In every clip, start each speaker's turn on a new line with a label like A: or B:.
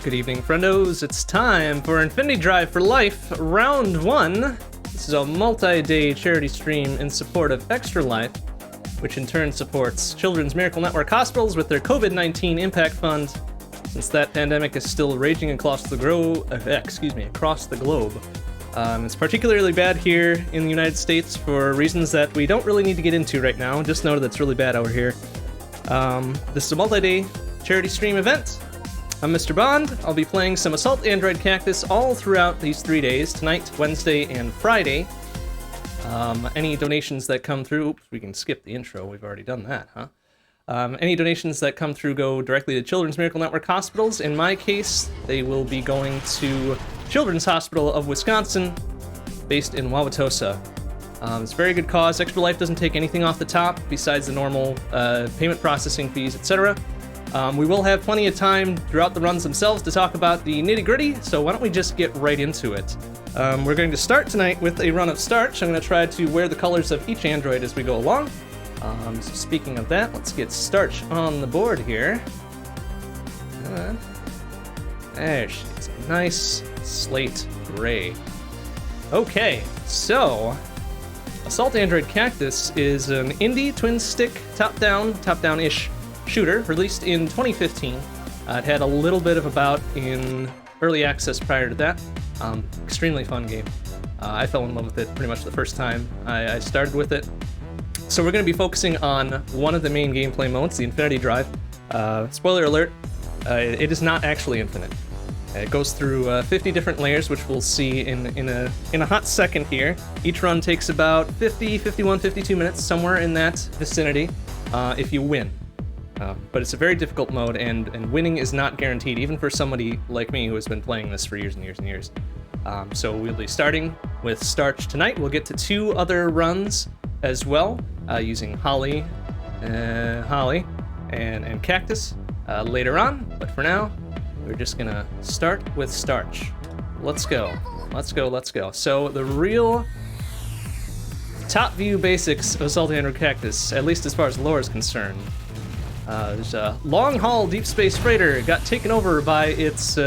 A: Good evening, friendos. It's time for Infinity Drive for Life, Round 1. This is a multi-day charity stream in support of Extra Life, which in turn supports Children's Miracle Network hospitals with their COVID-19 Impact Fund, since that pandemic is still raging across the globe. It's particularly bad here in the United States for reasons that we don't really need to get into right now. Just know that it's really bad over here. This is a multi-day charity stream event. I'm Mr. Bond. I'll be playing some Assault Android Cactus all throughout these 3 days, tonight, Wednesday, and Friday. Any donations that come through... Oops, we can skip the intro. We've already done that, huh? Any donations that come through go directly to Children's Miracle Network hospitals. In my case, they will be going to Children's Hospital of Wisconsin, based in Wauwatosa. It's a very good cause. Extra Life doesn't take anything off the top besides the normal payment processing fees, etc. We will have plenty of time throughout the runs themselves to talk about the nitty-gritty, so why don't we just get right into it. We're going to start tonight with a run of Starch. I'm going to try to wear the colors of each android as we go along. So speaking of that, let's get Starch on the board here. There she is. Nice slate gray. Okay, so Assault Android Cactus is an indie twin-stick top-down-ish shooter released in 2015. It had a little bit of a bout in early access prior to that. Extremely fun game. I fell in love with it pretty much the first time I started with it. So we're going to be focusing on one of the main gameplay modes, the Infinity Drive. Spoiler alert, it is not actually infinite. It goes through 50 different layers, which we'll see in a hot second here. Each run takes about 50, 51, 52 minutes, somewhere in that vicinity, if you win. But it's a very difficult mode, and winning is not guaranteed, even for somebody like me who has been playing this for years and years and years. So we'll be starting with Starch tonight. We'll get to 2 other runs as well, using Holly and Cactus later on. But for now, we're just gonna start with Starch. Let's go. So the real top view basics of Assault Android Cactus, at least as far as lore is concerned. There's a long-haul deep space freighter got taken over by its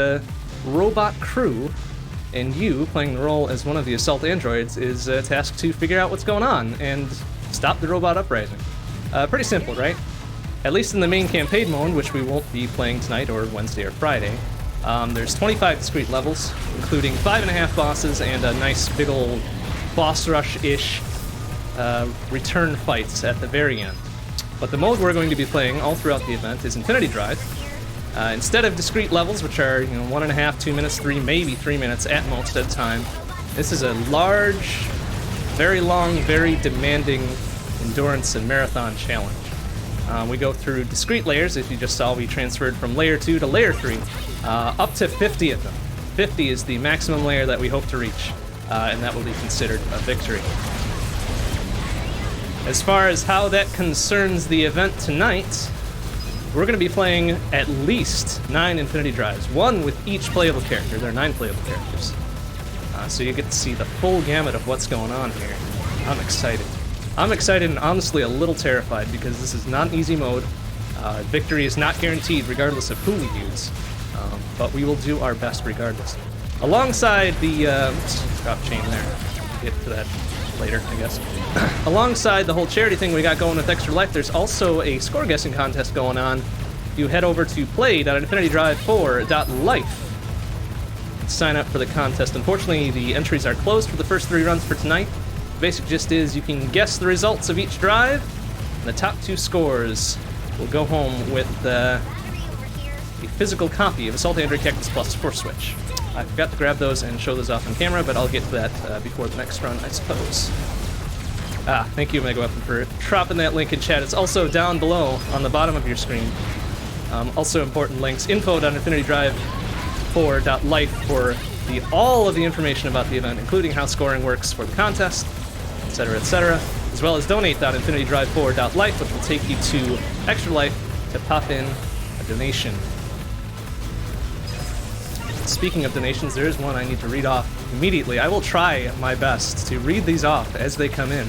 A: robot crew, and you, playing the role as one of the assault androids, is tasked to figure out what's going on and stop the robot uprising. Pretty simple, right? At least in the main campaign mode, which we won't be playing tonight or Wednesday or Friday. There's 25 discrete levels, including 5.5 bosses and a nice big old boss rush-ish return fights at the very end. But the mode we're going to be playing all throughout the event is Infinity Drive. Instead of discrete levels, which are 1.5, 2 minutes, 3, maybe 3 minutes at most at a time, this is a large, very long, very demanding endurance and marathon challenge. We go through discrete layers. If you just saw, we transferred from layer 2 to layer 3, up to 50 of them. 50 is the maximum layer that we hope to reach, and that will be considered a victory. As far as how that concerns the event tonight, we're going to be playing at least 9 Infinity Drives, 1 with each playable character. There are 9 playable characters. So you get to see the full gamut of what's going on here. I'm excited. I'm excited and honestly a little terrified because this is not an easy mode. Victory is not guaranteed regardless of who we use, but we will do our best regardless. Alongside the... drop chain there. Get to that later, I guess. Alongside the whole charity thing we got going with Extra Life, there's also a score guessing contest going on. You head over to play.infinitydrive4.life. Sign up for the contest. Unfortunately, the entries are closed for the first 3 runs for tonight. The basic gist is you can guess the results of each drive, and the top 2 scores will go home with a physical copy of Assault Android Cactus Plus for Switch. I forgot to grab those and show those off on camera, but I'll get to that before the next run, I suppose. Thank you, Mega Weapon, for dropping that link in chat. It's also down below on the bottom of your screen. Also important links, info.infinitydrive4.life for all of the information about the event, including how scoring works for the contest, etc., as well as donate.infinitydrive4.life, which will take you to Extra Life to pop in a donation. Speaking of donations, there is one I need to read off immediately. I will try my best to read these off as they come in.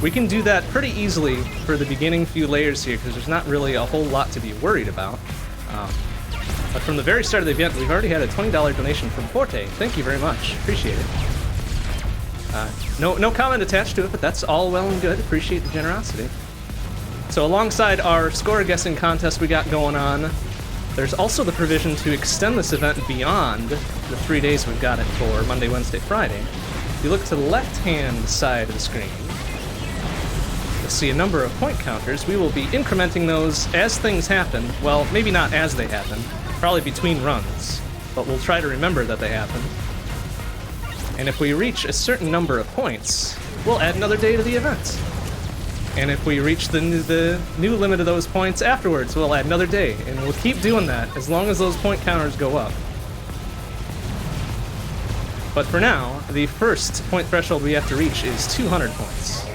A: We can do that pretty easily for the beginning few layers here, because there's not really a whole lot to be worried about. But from the very start of the event, we've already had a $20 donation from Forte. Thank you very much. Appreciate it. No comment attached to it, but that's all well and good. Appreciate the generosity. So alongside our score guessing contest we got going on, there's also the provision to extend this event beyond the 3 days we've got it for, Monday, Wednesday, Friday. If you look to the left-hand side of the screen, you'll see a number of point counters. We will be incrementing those as things happen. Well, maybe not as they happen, probably between runs, but we'll try to remember that they happen. And if we reach a certain number of points, we'll add another day to the event. And if we reach the new limit of those points afterwards, we'll add another day. And we'll keep doing that as long as those point counters go up. But for now, the first point threshold we have to reach is 200 points.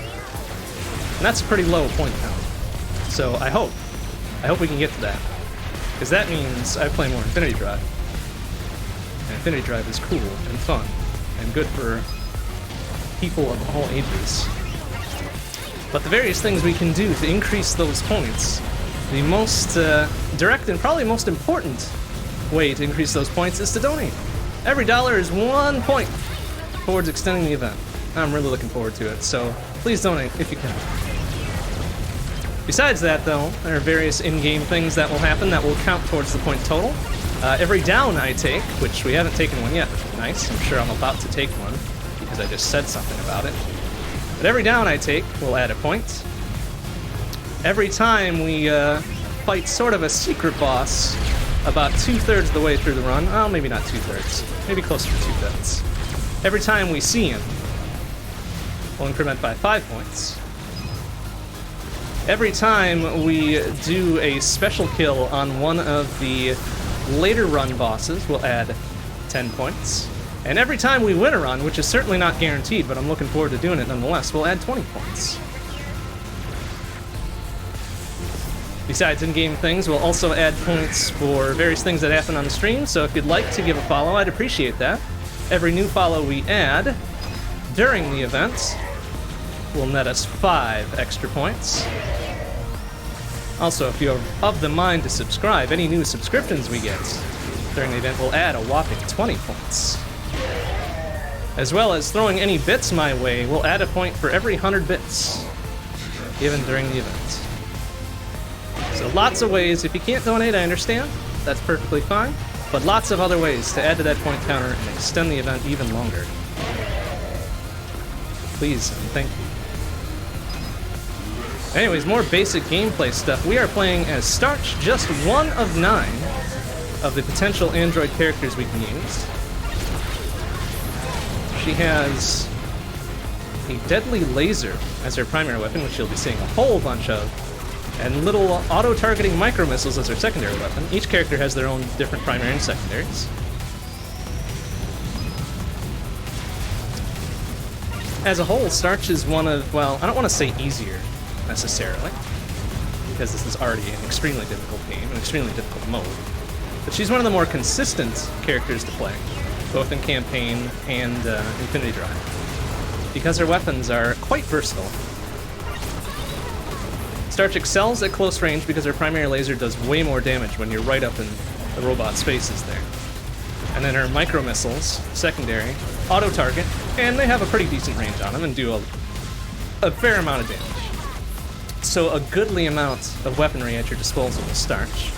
A: And that's a pretty low point count. So I hope we can get to that. Because that means I play more Infinity Drive. And Infinity Drive is cool and fun and good for people of all ages. But the various things we can do to increase those points, the most direct and probably most important way to increase those points is to donate. Every dollar is 1 point towards extending the event. I'm really looking forward to it, so please donate if you can. Besides that, though, there are various in-game things that will happen that will count towards the point total. Every down I take, which we haven't taken one yet, which is nice. I'm sure I'm about to take one because I just said something about it. But every down I take will add a point. Every time we fight sort of a secret boss about 2/3 of the way through the run, well, maybe not 2/3, maybe closer to 2/3. Every time we see him, we'll increment by 5 points. Every time we do a special kill on one of the later run bosses, we'll add 10 points. And every time we win a run, which is certainly not guaranteed, but I'm looking forward to doing it nonetheless, we'll add 20 points. Besides in-game things, we'll also add points for various things that happen on the stream, so if you'd like to give a follow, I'd appreciate that. Every new follow we add during the event will net us 5 extra points. Also, if you're of the mind to subscribe, any new subscriptions we get during the event will add a whopping 20 points. As well as throwing any bits my way, we'll add a point for every 100 bits given during the event. So lots of ways. If you can't donate, I understand. That's perfectly fine. But lots of other ways to add to that point counter and extend the event even longer. Please and thank you. Anyways, more basic gameplay stuff. We are playing as Starch, just one of 9 of the potential android characters we can use. She has a deadly laser as her primary weapon, which you'll be seeing a whole bunch of, and little auto-targeting micro-missiles as her secondary weapon. Each character has their own different primary and secondaries. As a whole, Starch is one of, well, I don't want to say easier, necessarily, because this is already an extremely difficult game, an extremely difficult mode. But she's one of the more consistent characters to play, both in campaign and Infinity Drive, because her weapons are quite versatile. Starch excels at close range because her primary laser does way more damage when you're right up in the robot's faces there. And then her micro-missiles, secondary, auto-target, and they have a pretty decent range on them and do a fair amount of damage. So a goodly amount of weaponry at your disposal with Starch.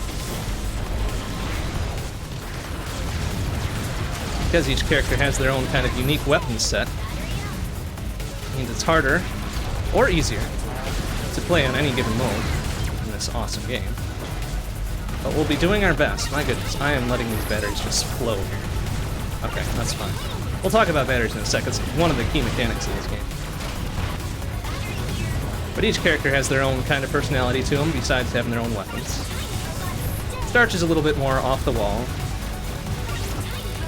A: Because each character has their own kind of unique weapon set, it means it's harder or easier to play on any given mode in this awesome game. But we'll be doing our best. My goodness, I am letting these batteries just flow here. Okay, that's fine. We'll talk about batteries in a second. It's one of the key mechanics of this game. But each character has their own kind of personality to them, besides having their own weapons. Starch is a little bit more off the wall.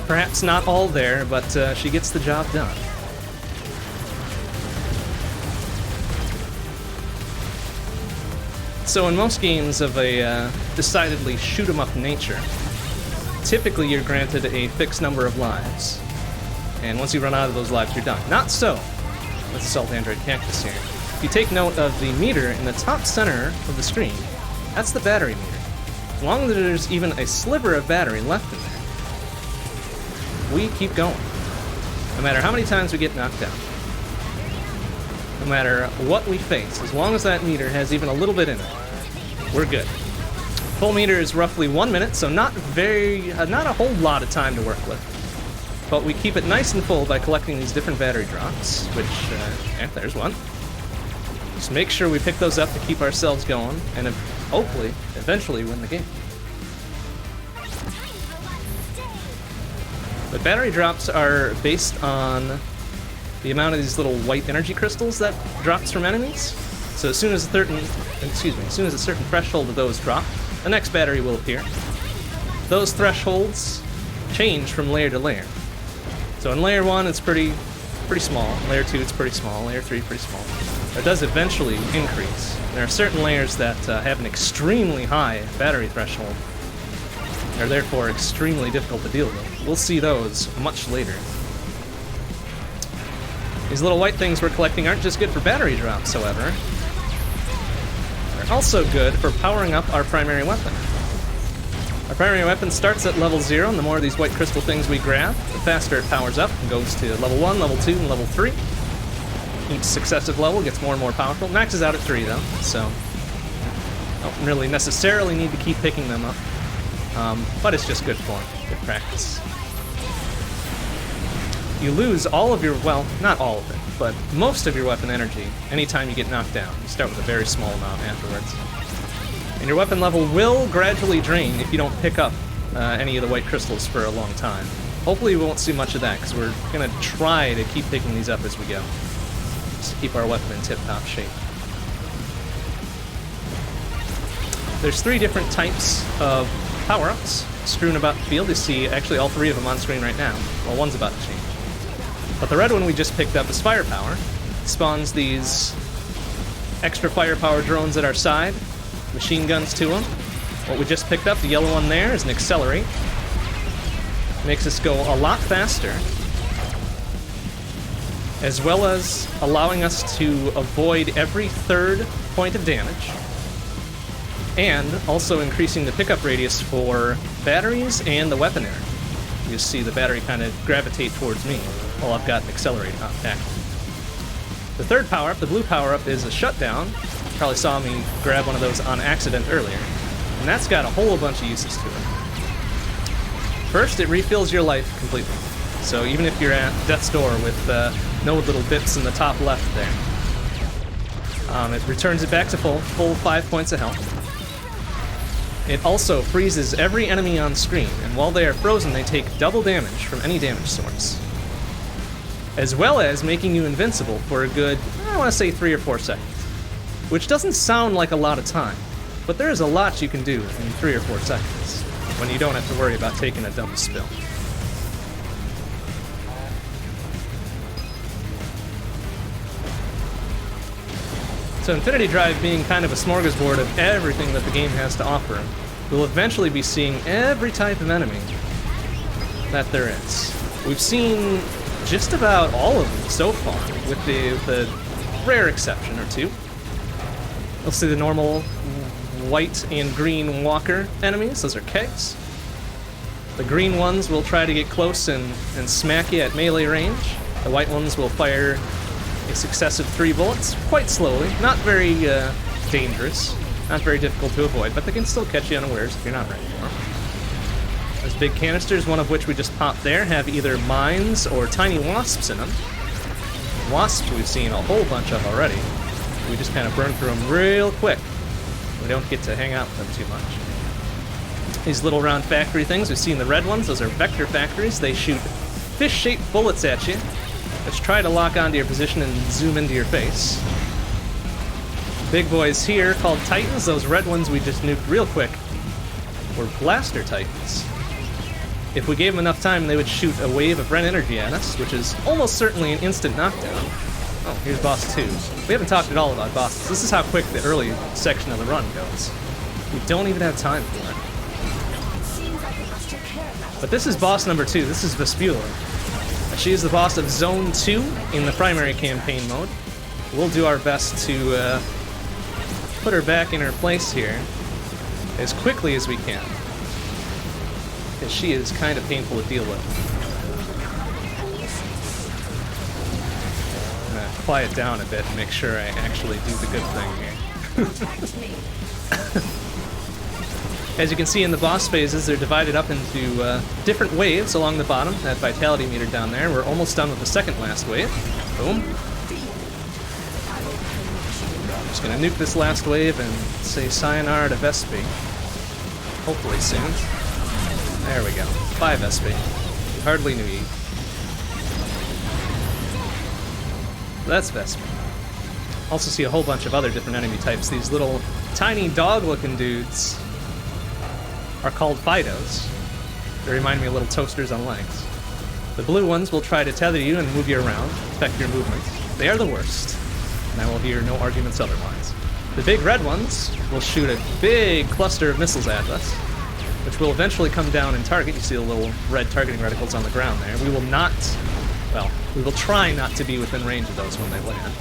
A: Perhaps not all there, but she gets the job done. So in most games of a decidedly shoot-'em-up nature, typically you're granted a fixed number of lives. And once you run out of those lives, you're done. Not so with Assault Android Cactus here. If you take note of the meter in the top center of the screen, that's the battery meter. As long as there's even a sliver of battery left in there, we keep going. No matter how many times we get knocked down. No matter what we face, as long as that meter has even a little bit in it, we're good. Full meter is roughly 1 minute, so not a whole lot of time to work with. But we keep it nice and full by collecting these different battery drops, which, there's one. Just make sure we pick those up to keep ourselves going, and hopefully, eventually win the game. The battery drops are based on the amount of these little white energy crystals that drops from enemies. So as soon as a certain threshold of those drop, the next battery will appear. Those thresholds change from layer to layer. So in layer 1, it's pretty small. Layer 2, it's pretty small. Layer 3, pretty small. It does eventually increase. There are certain layers that have an extremely high battery threshold. They're therefore extremely difficult to deal with. We'll see those much later. These little white things we're collecting aren't just good for battery drops, however. They're also good for powering up our primary weapon. Our primary weapon starts at level 0, and the more of these white crystal things we grab, the faster it powers up and goes to level 1, level 2, and level 3. Each successive level gets more and more powerful. Maxes out at 3, though, so don't really necessarily need to keep picking them up. But it's just good form, good practice. You lose all of your, well, not all of it, but most of your weapon energy anytime you get knocked down. You start with a very small amount afterwards. And your weapon level will gradually drain if you don't pick up any of the white crystals for a long time. Hopefully we won't see much of that, because we're going to try to keep picking these up as we go. Just to keep our weapon in tip-top shape. There's 3 different types of power-ups strewn about the field. You see actually all 3 of them on screen right now. Well, one's about to change. But the red one we just picked up is firepower. It spawns these extra firepower drones at our side. Machine guns to them. What we just picked up, the yellow one there, is an accelerate. Makes us go a lot faster, as well as allowing us to avoid every 3rd point of damage, and also increasing the pickup radius for batteries and the weapon energy. You see the battery kind of gravitate towards me while I've got an accelerate active. The 3rd power-up, the blue power-up, is a shutdown. You probably saw me grab one of those on accident earlier. And that's got a whole bunch of uses to it. First, it refills your life completely. So even if you're at death's door with no little bits in the top left there, it returns it back to full 5 points of health. It also freezes every enemy on screen, and while they are frozen, they take double damage from any damage source. As well as making you invincible for a good, I want to say 3 or 4 seconds. Which doesn't sound like a lot of time, but there is a lot you can do in 3 or 4 seconds when you don't have to worry about taking a dumb spill. So Infinity Drive being kind of a smorgasbord of everything that the game has to offer, we'll eventually be seeing every type of enemy that there is. We've seen just about all of them so far, with the rare exception or 2. We'll see the normal white and green walker enemies, those are kegs. The green ones will try to get close and smack you at melee range. The white ones will fire a successive 3 bullets, quite slowly, not very dangerous, not very difficult to avoid, but they can still catch you unawares if you're not ready for them. Those big canisters, one of which we just popped there, have either mines or tiny wasps in them. Wasps we've seen a whole bunch of already. We just kind of burn through them real quick. We don't get to hang out with them too much. These little round factory things, we've seen the red ones, those are vector factories. They shoot fish-shaped bullets at you, which try to lock onto your position and zoom into your face. Big boys here, called Titans, those red ones we just nuked real quick, were Blaster Titans. If we gave them enough time, they would shoot a wave of red energy at us, which is almost certainly an instant knockdown. Oh, here's boss 2. We haven't talked at all about bosses. This is how quick the early section of the run goes. We don't even have time for it. But this is boss number 2. This is Vespula. She is the boss of Zone 2 in the primary campaign mode. We'll do our best to put her back in her place here. as quickly as we can, because she is kind of painful to deal with. I'm gonna quiet down a bit and make sure I actually do the good thing here. As you can see in the boss phases, they're divided up into different waves along the bottom. That vitality meter down there. We're almost done with the second last wave. Boom. I'm just gonna nuke this last wave and say sayonara to Vespi. Hopefully soon. There we go. Bye, Vespi. Hardly knew you. That's Vespi. Also see a whole bunch of other different enemy types. These little tiny dog-looking dudes are called Fidos. They remind me of little toasters on legs. The blue ones will try to tether you and move you around, affect your movements. They are the worst, and I will hear no arguments otherwise. The big red ones will shoot a big cluster of missiles at us, which will eventually come down and target. You see the little red targeting reticles on the ground there. We will not, well, we will try not to be within range of those when they land.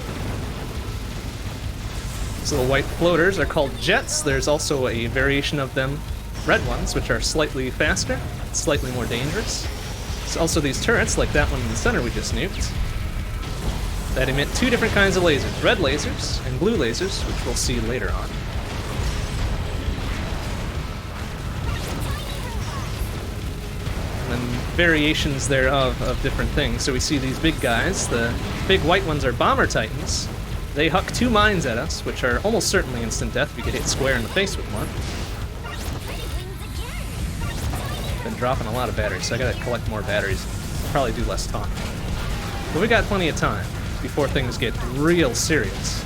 A: These little white floaters are called jets. There's also a variation of them, red ones, which are slightly faster, slightly more dangerous. There's also these turrets, like that one in the center we just nuked, that emit two different kinds of lasers, red lasers and blue lasers, which we'll see later on. And then variations thereof of different things. So we see these big guys. The big white ones are bomber titans. They huck two mines at us, which are almost certainly instant death if you get hit square in the face with one. Been dropping a lot of batteries, so I gotta collect more batteries. Probably do less talking. But we got plenty of time before things get real serious.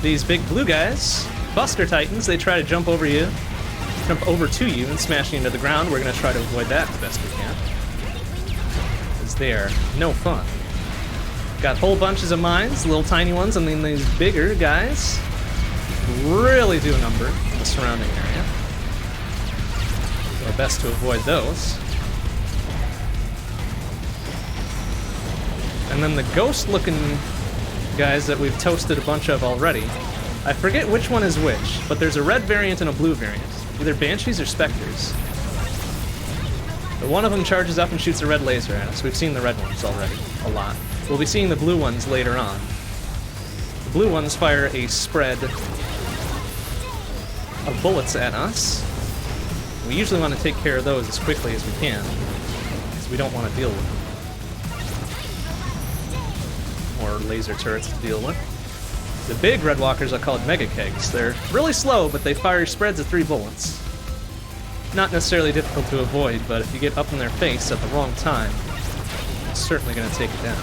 A: These big blue guys, Buster Titans, they try to jump over to you and smash you into the ground. We're gonna try to avoid that as best we can, because they are no fun. Got whole bunches of mines, little tiny ones, and then these bigger guys really do a number in the surrounding area. Do our best to avoid those. And then the ghost-looking guys that we've toasted a bunch of already. I forget which one is which, but there's a red variant and a blue variant. Either Banshees or Spectres. But one of them charges up and shoots a red laser at us. We've seen the red ones already, a lot. We'll be seeing the blue ones later on. The blue ones fire a spread of bullets at us. We usually want to take care of those as quickly as we can, because we don't want to deal with them. More laser turrets to deal with. The big red walkers are called mega kegs. They're really slow, but they fire spreads of 3 bullets. Not necessarily difficult to avoid, but if you get up in their face at the wrong time, it's certainly going to take it down.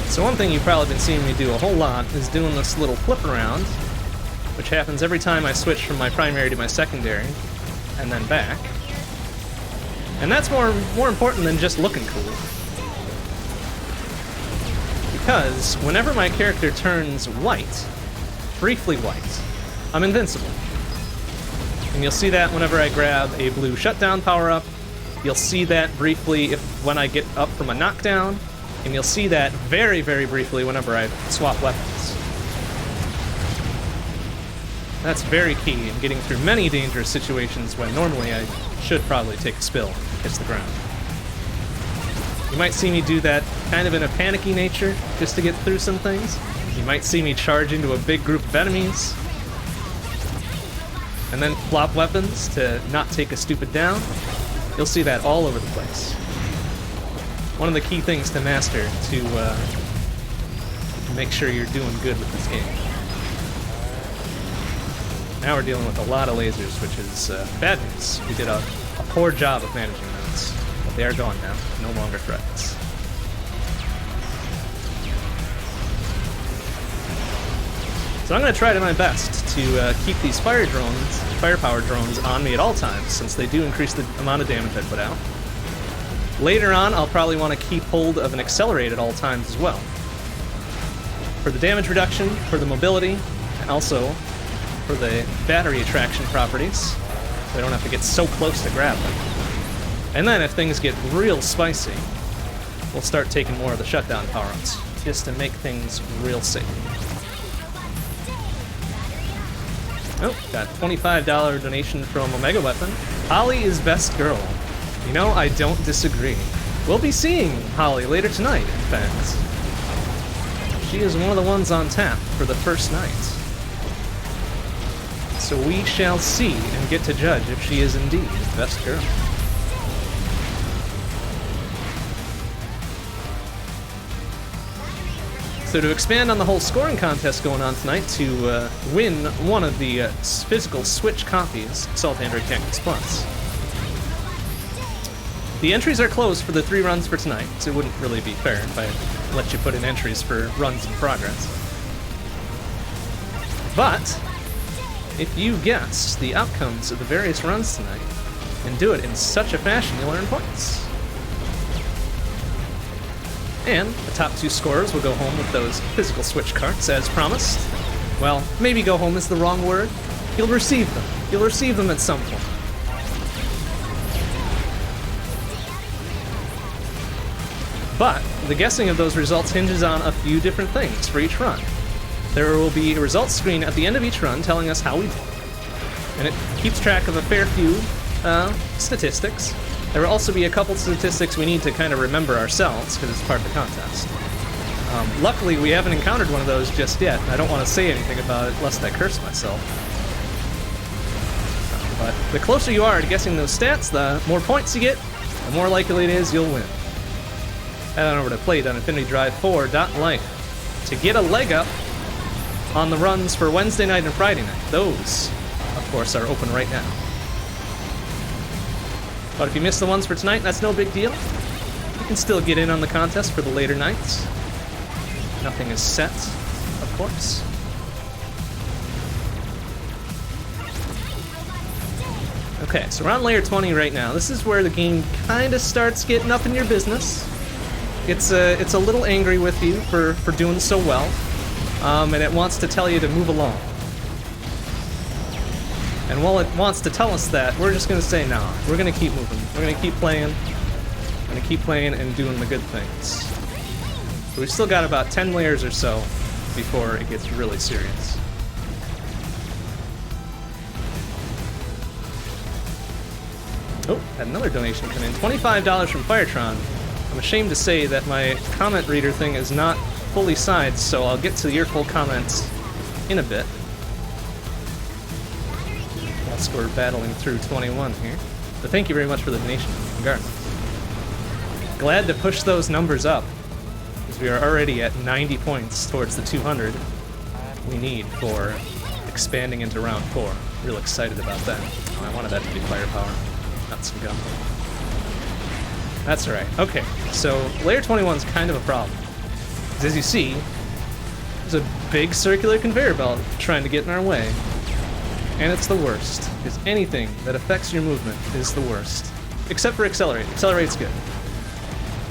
A: So one thing you've probably been seeing me do a whole lot is doing this little flip around, which happens every time I switch from my primary to my secondary, and then back. And that's more important than just looking cool. Because whenever my character turns white, briefly white, I'm invincible. And you'll see that whenever I grab a blue shutdown power-up. You'll see that briefly when I get up from a knockdown. And you'll see that very, very briefly whenever I swap weapons. That's very key in getting through many dangerous situations when normally I should probably take a spill and hit the ground. You might see me do that kind of in a panicky nature, just to get through some things. You might see me charge into a big group of enemies, and then flop weapons to not take a stupid down. You'll see that all over the place. One of the key things to master to make sure you're doing good with this game. Now we're dealing with a lot of lasers, which is bad news. We did a poor job of managing those, but they are gone now, no longer threats. So I'm going to try to my best to keep these firepower drones on me at all times, since they do increase the amount of damage I put out. Later on, I'll probably want to keep hold of an accelerate at all times as well. For the damage reduction, for the mobility, and also for the battery attraction properties, so I don't have to get so close to grab them. And then if things get real spicy, we'll start taking more of the shutdown power-ups, just to make things real safe. Oh, got $25 donation from Omega Weapon. Holly is best girl. You know, I don't disagree. We'll be seeing Holly later tonight, in fact. She is one of the ones on tap for the first night. So we shall see and get to judge if she is indeed best girl. So to expand on the whole scoring contest going on tonight, to win one of the physical Switch copies, Assault Android Cactus Plus. The entries are closed for the 3 runs for tonight, so it wouldn't really be fair if I let you put in entries for runs in progress. But if you guess the outcomes of the various runs tonight and do it in such a fashion, you'll earn points. And the top 2 scorers will go home with those physical Switch carts, as promised. Well, maybe go home is the wrong word. You'll receive them. You'll receive them at some point. But the guessing of those results hinges on a few different things for each run. There will be a results screen at the end of each run telling us how we did. And it keeps track of a fair few statistics. There will also be a couple statistics we need to kind of remember ourselves, because it's part of the contest. Luckily, we haven't encountered one of those just yet. I don't want to say anything about it, lest I curse myself. But the closer you are to guessing those stats, the more points you get, the more likely it is you'll win. Head on over to play.infinitydrive4.life to get a leg up on the runs for Wednesday night and Friday night. Those, of course, are open right now. But if you miss the ones for tonight, that's no big deal. You can still get in on the contest for the later nights. Nothing is set, of course. Okay, so we're on layer 20 right now. This is where the game kind of starts getting up in your business. It's a little angry with you for doing so well, and it wants to tell you to move along. And while it wants to tell us that, we're just going to say, nah, we're going to keep moving. We're going to keep playing. We're going to keep playing and doing the good things. So we've still got about 10 layers or so before it gets really serious. Oh, had another donation come in. $25 from Firetron. I'm ashamed to say that my comment reader thing is not fully sized, so I'll get to your full comments in a bit. Whilst we're battling through 21 here. But thank you very much for the donation, regardless. Glad to push those numbers up, because we are already at 90 points towards the 200 we need for expanding into round 4. Real excited about that. Oh, I wanted that to be firepower, not some gun. That's alright. Okay, so layer 21 is kind of a problem. Because as you see, there's a big circular conveyor belt trying to get in our way. And it's the worst, because anything that affects your movement is the worst. Except for Accelerate. Accelerate's good.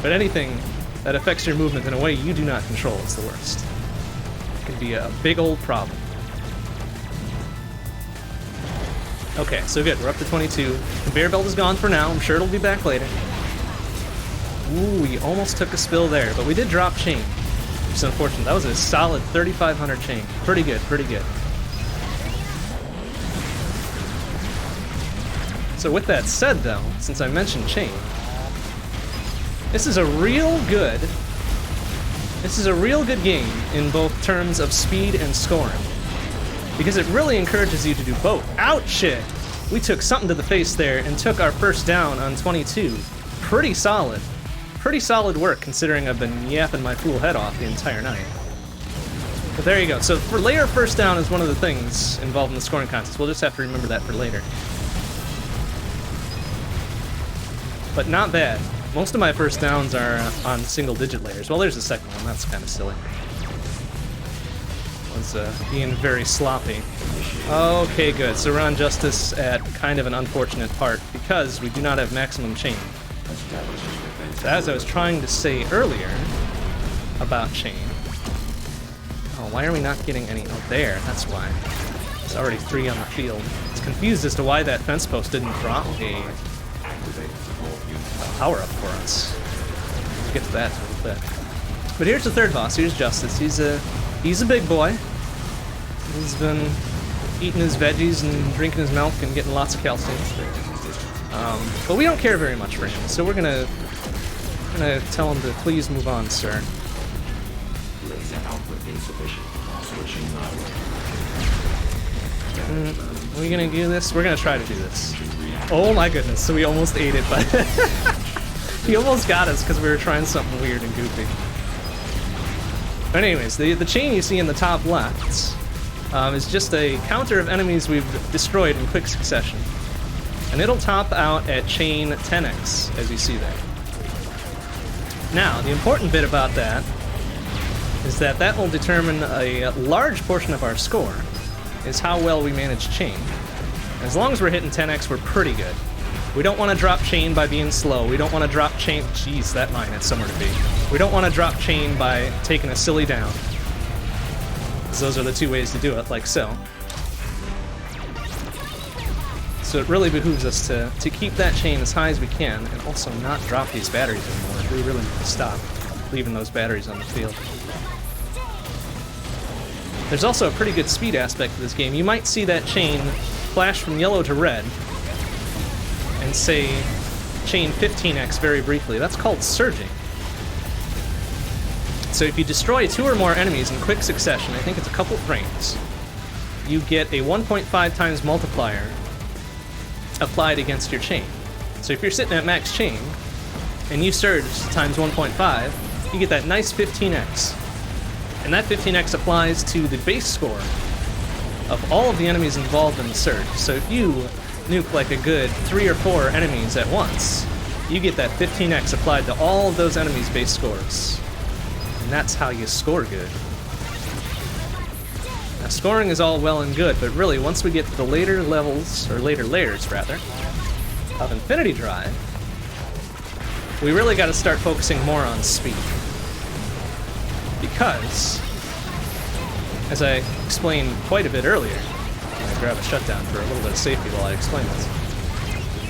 A: But anything that affects your movement in a way you do not control is the worst. It can be a big old problem. Okay, so good. We're up to 22. Conveyor belt is gone for now. I'm sure it'll be back later. Ooh, we almost took a spill there, but we did drop chain, which is unfortunate. That was a solid 3,500 chain. Pretty good, pretty good. So with that said, though, since I mentioned chain, this is a real good game in both terms of speed and scoring, because it really encourages you to do both. Ouch! Shit! We took something to the face there and took our first down on 22. Pretty solid. Pretty solid work, considering I've been yapping my fool head off the entire night. But there you go. So for layer first down is one of the things involved in the scoring contest. We'll just have to remember that for later. But not bad. Most of my first downs are on single-digit layers. Well, there's the second one. That's kind of silly. Was being very sloppy. Okay, good. So we're on Justice at kind of an unfortunate part because we do not have maximum chain. So as I was trying to say earlier about chain. Oh, why are we not getting any? Oh, there. That's why. There's already 3 on the field. It's confused as to why that fence post didn't drop a power-up for us. get to that in a little bit. But here's the third boss. Here's Justice. He's a big boy. He's been eating his veggies and drinking his milk and getting lots of calcium. But we don't care very much for him, so we're gonna tell him to please move on, sir. Are we gonna do this? We're gonna try to do this. Oh my goodness, so we almost ate it, but he almost got us because we were trying something weird and goofy. But anyways, the chain you see in the top left is just a counter of enemies we've destroyed in quick succession. And it'll top out at chain 10x, as you see there. Now, the important bit about that is that that will determine a large portion of our score, is how well we manage chain. As long as we're hitting 10x, we're pretty good. We don't want to drop chain by being slow. We don't want to drop chain... Jeez, that mine had somewhere to be. We don't want to drop chain by taking a silly down. Because those are the two ways to do it, like so. So it really behooves us to keep that chain as high as we can, and also not drop these batteries anymore. We really need to stop leaving those batteries on the field. There's also a pretty good speed aspect to this game. You might see that chain flash from yellow to red, and say chain 15x very briefly. That's called surging. So if you destroy 2 or more enemies in quick succession, I think it's a couple frames, you get a 1.5 times multiplier applied against your chain. So if you're sitting at max chain, and you surge times 1.5, you get that nice 15x. And that 15x applies to the base score of all of the enemies involved in the surge. So if you nuke like a good 3 or 4 enemies at once, you get that 15x applied to all of those enemies' base scores. And that's how you score good. Now, scoring is all well and good, but really, once we get to the later levels, or later layers, rather, of Infinity Drive, we really got to start focusing more on speed. Because, as I explained quite a bit earlier, I'm going to grab a shutdown for a little bit of safety while I explain this.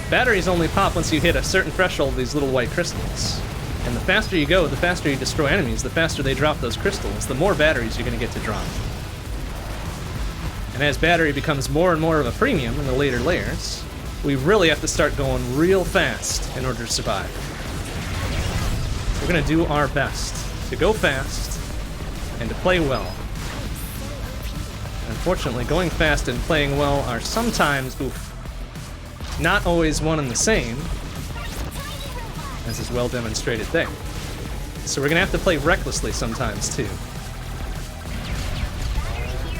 A: Batteries only pop once you hit a certain threshold of these little white crystals. And the faster you go, the faster you destroy enemies, the faster they drop those crystals, the more batteries you're going to get to drop. And as battery becomes more and more of a premium in the later layers, we really have to start going real fast in order to survive. We're going to do our best to go fast and to play well. Unfortunately, going fast and playing well are sometimes, not always one and the same, as is well demonstrated there. So we're going to have to play recklessly sometimes, too.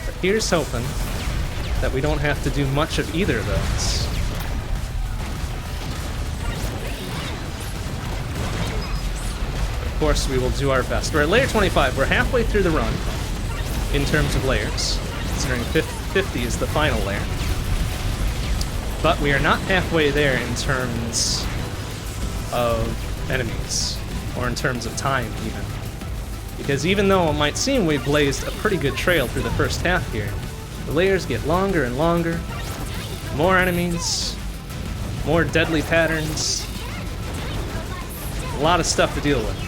A: But here's hoping that we don't have to do much of either of those. Of course, we will do our best. We're at layer 25. We're halfway through the run in terms of layers, considering 50 is the final layer. But we are not halfway there in terms of enemies, or in terms of time, even. Because even though it might seem we blazed a pretty good trail through the first half here, the layers get longer and longer, more enemies, more deadly patterns, a lot of stuff to deal with.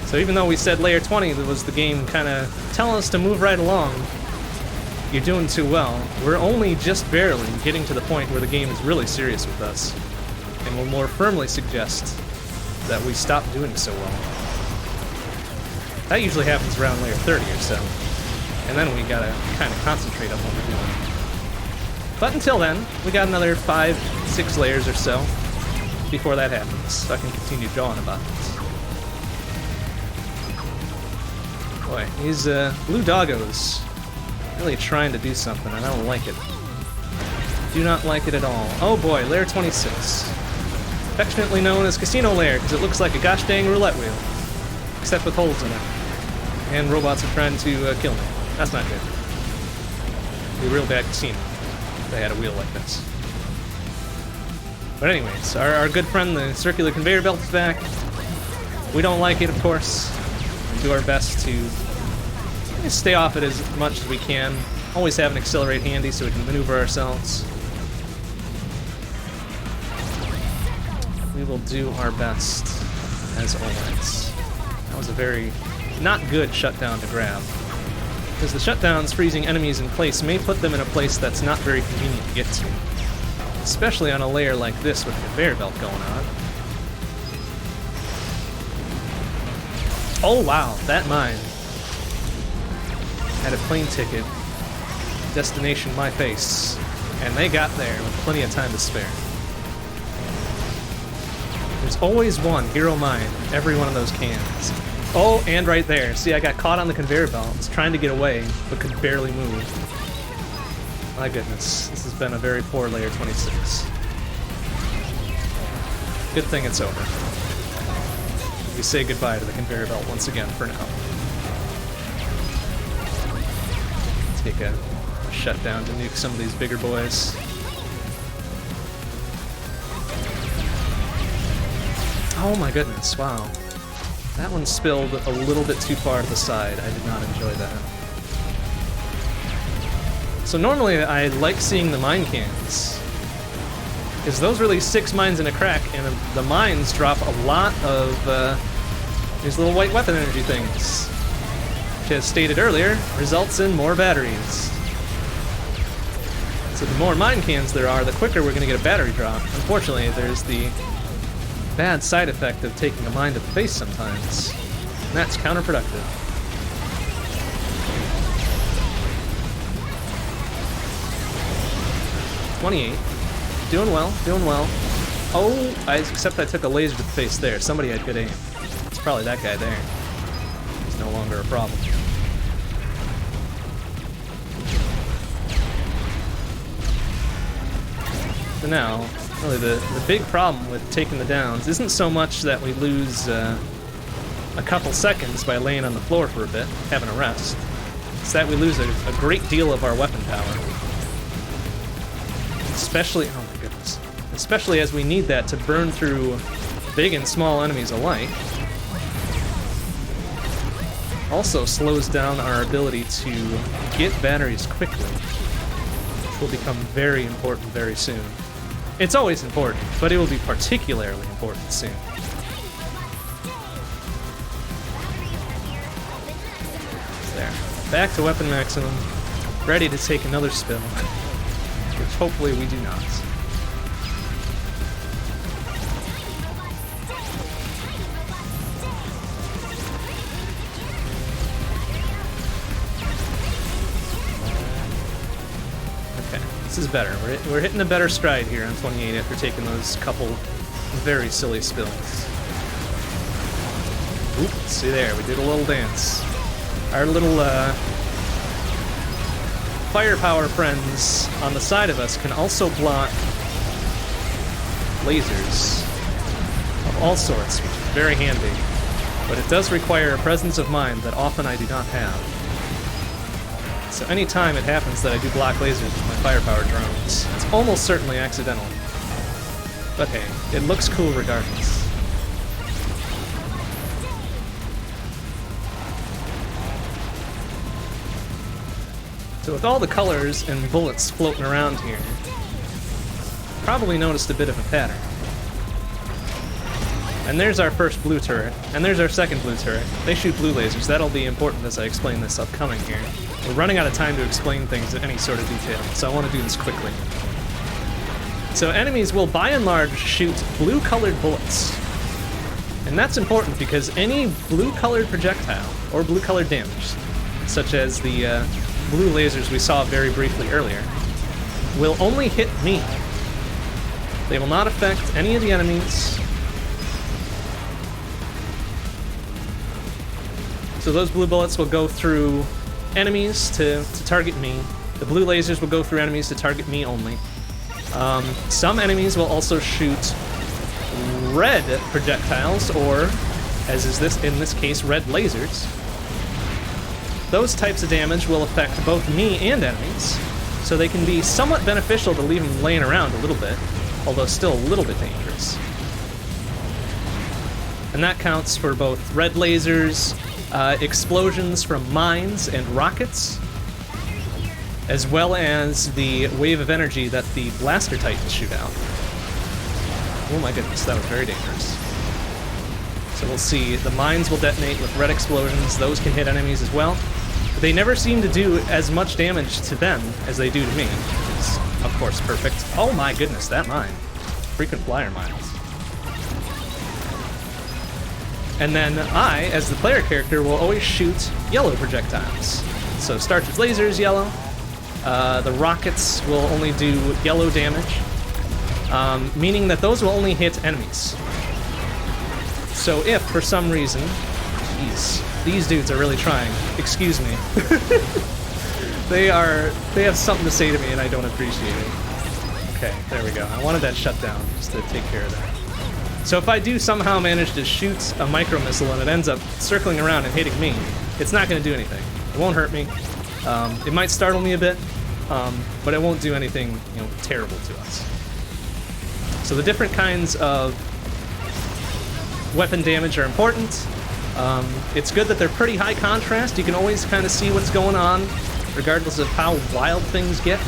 A: So even though we said layer 20 was the game kind of telling us to move right along, you're doing too well, we're only just barely getting to the point where the game is really serious with us, and will more firmly suggest that we stop doing so well. That usually happens around layer 30 or so, and then we gotta kind of concentrate on what we're doing. But until then, we got another 5-6 layers or so before that happens, so I can continue drawing about this. Boy, these blue doggos really trying to do something, and I don't like it. Do not like it at all. Oh boy, layer 26. Affectionately known as Casino Lair, because it looks like a gosh dang roulette wheel. Except with holes in it. And robots are trying to kill me. That's not good. It'd be a real bad casino if they had a wheel like this. But anyways, our good friend, the circular conveyor belt, is back. We don't like it, of course. We do our best to stay off it as much as we can. Always have an accelerate handy so we can maneuver ourselves. We will do our best. as always. That was a very not good shutdown to grab. Because the shutdowns freezing enemies in place may put them in a place that's not very convenient to get to. Especially on a layer like this with the conveyor belt going on. Oh wow, that mine had a plane ticket. Destination my face. And they got there with plenty of time to spare. There's always one hero mine in every one of those cans. Oh, and right there. See, I got caught on the conveyor belt. I was trying to get away, but could barely move. My goodness, this has been a very poor layer 26. Good thing it's over. We say goodbye to the conveyor belt once again for now. Take a shutdown to nuke some of these bigger boys. Oh my goodness, wow. That one spilled a little bit too far to the side. I did not enjoy that. So normally I like seeing the mine cans, because those release 6 mines in a crack, and the mines drop a lot of these little white weapon energy things, which, as stated earlier, results in more batteries. So the more mine cans there are, the quicker we're going to get a battery drop. Unfortunately, there's the bad side effect of taking a mine to the face sometimes, and that's counterproductive. .28. Doing well, doing well. Oh, except I took a laser to the face there. Somebody had good aim. It's probably that guy there. He's no longer a problem. So now, really the big problem with taking the downs isn't so much that we lose a couple seconds by laying on the floor for a bit, having a rest. It's that we lose a great deal of our weapon power. Especially, oh my goodness, especially as we need that to burn through big and small enemies alike. Also slows down our ability to get batteries quickly, which will become very important very soon. It's always important, but it will be particularly important soon. There. Back to weapon maximum, ready to take another spill. Which hopefully we do not. Okay, this is better. We're hitting a better stride here on 28 after taking those couple very silly spills. Oop, see there, we did a little dance. Our little firepower friends on the side of us can also block lasers of all sorts, which is very handy. But it does require a presence of mind that often I do not have. So anytime it happens that I do block lasers with my firepower drones, it's almost certainly accidental. But hey, it looks cool regardless. So with all the colors and bullets floating around here, probably noticed a bit of a pattern. And there's our first blue turret, and there's our second blue turret. They shoot blue lasers. That'll be important as I explain this upcoming here. We're running out of time to explain things in any sort of detail, so I want to do this quickly. So enemies will by and large shoot blue-colored bullets. And that's important because any blue-colored projectile, or blue-colored damage, such as the blue lasers we saw very briefly earlier, will only hit me. They will not affect any of the enemies. So those blue bullets will go through enemies to target me. The blue lasers will go through enemies to target me only. Some enemies will also shoot red projectiles, or, as is this in this case, red lasers. Those types of damage will affect both me and enemies, so they can be somewhat beneficial to leave them laying around a little bit, although still a little bit dangerous. And that counts for both red lasers, explosions from mines and rockets, as well as the wave of energy that the blaster titans shoot out. Oh my goodness, that was very dangerous. So we'll see the mines will detonate with red explosions. Those can hit enemies as well. But they never seem to do as much damage to them as they do to me, which is, of course, perfect. Oh my goodness, that mine. Frequent flyer mines. And then I, as the player character, will always shoot yellow projectiles. So Starch's laser is yellow. The rockets will only do yellow damage, meaning that those will only hit enemies. So if, for some reason... Jeez, these dudes are really trying. Excuse me. They have something to say to me and I don't appreciate it. Okay, there we go. I wanted that shut down, just to take care of that. So if I do somehow manage to shoot a micro missile and it ends up circling around and hitting me, it's not going to do anything. It won't hurt me. It might startle me a bit, but it won't do anything, terrible to us. So the different kinds of weapon damage are important. It's good that they're pretty high contrast. You can always kind of see what's going on, regardless of how wild things get.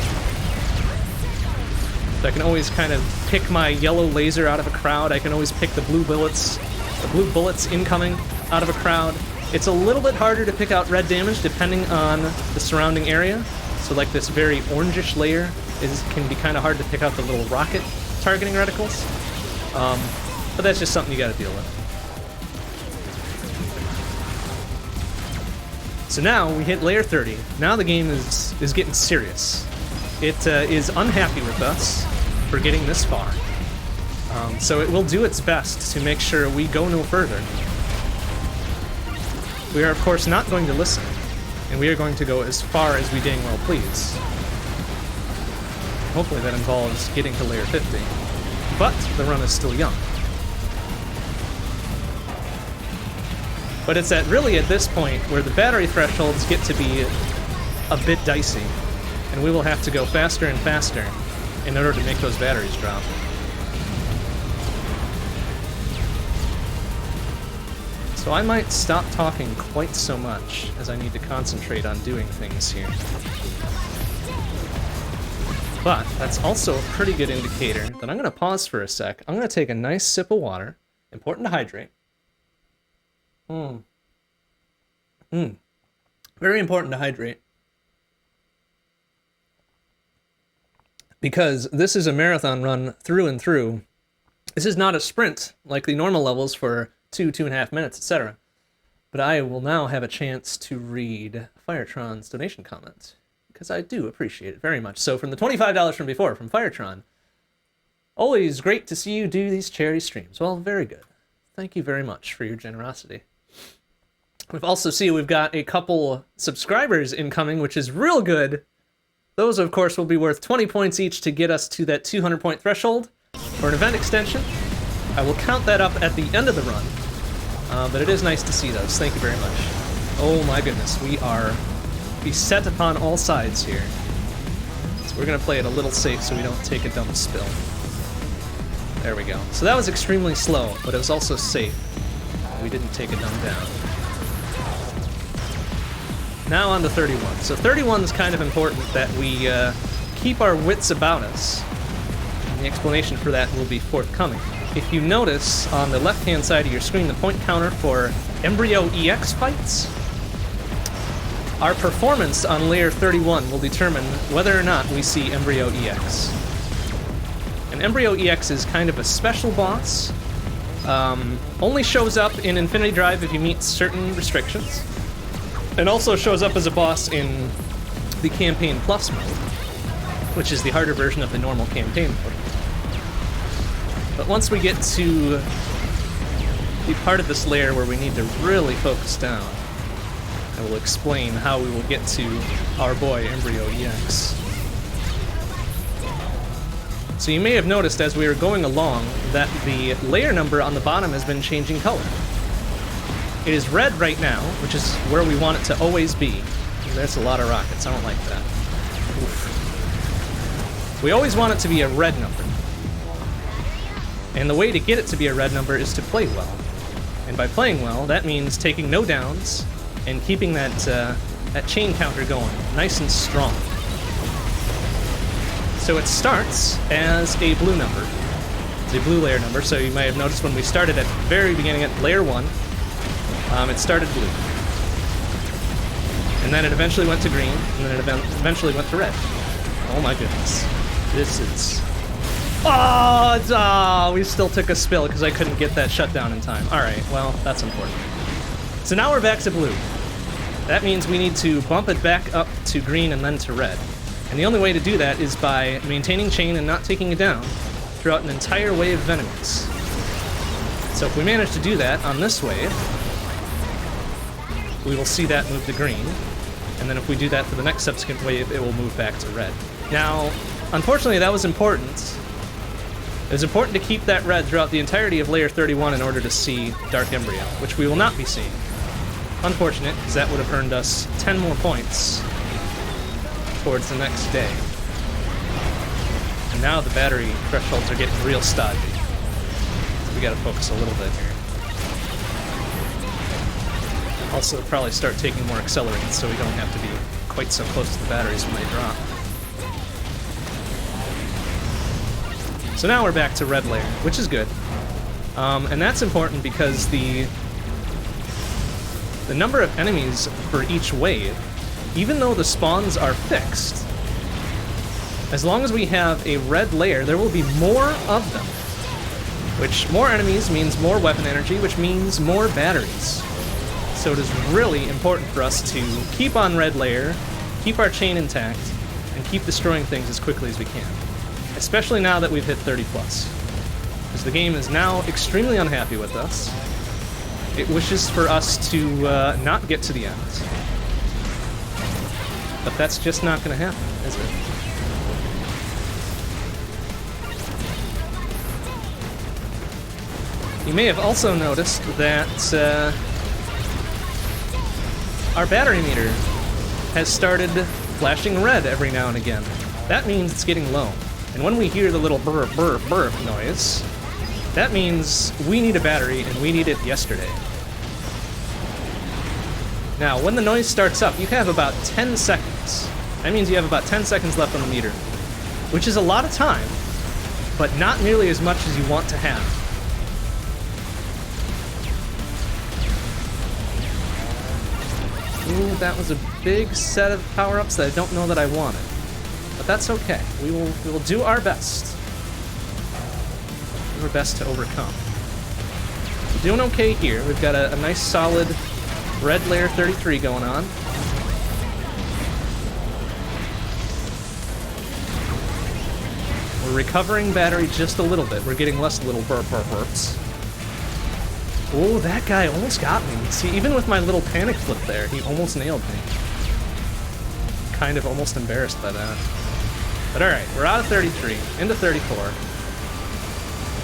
A: So I can always kind of pick my yellow laser out of a crowd. I can always pick the blue bullets incoming out of a crowd. It's a little bit harder to pick out red damage depending on the surrounding area. So like this very orangish layer can be kind of hard to pick out the little rocket targeting reticles. But that's just something you gotta deal with. So now we hit layer 30. Now the game is getting serious. It is unhappy with us for getting this far. So it will do its best to make sure we go no further. We are, of course, not going to listen, and we are going to go as far as we dang well please. Hopefully that involves getting to layer 50. But the run is still young. But it's really at this point where the battery thresholds get to be a bit dicey, and we will have to go faster and faster in order to make those batteries drop. So I might stop talking quite so much, as I need to concentrate on doing things here. But that's also a pretty good indicator that I'm going to pause for a sec. I'm going to take a nice sip of water. Important to hydrate. Very important to hydrate. Because this is a marathon run through and through. This is not a sprint like the normal levels for 2.5 minutes, etc. But I will now have a chance to read Firetron's donation comment, because I do appreciate it very much. So from the $25 from before, from Firetron, always great to see you do these charity streams. Well, very good. Thank you very much for your generosity. We've also seen we've got a couple subscribers incoming, which is real good. Those, of course, will be worth 20 points each to get us to that 200-point threshold for an event extension. I will count that up at the end of the run, but it is nice to see those. Thank you very much. Oh my goodness, we are beset upon all sides here. So we're going to play it a little safe so we don't take a dumb spill. There we go. So that was extremely slow, but it was also safe. We didn't take a dumb down. Now on to 31. So 31 is kind of important that we keep our wits about us. And the explanation for that will be forthcoming. If you notice on the left-hand side of your screen the point counter for Embryo EX fights, our performance on layer 31 will determine whether or not we see Embryo EX. And Embryo EX is kind of a special boss. Only shows up in Infinity Drive if you meet certain restrictions. And also shows up as a boss in the Campaign Plus mode, which is the harder version of the normal campaign mode. But once we get to the part of this layer where we need to really focus down, I will explain how we will get to our boy Embryo EX. So you may have noticed as we were going along that the layer number on the bottom has been changing color. It is red right now, which is where we want it to always be. There's a lot of rockets, I don't like that. Oof. We always want it to be a red number. And the way to get it to be a red number is to play well. And by playing well, that means taking no downs and keeping that chain counter going, nice and strong. So it starts as a blue number. the blue layer number. So you might have noticed when we started at the very beginning at layer 1, it started blue. And then it eventually went to green, and then it eventually went to red. Oh my goodness. This is... Oh, we still took a spill because I couldn't get that shut down in time. Alright, well, that's important. So now we're back to blue. That means we need to bump it back up to green and then to red. And the only way to do that is by maintaining chain and not taking it down throughout an entire wave of enemies. So if we manage to do that on this wave, we will see that move to green. And then if we do that for the next subsequent wave, it will move back to red. Now, unfortunately, that was important. It was important to keep that red throughout the entirety of layer 31 in order to see Dark Embryo, which we will not be seeing. Unfortunate, because that would have earned us 10 more points towards the next day. And now the battery thresholds are getting real stodgy. So we gotta focus a little bit here. Also, probably start taking more accelerants so we don't have to be quite so close to the batteries when they drop. So now we're back to red layer, which is good. And that's important because the number of enemies for each wave, even though the spawns are fixed, as long as we have a red layer, there will be more of them. Which more enemies means more weapon energy, which means more batteries. So it is really important for us to keep on red layer, keep our chain intact, and keep destroying things as quickly as we can. Especially now that we've hit 30+. Because the game is now extremely unhappy with us. It wishes for us to not get to the end. But that's just not going to happen, is it? You may have also noticed that our battery meter has started flashing red every now and again. That means it's getting low. And when we hear the little burr, burr, burr noise, that means we need a battery, and we need it yesterday. Now, when the noise starts up, you have about 10 seconds. That means you have about 10 seconds left on the meter, which is a lot of time, but not nearly as much as you want to have. Ooh, that was a big set of power-ups that I don't know that I wanted. But that's okay. We will do our best. Do our best to overcome. We're doing okay here. We've got a nice solid red layer 33 going on. We're recovering battery just a little bit. We're getting less little burps. Oh, that guy almost got me. See, even with my little panic flip there, he almost nailed me. Kind of almost embarrassed by that. But alright, we're out of 33, into 34.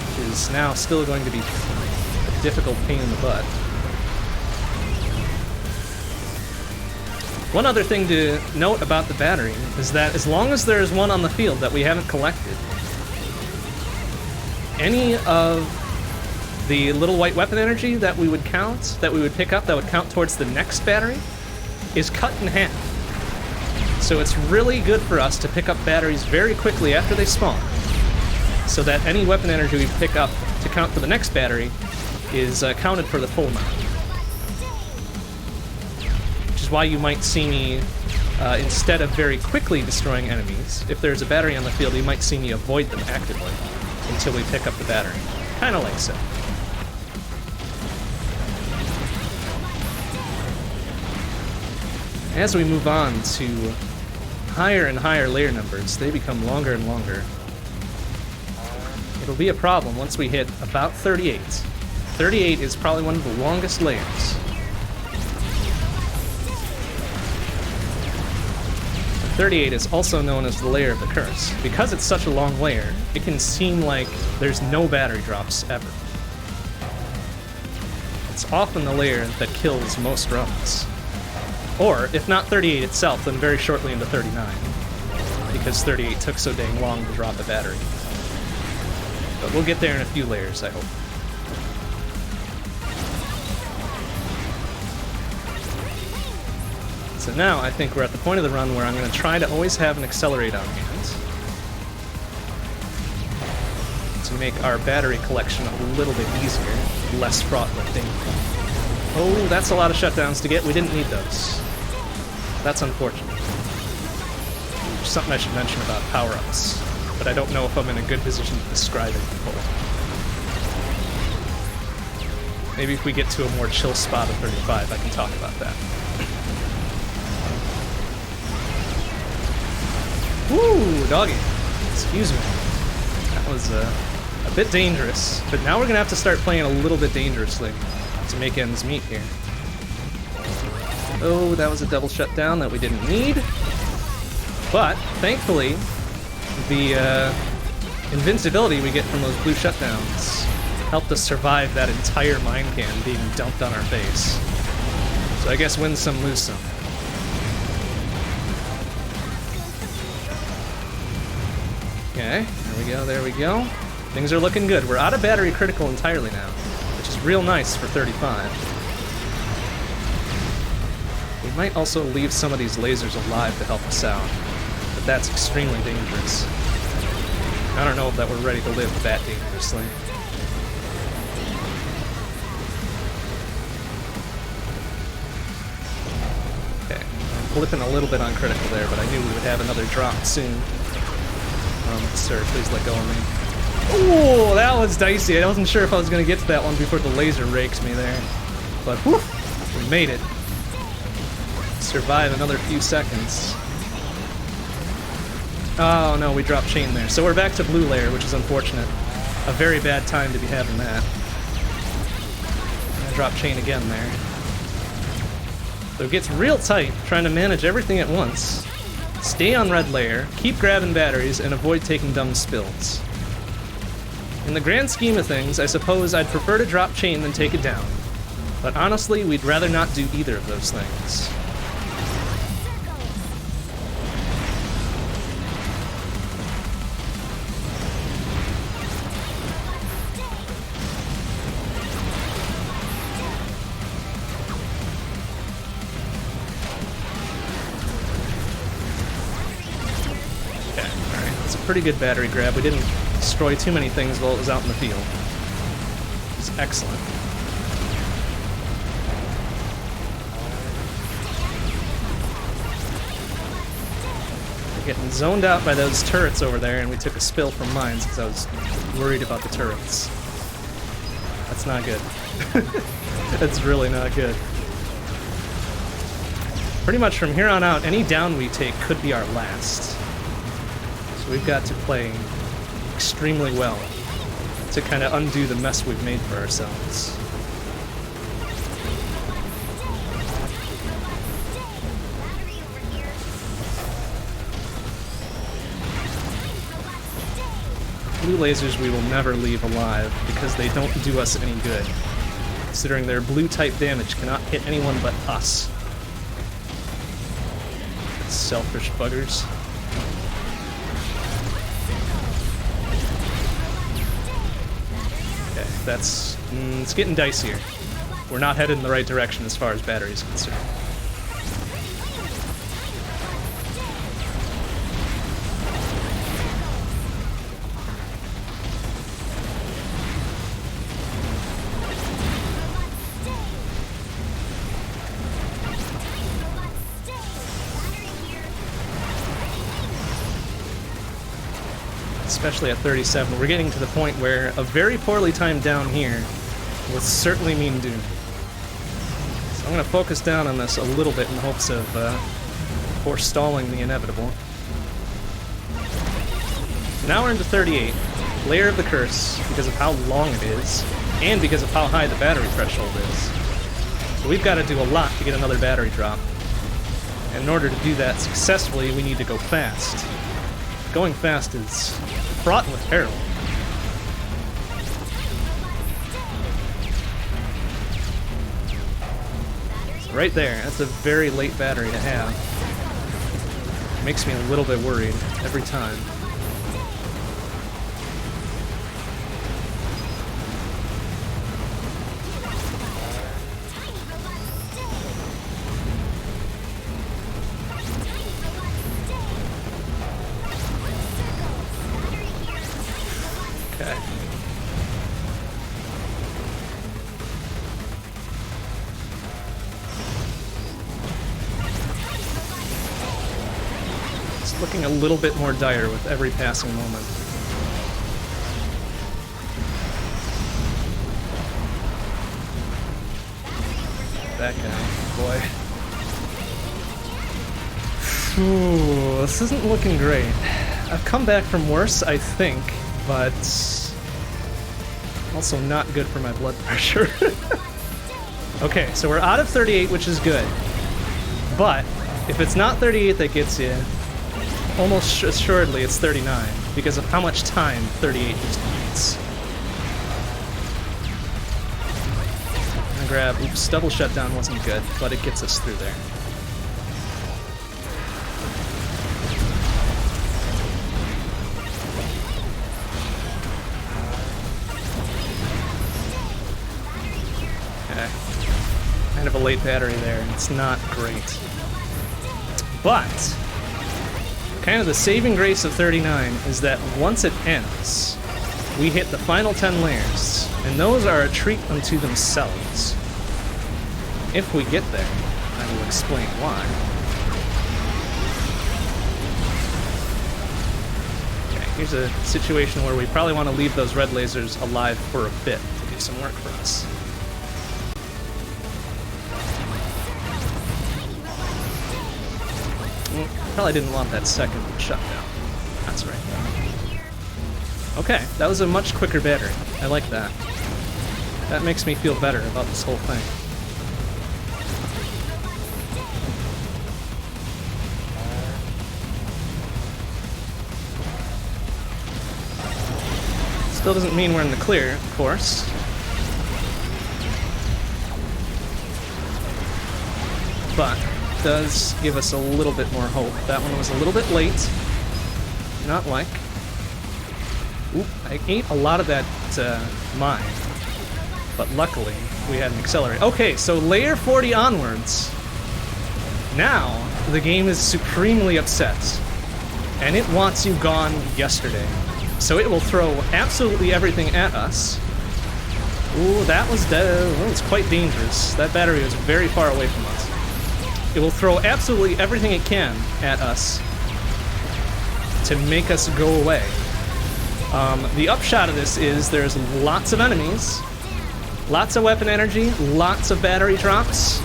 A: Which is now still going to be a difficult pain in the butt. One other thing to note about the battery is that as long as there's one on the field that we haven't collected, any of the little white weapon energy that we would count, that we would pick up, that would count towards the next battery, is cut in half. So it's really good for us to pick up batteries very quickly after they spawn, so that any weapon energy we pick up to count for the next battery is counted for the full amount. Which is why you might see me, instead of very quickly destroying enemies, if there's a battery on the field, you might see me avoid them actively until we pick up the battery. Kinda like so. As we move on to higher and higher layer numbers, they become longer and longer. It'll be a problem once we hit about 38. 38 is probably one of the longest layers. 38 is also known as the layer of the curse. Because it's such a long layer, it can seem like there's no battery drops ever. It's often the layer that kills most runs. Or, if not 38 itself, then very shortly into 39. Because 38 took so dang long to drop a battery. But we'll get there in a few layers, I hope. So now I think we're at the point of the run where I'm going to try to always have an accelerate on hand. To make our battery collection a little bit easier, less fraught with danger. Oh, that's a lot of shutdowns to get. We didn't need those. That's unfortunate. There's something I should mention about power-ups, but I don't know if I'm in a good position to describe it before. Maybe if we get to a more chill spot of 35, I can talk about that. Woo, doggy. Excuse me. That was a bit dangerous, but now we're gonna have to start playing a little bit dangerously to make ends meet here. Oh, that was a double shutdown that we didn't need. But, thankfully, the invincibility we get from those blue shutdowns helped us survive that entire mine can being dumped on our face. So I guess win some, lose some. Okay, there we go, there we go. Things are looking good. We're out of battery critical entirely now, which is real nice for 35. We might also leave some of these lasers alive to help us out, but that's extremely dangerous. I don't know that we're ready to live that dangerously. Okay, flipping a little bit on critical there, but I knew we would have another drop soon. Sir, please let go of me. Oh, that was dicey. I wasn't sure if I was going to get to that one before the laser rakes me there. But, whew, we made it. Survive another few seconds. Oh, no, we dropped chain there. So we're back to blue layer, which is unfortunate. A very bad time to be having that. I dropped chain again there. So it gets real tight, trying to manage everything at once. Stay on red layer, keep grabbing batteries, and avoid taking dumb spills. In the grand scheme of things, I suppose I'd prefer to drop chain than take it down. But honestly, we'd rather not do either of those things. Pretty good battery grab. We didn't destroy too many things while it was out in the field. It's excellent. We're getting zoned out by those turrets over there, and we took a spill from mines because I was worried about the turrets. That's not good. That's really not good. Pretty much from here on out, any down we take could be our last. So we've got to play extremely well to kind of undo the mess we've made for ourselves. Blue lasers we will never leave alive because they don't do us any good, considering their blue-type damage cannot hit anyone but us. Selfish buggers. That's, it's getting dicier. We're not headed in the right direction as far as battery is concerned. Especially at 37, we're getting to the point where a very poorly timed down here will certainly mean doom. So I'm going to focus down on this a little bit in hopes of forestalling the inevitable. Now we're into 38, layer of the curse, because of how long it is, and because of how high the battery threshold is. So we've got to do a lot to get another battery drop. And in order to do that successfully, we need to go fast. Going fast is fraught with peril. So right there, that's a very late battery to have. Makes me a little bit worried every time. looking a little bit more dire with every passing moment. That guy, boy. Ooh, this isn't looking great. I've come back from worse, I think, but also not good for my blood pressure. Okay, so we're out of 38, which is good. But if it's not 38 that gets you, almost assuredly it's 39, because of how much time 38 just eats. I'm gonna grab, oops, double shutdown wasn't good, but it gets us through there. Okay. Kind of a late battery there, and it's not great. But kind of the saving grace of 39 is that once it ends, we hit the final 10 layers, and those are a treat unto themselves. If we get there, I will explain why. Okay, here's a situation where we probably want to leave those red lasers alive for a bit to do some work for us. Probably didn't want that second shutdown. That's right. Okay, that was a much quicker battery. I like that. That makes me feel better about this whole thing. Still doesn't mean we're in the clear, of course. But does give us a little bit more hope. That one was a little bit late. Not like. Oop, I ate a lot of that mine. But luckily, we had an accelerator. Okay, so layer 40 onwards. Now, the game is supremely upset. And it wants you gone yesterday. So it will throw absolutely everything at us. Ooh, that was quite dangerous. That battery was very far away from us. It will throw absolutely everything it can at us to make us go away. The upshot of this is there's lots of enemies, lots of weapon energy, lots of battery drops.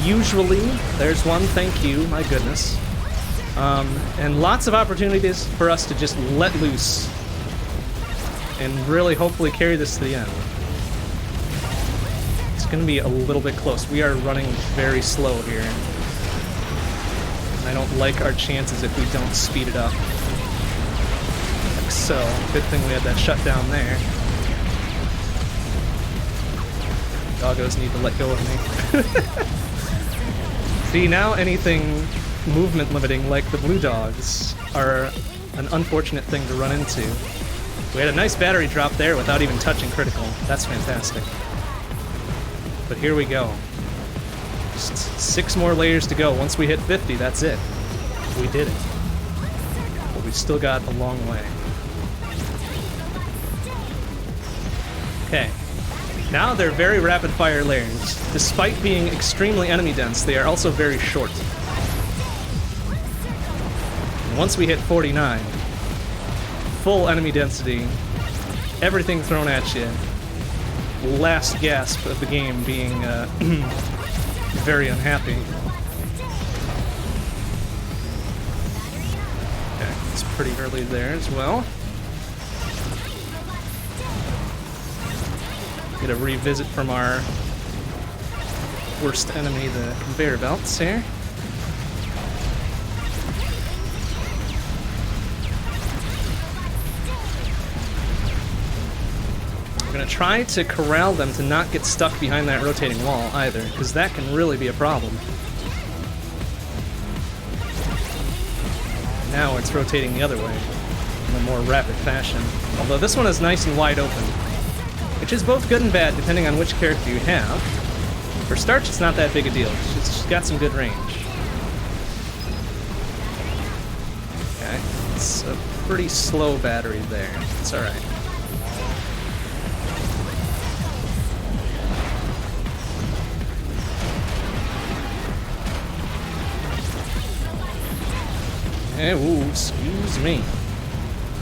A: Usually, there's one, thank you, my goodness. And lots of opportunities for us to just let loose and really hopefully carry this to the end. It's going to be a little bit close. We are running very slow here. I don't like our chances if we don't speed it up. Like so. Good thing we had that shutdown there. Doggos need to let go of me. See, now anything movement limiting like the blue dogs are an unfortunate thing to run into. We had a nice battery drop there without even touching critical. That's fantastic. But here we go. Just 6 more layers to go. Once we hit 50, that's it. We did it. But we've still got a long way. Okay. Now they're very rapid-fire layers. Despite being extremely enemy-dense, they are also very short. And once we hit 49, full enemy density, everything thrown at you, last gasp of the game being very unhappy. Okay, it's pretty early there as well. Get a revisit from our worst enemy, the conveyor belts here. We're going to try to corral them to not get stuck behind that rotating wall either, because that can really be a problem. Now it's rotating the other way in a more rapid fashion. Although this one is nice and wide open, which is both good and bad depending on which character you have. For Starch, it's not that big a deal. She's got some good range. Okay, it's a pretty slow battery there. It's alright. Ooh, excuse me.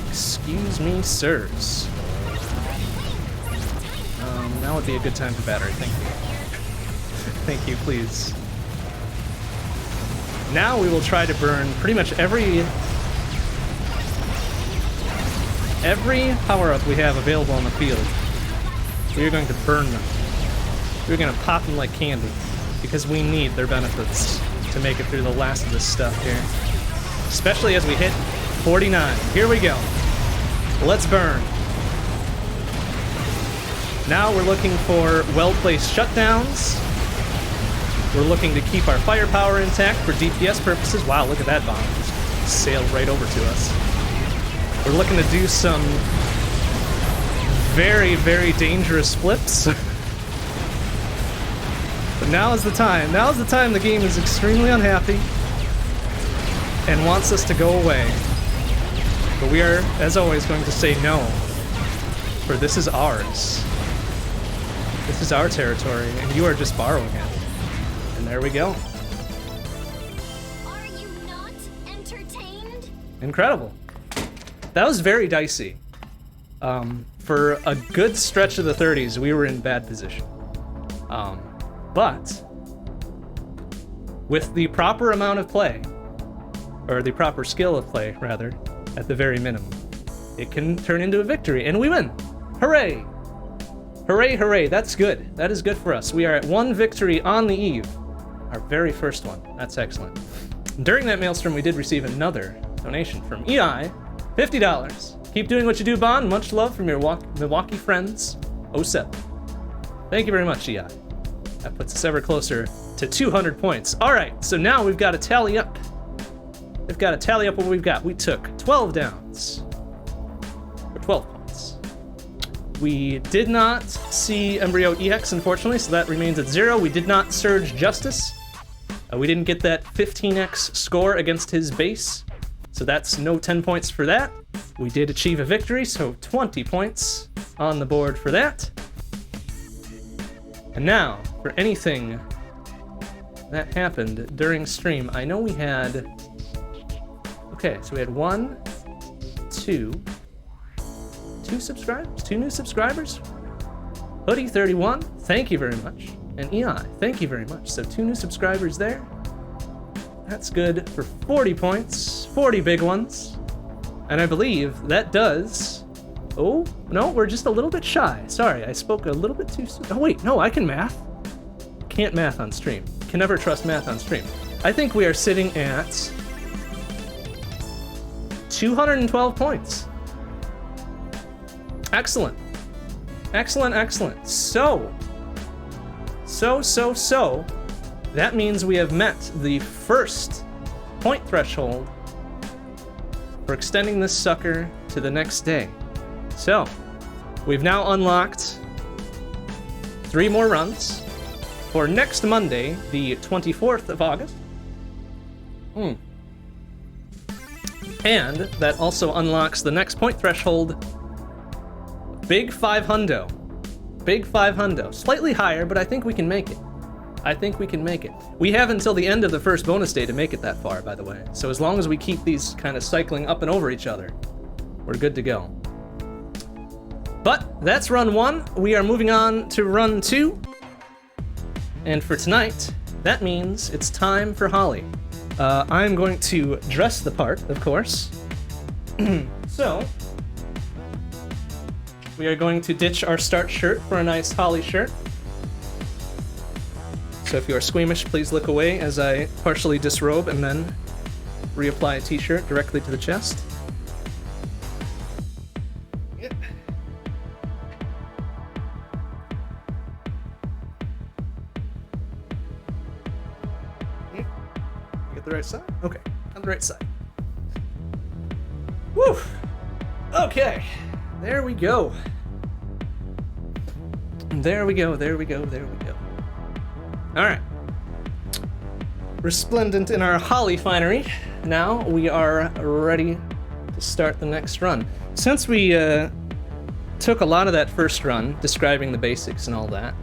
A: Excuse me, sirs. Now would be a good time for battery, thank you. Thank you, please. Now we will try to burn pretty much every power-up we have available on the field. We are going to burn them. We're going to pop them like candy, because we need their benefits to make it through the last of this stuff here. Especially as we hit 49. Here we go. Let's burn. Now we're looking for well-placed shutdowns. We're looking to keep our firepower intact for DPS purposes. Wow, look at that bomb. Just sailed right over to us. We're looking to do some very, very dangerous flips. But now is the time. Now is the time the game is extremely unhappy and wants us to go away. But we are, as always, going to say no. For this is ours. This is our territory, and you are just borrowing it. And there we go.
B: Are you not entertained?
A: Incredible. That was very dicey. For a good stretch of the 30s, we were in bad position. But with the proper amount of play, or the proper skill of play, rather, at the very minimum, it can turn into a victory, and we win. Hooray! Hooray, hooray, that's good. That is good for us. We are at 1 victory on the eve. Our very first one. That's excellent. During that maelstrom, we did receive another donation from EI, $50. Keep doing what you do, Bond. Much love from your Milwaukee friends, 07. Thank you very much, EI. That puts us ever closer to 200 points. All right, so now we've got to tally up. We've got to tally up what we've got. We took 12 downs for 12 points. We did not see Embryo EX, unfortunately, so that remains at 0. We did not Surge Justice. We didn't get that 15x score against his base, so that's no 10 points for that. We did achieve a victory, so 20 points on the board for that. And now, for anything that happened during stream, I know we had... Okay, so we had 2 subscribers? 2 new subscribers? Hoodie31, thank you very much. And EI, thank you very much. So 2 new subscribers there. That's good for 40 points, 40 big ones. And I believe that does... Oh, no, we're just a little bit shy. Sorry, I spoke a little bit too soon. Oh, wait, no, I can math. Can't math on stream. Can never trust math on stream. I think we are sitting at 212 points. Excellent. Excellent, excellent. So, that means we have met the first point threshold for extending this sucker to the next day. So, we've now unlocked 3 more runs for next Monday, the 24th of August. And that also unlocks the next point threshold, Big 500. Big 500. Slightly higher, but I think we can make it. I think we can make it. We have until the end of the first bonus day to make it that far, by the way. So as long as we keep these kind of cycling up and over each other, we're good to go. But that's run 1. We are moving on to run 2. And for tonight, that means it's time for Holly. I'm going to dress the part, of course. So, we are going to ditch our Starch shirt for a nice Holly shirt. So if you are squeamish, please look away as I partially disrobe and then reapply a t-shirt directly to the chest. Yep. Yep. You get the right side? Okay, on the right side. Woo! Okay, there we go. There we go, there we go, there we go. Alright. Resplendent in our holly finery, now we are ready to start the next run. Since we took a lot of that first run, describing the basics and all that,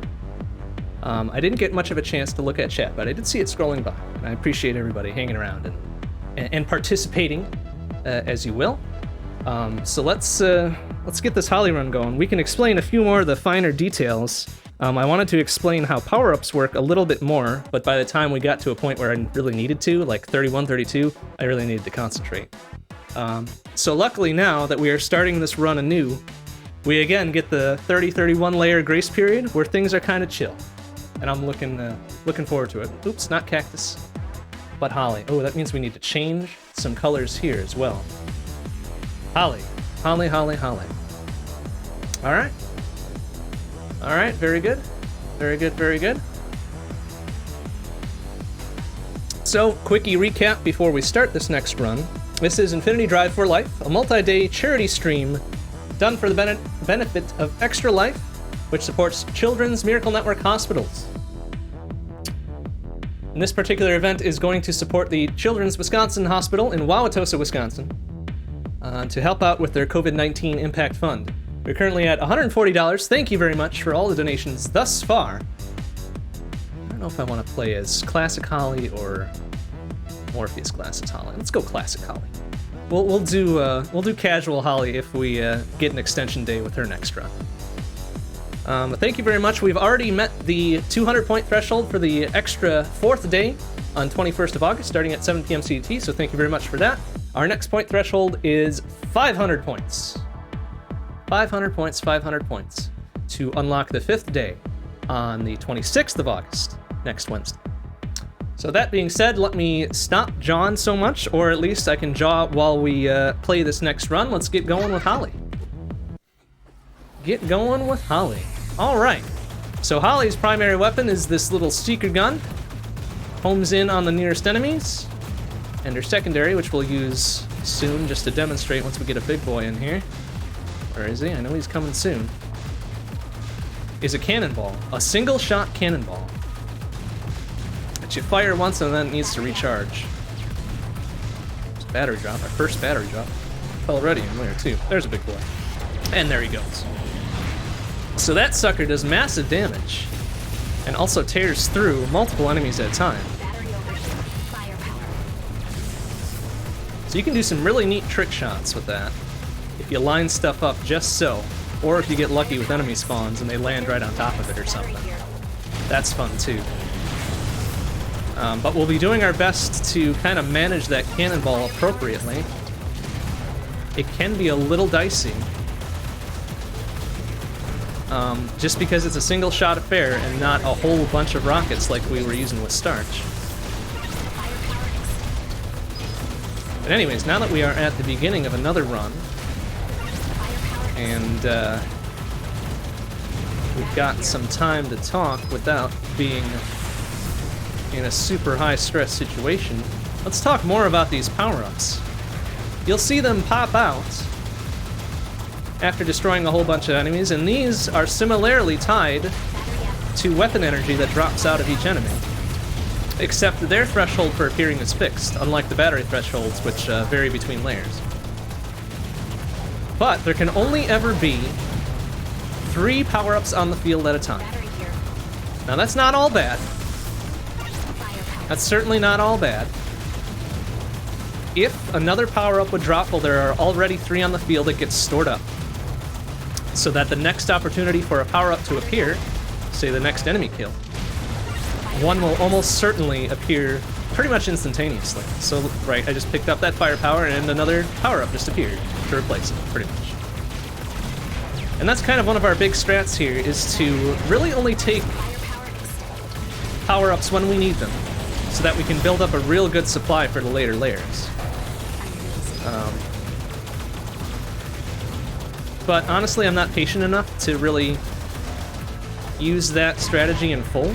A: I didn't get much of a chance to look at chat, but I did see it scrolling by, and I appreciate everybody hanging around and and participating as you will. So let's get this Holly run going. We can explain a few more of the finer details. I wanted to explain how power-ups work a little bit more, but by the time we got to a point where I really needed to, like 31, 32, I really needed to concentrate. So luckily now that we are starting this run anew, we again get the 30-31 layer grace period where things are kind of chill. And I'm looking forward to it. Oops, not Cactus, but Holly. Oh, that means we need to change some colors here as well. Holly. Holly, Holly, Holly. All right. All right, very good. Very good, very good. So, quickie recap before we start this next run. This is Infinity Drive for Life, a multi-day charity stream done for the benefit of Extra Life, which supports Children's Miracle Network hospitals. And this particular event is going to support the Children's Wisconsin Hospital in Wauwatosa, Wisconsin, to help out with their COVID-19 Impact Fund. We're currently at $140. Thank you very much for all the donations thus far. I don't know if I want to play as Classic Holly or Morpheus Classic Holly. Let's go Classic Holly. We'll do Casual Holly if we get an extension day with her next run. But thank you very much. We've already met the 200-point threshold for the extra 4th day on 21st of August, starting at 7 p.m. CET, so thank you very much for that. Our next point threshold is 500 points. 500 points, 500 points to unlock the 5th day on the 26th of August, next Wednesday. So that being said, let me stop jawing so much, or at least I can jaw while we play this next run. Let's get going with Holly. Get going with Holly. All right. So Holly's primary weapon is this little seeker gun. Homes in on the nearest enemies. And her secondary, which we'll use soon just to demonstrate once we get a big boy in here. Where is he? I know he's coming soon. Is a cannonball. A single shot cannonball. That you fire once and then it needs to recharge. It's a battery drop. Our first battery drop. Already in there too. There's a big boy. And there he goes. So that sucker does massive damage. And also tears through multiple enemies at a time. So you can do some really neat trick shots with that. If you line stuff up just so, or if you get lucky with enemy spawns and they land right on top of it or something. That's fun too. But we'll be doing our best to kind of manage that cannonball appropriately. It can be a little dicey. Just because it's a single shot affair and not a whole bunch of rockets like we were using with Starch. But anyways, now that we are at the beginning of another run, and we've got some time to talk without being in a super high stress situation, let's talk more about these power-ups. You'll see them pop out after destroying a whole bunch of enemies, and these are similarly tied to weapon energy that drops out of each enemy. Except their threshold for appearing is fixed, unlike the battery thresholds, which vary between layers. But there can only ever be 3 power-ups on the field at a time. Now that's not all bad. That's certainly not all bad. If another power-up would drop while there are already 3 on the field, it gets stored up. So that the next opportunity for a power-up to appear, say the next enemy kill, one will almost certainly appear pretty much instantaneously. So, right, I just picked up that firepower and another power-up just appeared to replace it, pretty much. And that's kind of one of our big strats here, is to really only take power-ups when we need them, so that we can build up a real good supply for the later layers. But honestly, I'm not patient enough to really use that strategy in full.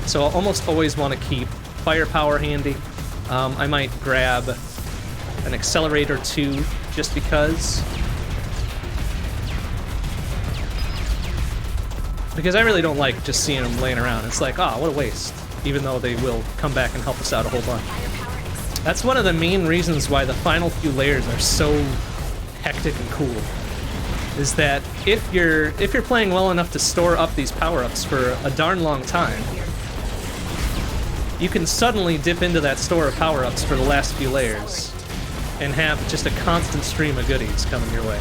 A: So I'll almost always want to keep firepower handy. I might grab an accelerator too, just because. Because I really don't like just seeing them laying around. It's like, oh, what a waste. Even though they will come back and help us out a whole bunch. That's one of the main reasons why the final few layers are so hectic and cool. Is that if you're playing well enough to store up these power-ups for a darn long time, you can suddenly dip into that store of power-ups for the last few layers and have just a constant stream of goodies coming your way.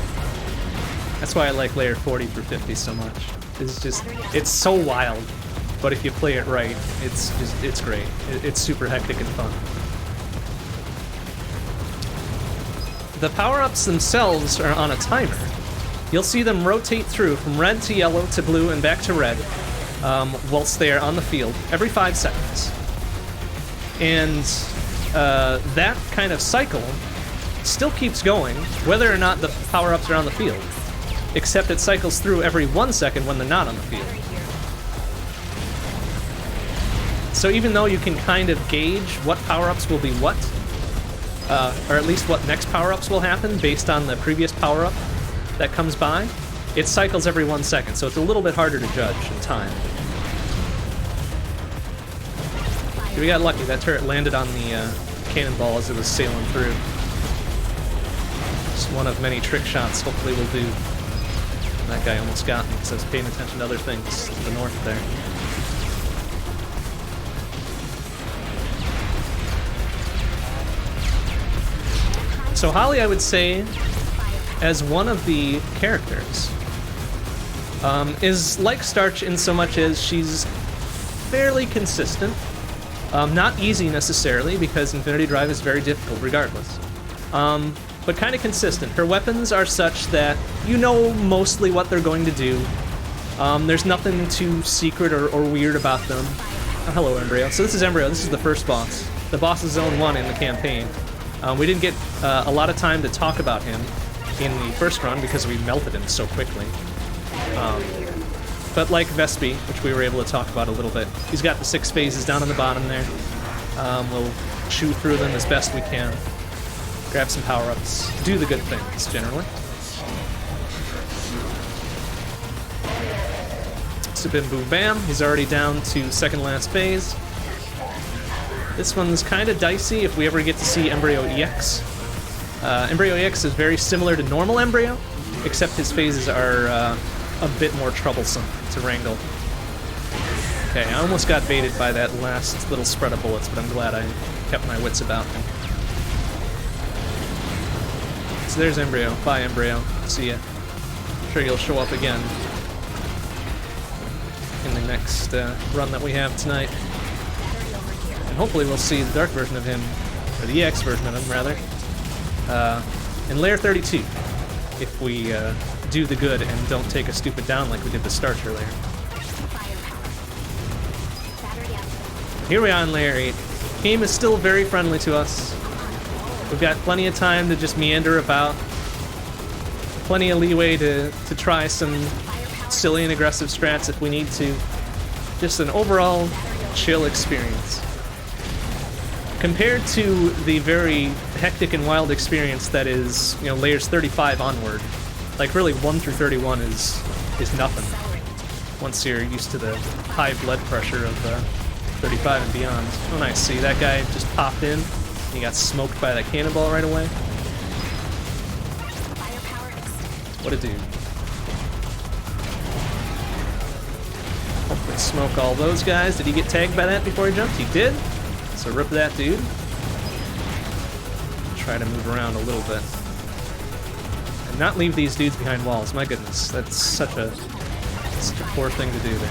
A: That's why I like layer 40 through 50 so much. It's so wild, but if you play it right, it's great. It's super hectic and fun. The power-ups themselves are on a timer. You'll see them rotate through from red to yellow to blue and back to red whilst they are on the field every 5 seconds. And that kind of cycle still keeps going whether or not the power-ups are on the field, except it cycles through every 1 second when they're not on the field. So even though you can kind of gauge what power-ups will be what, or at least what next power-ups will happen based on the previous power-up that comes by, it cycles every 1 second, so it's a little bit harder to judge in time. We got lucky. That turret landed on the cannonball as it was sailing through. Just one of many trick shots hopefully will do. That guy almost got me because I was paying attention to other things to the north there. So Holly, I would say, as one of the characters, is like Starch in so much as she's fairly consistent. Not easy necessarily, because Infinity Drive is very difficult regardless. But kind of consistent. Her weapons are such that you know mostly what they're going to do. There's nothing too secret or weird about them. Oh, hello, Embryo. So this is Embryo. This is the first boss. The boss is Zone 1 in the campaign. We didn't get a lot of time to talk about him in the first run because we melted him so quickly. But like Vespi, which we were able to talk about a little bit, he's got the 6 phases down on the bottom there. We'll chew through them as best we can. Grab some power-ups. Do the good things, generally. So bim boom bam, he's already down to second last phase. This one's kind of dicey if we ever get to see Embryo EX. Embryo EX is very similar to normal Embryo, except his phases are a bit more troublesome to wrangle. Okay, I almost got baited by that last little spread of bullets, but I'm glad I kept my wits about me. So there's Embryo. Bye, Embryo. See ya. I'm sure you'll show up again in the next run that we have tonight. And hopefully we'll see the dark version of him, or the EX version of him, rather, in layer 32, if we do the good and don't take a stupid down like we did the Starch earlier. Here we are in layer 8. Game is still very friendly to us. We've got plenty of time to just meander about. Plenty of leeway to try some silly and aggressive strats if we need to. Just an overall chill experience. Compared to the very hectic and wild experience that is, you know, layers 35 onward. Like, really, 1 through 31 is nothing once you're used to the high blood pressure of 35 and beyond. Oh, nice. See, that guy just popped in. He got smoked by that cannonball right away. What a dude. Hopefully smoke all those guys. Did he get tagged by that before he jumped? He did. So rip that dude. Try to move around a little bit. And not leave these dudes behind walls. My goodness, that's such a poor thing to do there.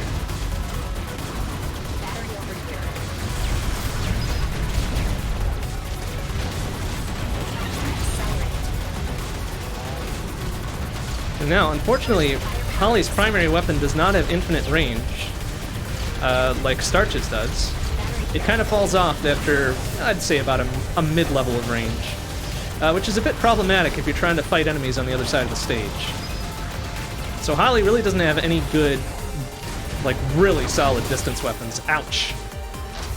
A: And now, unfortunately, Holly's primary weapon does not have infinite range, like Starch's does. It kind of falls off after, I'd say, about a mid-level of range, which is a bit problematic if you're trying to fight enemies on the other side of the stage. So Holly really doesn't have any good, like, really solid distance weapons. Ouch!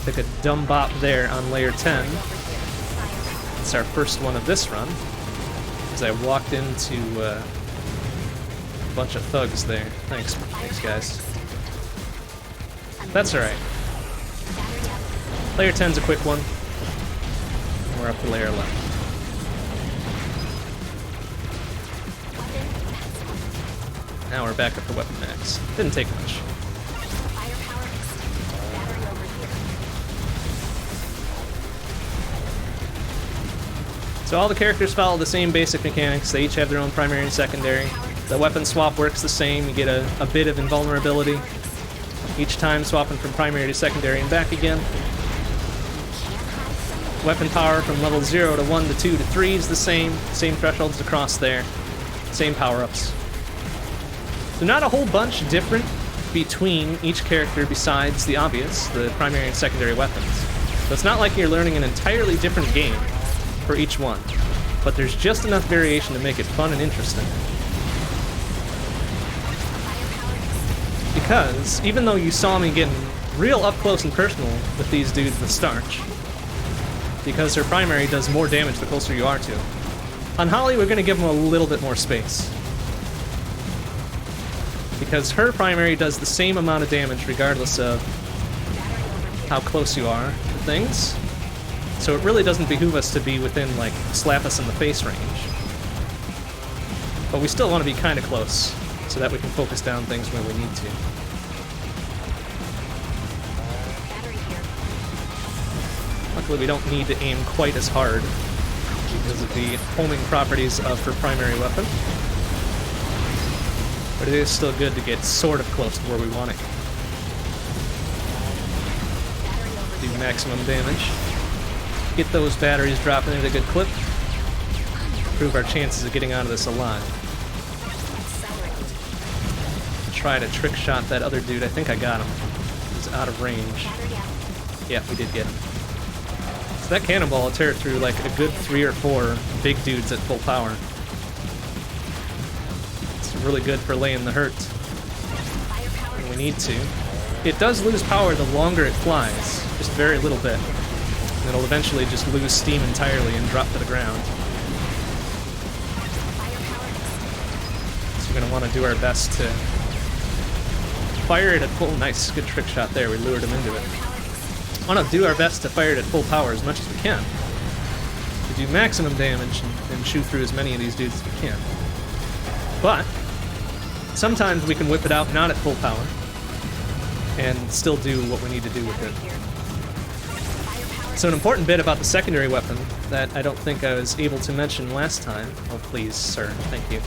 A: Took a dumb bop there on layer 10. It's our first one of this run, as I walked into a bunch of thugs there. Thanks guys. That's alright. Layer 10's a quick one. We're up to layer 11. Now we're back up to weapon max. Didn't take much. So all the characters follow the same basic mechanics. They each have their own primary and secondary. The weapon swap works the same. You get a bit of invulnerability each time, swapping from primary to secondary and back again. Weapon power from level 0 to 1 to 2 to 3 is the same. Same thresholds across there. Same power-ups. So not a whole bunch different between each character besides the obvious, the primary and secondary weapons. So it's not like you're learning an entirely different game for each one, but there's just enough variation to make it fun and interesting. Because even though you saw me getting real up close and personal with these dudes with Starch, because her primary does more damage the closer you are to, on Holly we're going to give them a little bit more space. Because her primary does the same amount of damage regardless of how close you are to things. So it really doesn't behoove us to be within, like, slap us in the face range. But we still want to be kind of close, so that we can focus down things when we need to. Luckily we don't need to aim quite as hard because of the homing properties of her primary weapon. But it is still good to get sort of close to where we want it. Do maximum damage. Get those batteries dropping at a good clip. Improve our chances of getting out of this alive. Try to trick shot that other dude. I think I got him. He's out of range. Yeah, we did get him. So that cannonball will tear through like a good 3 or 4 big dudes at full power. It's really good for laying the hurt when we need to. It does lose power the longer it flies, just very little bit. And it'll eventually just lose steam entirely and drop to the ground. So we're going to want to do our best to fire it at full... Nice, good trick shot there. We lured him into it. I want to do our best to fire it at full power as much as we can. To do maximum damage and shoot through as many of these dudes as we can. But sometimes we can whip it out not at full power and still do what we need to do with it. So an important bit about the secondary weapon that I don't think I was able to mention last time, oh please sir, thank you,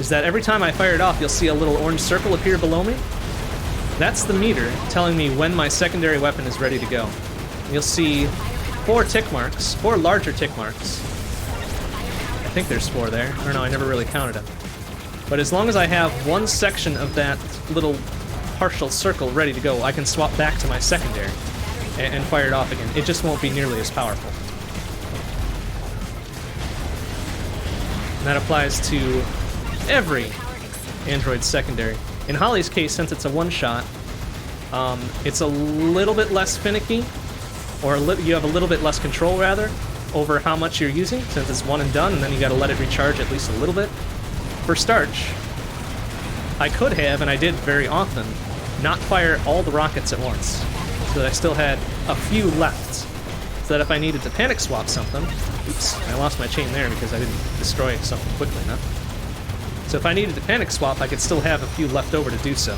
A: is that every time I fire it off you'll see a little orange circle appear below me. That's the meter telling me when my secondary weapon is ready to go. You'll see 4 tick marks, 4 larger tick marks. I think there's 4 there. I don't know, I never really counted them. But as long as I have one section of that little partial circle ready to go, I can swap back to my secondary and fire it off again. It just won't be nearly as powerful. And that applies to every Android secondary. In Holly's case, since it's a one-shot, it's a little bit less finicky, or you have a little bit less control, rather, over how much you're using, since it's one and done, and then you gotta let it recharge at least a little bit. For Starch, I could have, and I did very often, not fire all the rockets at once, so that I still had a few left, so that if I needed to panic swap something... Oops, I lost my chain there because I didn't destroy something quickly enough. So if I needed to panic swap, I could still have a few left over to do so.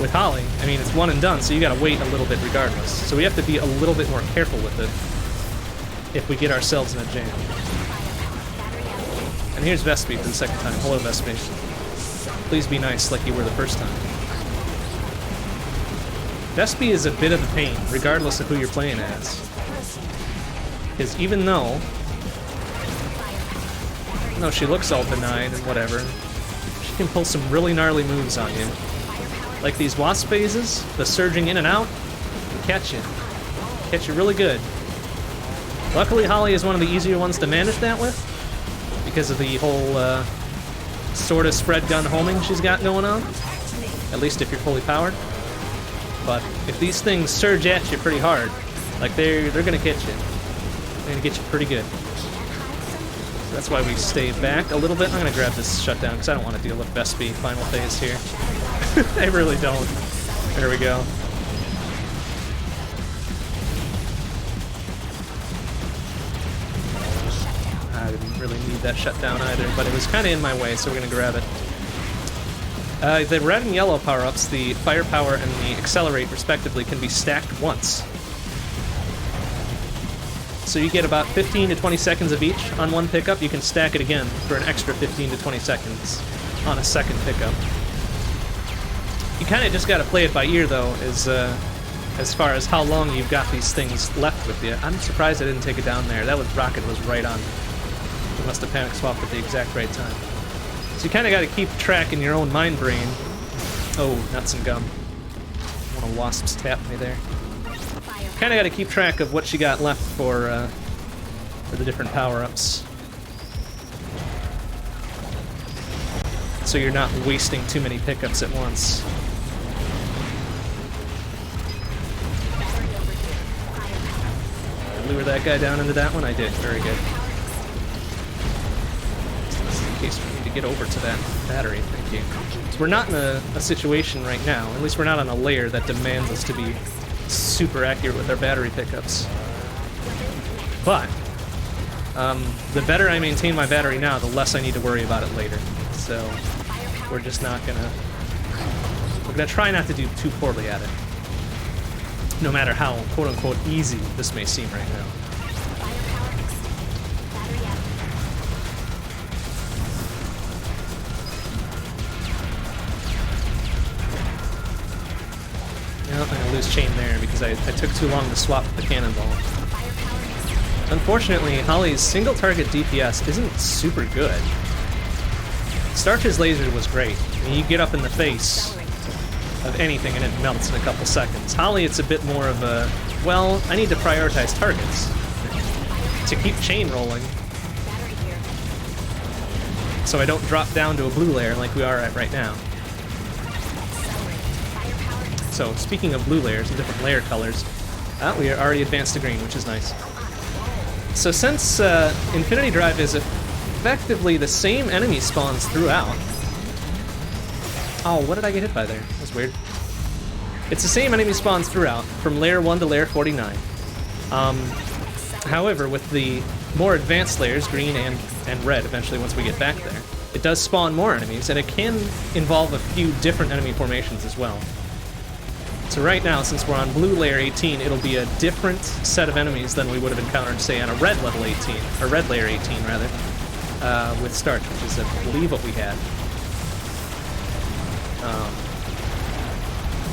A: With Holly, I mean, it's one and done, so you gotta wait a little bit regardless. So we have to be a little bit more careful with it if we get ourselves in a jam. And here's Vespi for the second time. Hello, Vespi. Please be nice like you were the first time. Vespi is a bit of a pain, regardless of who you're playing as. Because even though she looks all benign and whatever, she can pull some really gnarly moves on you. Like these wasp phases, the surging in and out, can catch you. Catch you really good. Luckily, Holly is one of the easier ones to manage that with, because of the whole sort of spread gun homing she's got going on. At least if you're fully powered. But if these things surge at you pretty hard, like they're gonna get you. They're gonna get you pretty good. So that's why we stay back a little bit. I'm gonna grab this shutdown because I don't want to deal with Vespi final phase here. I really don't. There we go. I didn't really need that shutdown either, but it was kind of in my way, so we're gonna grab it. The red and yellow power-ups, the firepower and the accelerate respectively, can be stacked once. So you get about 15 to 20 seconds of each on one pickup. You can stack it again for an extra 15 to 20 seconds on a second pickup. You kind of just got to play it by ear, though, as far as how long you've got these things left with you. I'm surprised I didn't take it down there. That rocket was right on. We must have panic swapped at the exact right time. So you kind of got to keep track in your own mind brain. Oh, nuts and gum. One of wasps tapped me there. Kind of got to keep track of what she got left for the different power-ups. So you're not wasting too many pickups at once. Lure that guy down into that one? I did. Very good. Just in case we need to get over to that battery. Thank you. So we're not in a situation right now, at least we're not on a layer that demands us to be super accurate with our battery pickups. But the better I maintain my battery now, the less I need to worry about it later. So we're just not gonna... We're gonna try not to do too poorly at it. No matter how quote-unquote easy this may seem right now. Well, I'm gonna lose chain there because I took too long to swap the cannonball. Unfortunately, Holly's single target DPS isn't super good. Starch's laser was great. I mean, you get up in the face of anything and it melts in a couple seconds. Holly, it's a bit more of a, well, I need to prioritize targets to keep chain rolling so I don't drop down to a blue layer like we are at right now. So, speaking of blue layers and different layer colors, we are already advanced to green, which is nice. So since Infinity Drive is effectively the same enemy spawns throughout... Oh, what did I get hit by there? That was weird. It's the same enemy spawns throughout, from layer 1 to layer 49. However, with the more advanced layers, green and red, eventually once we get back there, it does spawn more enemies, and it can involve a few different enemy formations as well. So right now, since we're on blue layer 18, it'll be a different set of enemies than we would have encountered, say, on a red level 18, or red layer 18, rather, with Starch, which is, I believe, what we had.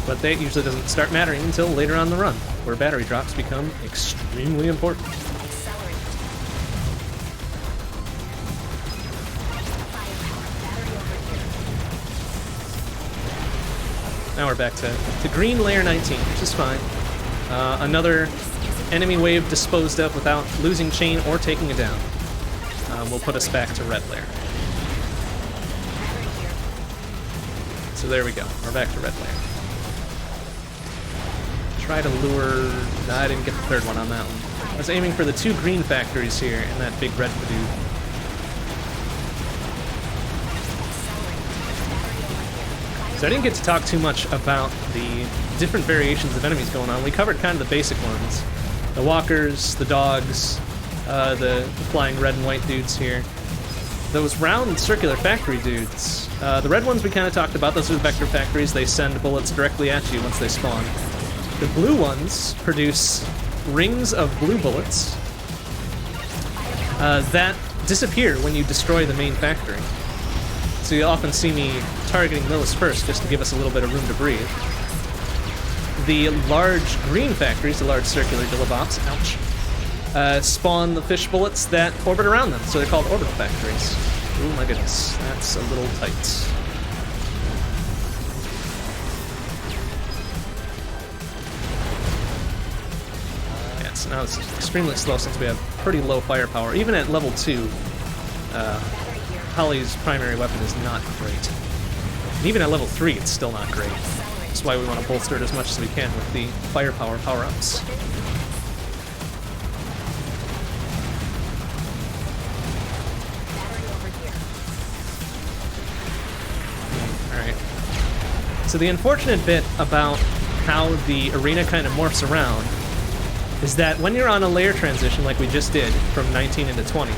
A: But that usually doesn't start mattering until later on the run, where battery drops become extremely important. Now we're back to green layer 19, which is fine. Another enemy wave disposed of without losing chain or taking it down. Will put us back to red layer. So there we go. We're back to red layer. Try to lure... No, I didn't get the third one on that one. I was aiming for the two green factories here and that big red dude. So I didn't get to talk too much about the different variations of enemies going on. We covered kind of the basic ones. The walkers, the dogs, the flying red and white dudes here. Those round circular factory dudes, the red ones we kind of talked about. Those are the vector factories. They send bullets directly at you once they spawn. The blue ones produce rings of blue bullets that disappear when you destroy the main factory. So you often see me targeting those first just to give us a little bit of room to breathe. The large green factories, the large circular dillabops, ouch, spawn the fish bullets that orbit around them, so they're called orbital factories. Oh my goodness, that's a little tight. Yeah, so now it's extremely slow since we have pretty low firepower. Even at level 2, Holly's primary weapon is not great. And even at level 3, it's still not great. That's why we want to bolster it as much as we can with the firepower power-ups. Alright. So the unfortunate bit about how the arena kind of morphs around is that when you're on a layer transition like we just did from 19 into 20,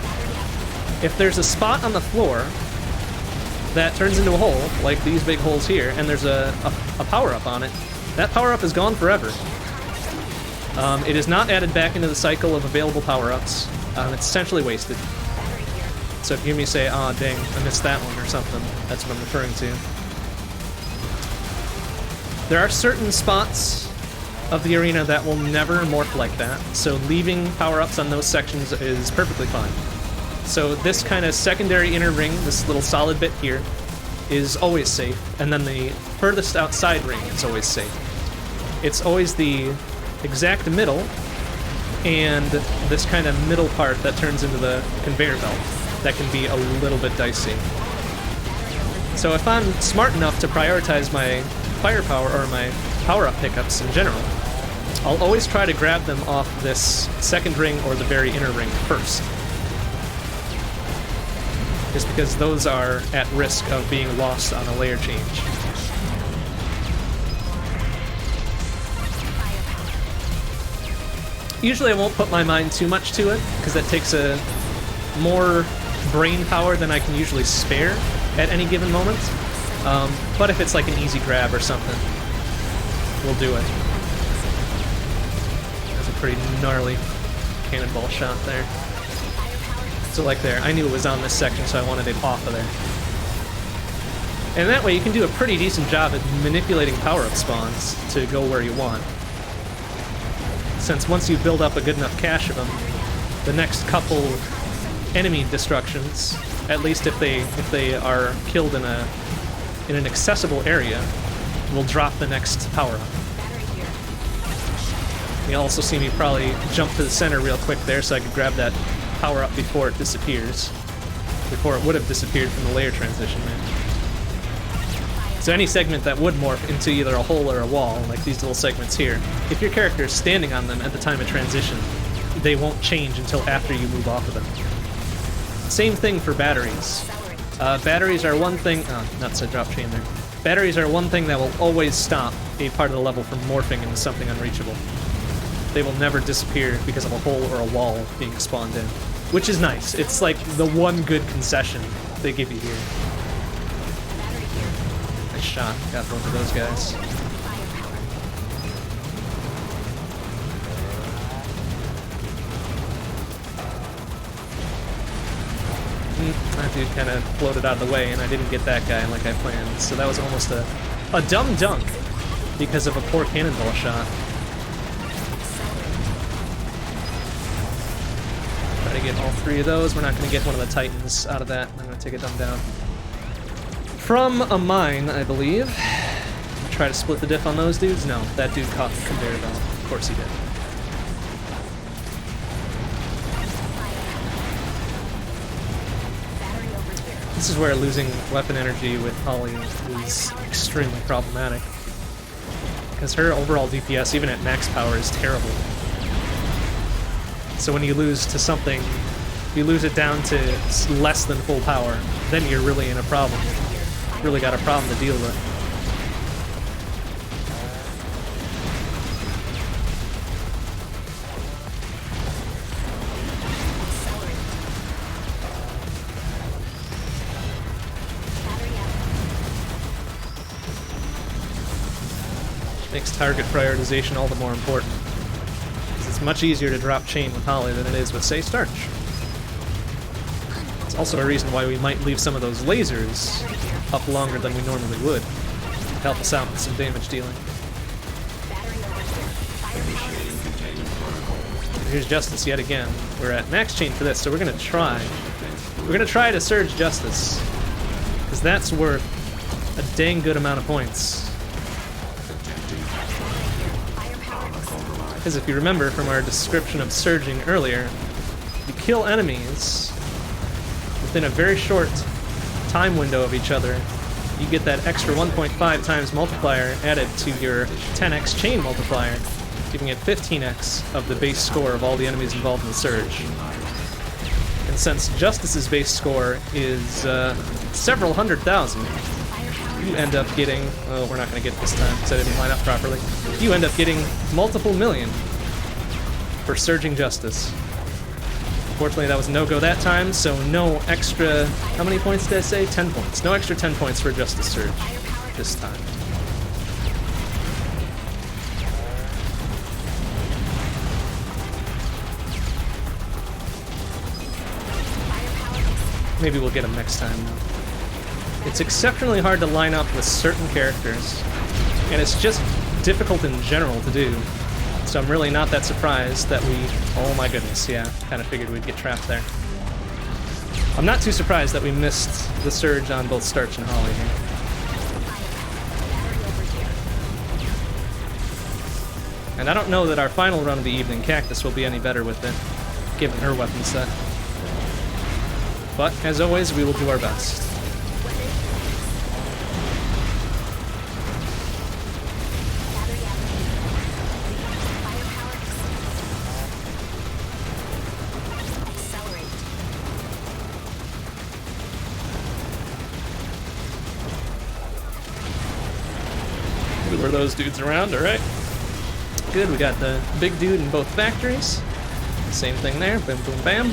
A: if there's a spot on the floor that turns into a hole, like these big holes here, and there's a power-up on it, that power-up is gone forever. It is not added back into the cycle of available power-ups. It's essentially wasted. So if you hear me say, "Aw, dang, I missed that one," or something, that's what I'm referring to. There are certain spots of the arena that will never morph like that, so leaving power-ups on those sections is perfectly fine. So this kind of secondary inner ring, this little solid bit here, is always safe, and then the furthest outside ring is always safe. It's always the exact middle, and this kind of middle part that turns into the conveyor belt that can be a little bit dicey. So if I'm smart enough to prioritize my firepower or my power-up pickups in general, I'll always try to grab them off this second ring or the very inner ring first. Just because those are at risk of being lost on a layer change. Usually I won't put my mind too much to it, because that takes a more brain power than I can usually spare at any given moment. But if it's like an easy grab or something, we'll do it. That's a pretty gnarly cannonball shot there. So like there, I knew it was on this section, so I wanted it off of there. And that way you can do a pretty decent job at manipulating power-up spawns to go where you want. Since once you build up a good enough cache of them, the next couple enemy destructions, at least if they are killed in an accessible area, will drop the next power-up. You'll also see me probably jump to the center real quick there so I could grab that power-up before it disappears. Before it would have disappeared from the layer transition there. So any segment that would morph into either a hole or a wall, like these little segments here, if your character is standing on them at the time of transition, they won't change until after you move off of them. Same thing for batteries. Batteries are one thing... Oh, nuts, I dropped chain there. Batteries are one thing that will always stop a part of the level from morphing into something unreachable. They will never disappear because of a hole or a wall being spawned in. Which is nice. It's like the one good concession they give you here. Nice shot. Got both of those guys. That dude kind of floated out of the way, and I didn't get that guy like I planned. So that was almost a dumb dunk because of a poor cannonball shot. Try to get all three of those. We're not going to get one of the Titans out of that. I'm going to take a dumb down. From a mine, I believe. Try to split the diff on those dudes? No, that dude caught the conveyor belt. Of course he did. This is where losing weapon energy with Holly is extremely problematic. Because her overall DPS, even at max power, is terrible. So when you lose to something, you lose it down to less than full power, then you're really in a problem. Really got a problem to deal with. Makes target prioritization all the more important. It's much easier to drop chain with Holly than it is with, say, Starch. It's also a reason why we might leave some of those lasers up longer than we normally would to help us out with some damage dealing. Here's Justice yet again. We're at max chain for this, so we're gonna try to surge Justice, because that's worth a dang good amount of points. Because if you remember from our description of surging earlier, you kill enemies within a very short time window of each other, you get that extra 1.5 times multiplier added to your 10x chain multiplier, giving it 15x of the base score of all the enemies involved in the surge. And since Justice's base score is several hundred thousand, you end up getting, oh, we're not going to get this time because I didn't line up properly. You end up getting multiple million for surging Justice. Fortunately, that was no-go that time, so no extra, how many points did I say? 10 points. No extra 10 points for Justice Surge this time. Maybe we'll get them next time, though. It's exceptionally hard to line up with certain characters, and it's just difficult in general to do. So I'm really not that surprised that we... Oh my goodness, yeah. Kind of figured we'd get trapped there. I'm not too surprised that we missed the surge on both Starch and Holly here. And I don't know that our final run of the evening, Cactus, will be any better with it, given her weapon set. But, as always, we will do our best. Were those dudes around? Alright. Good, we got the big dude in both factories. Same thing there. Boom, boom, bam.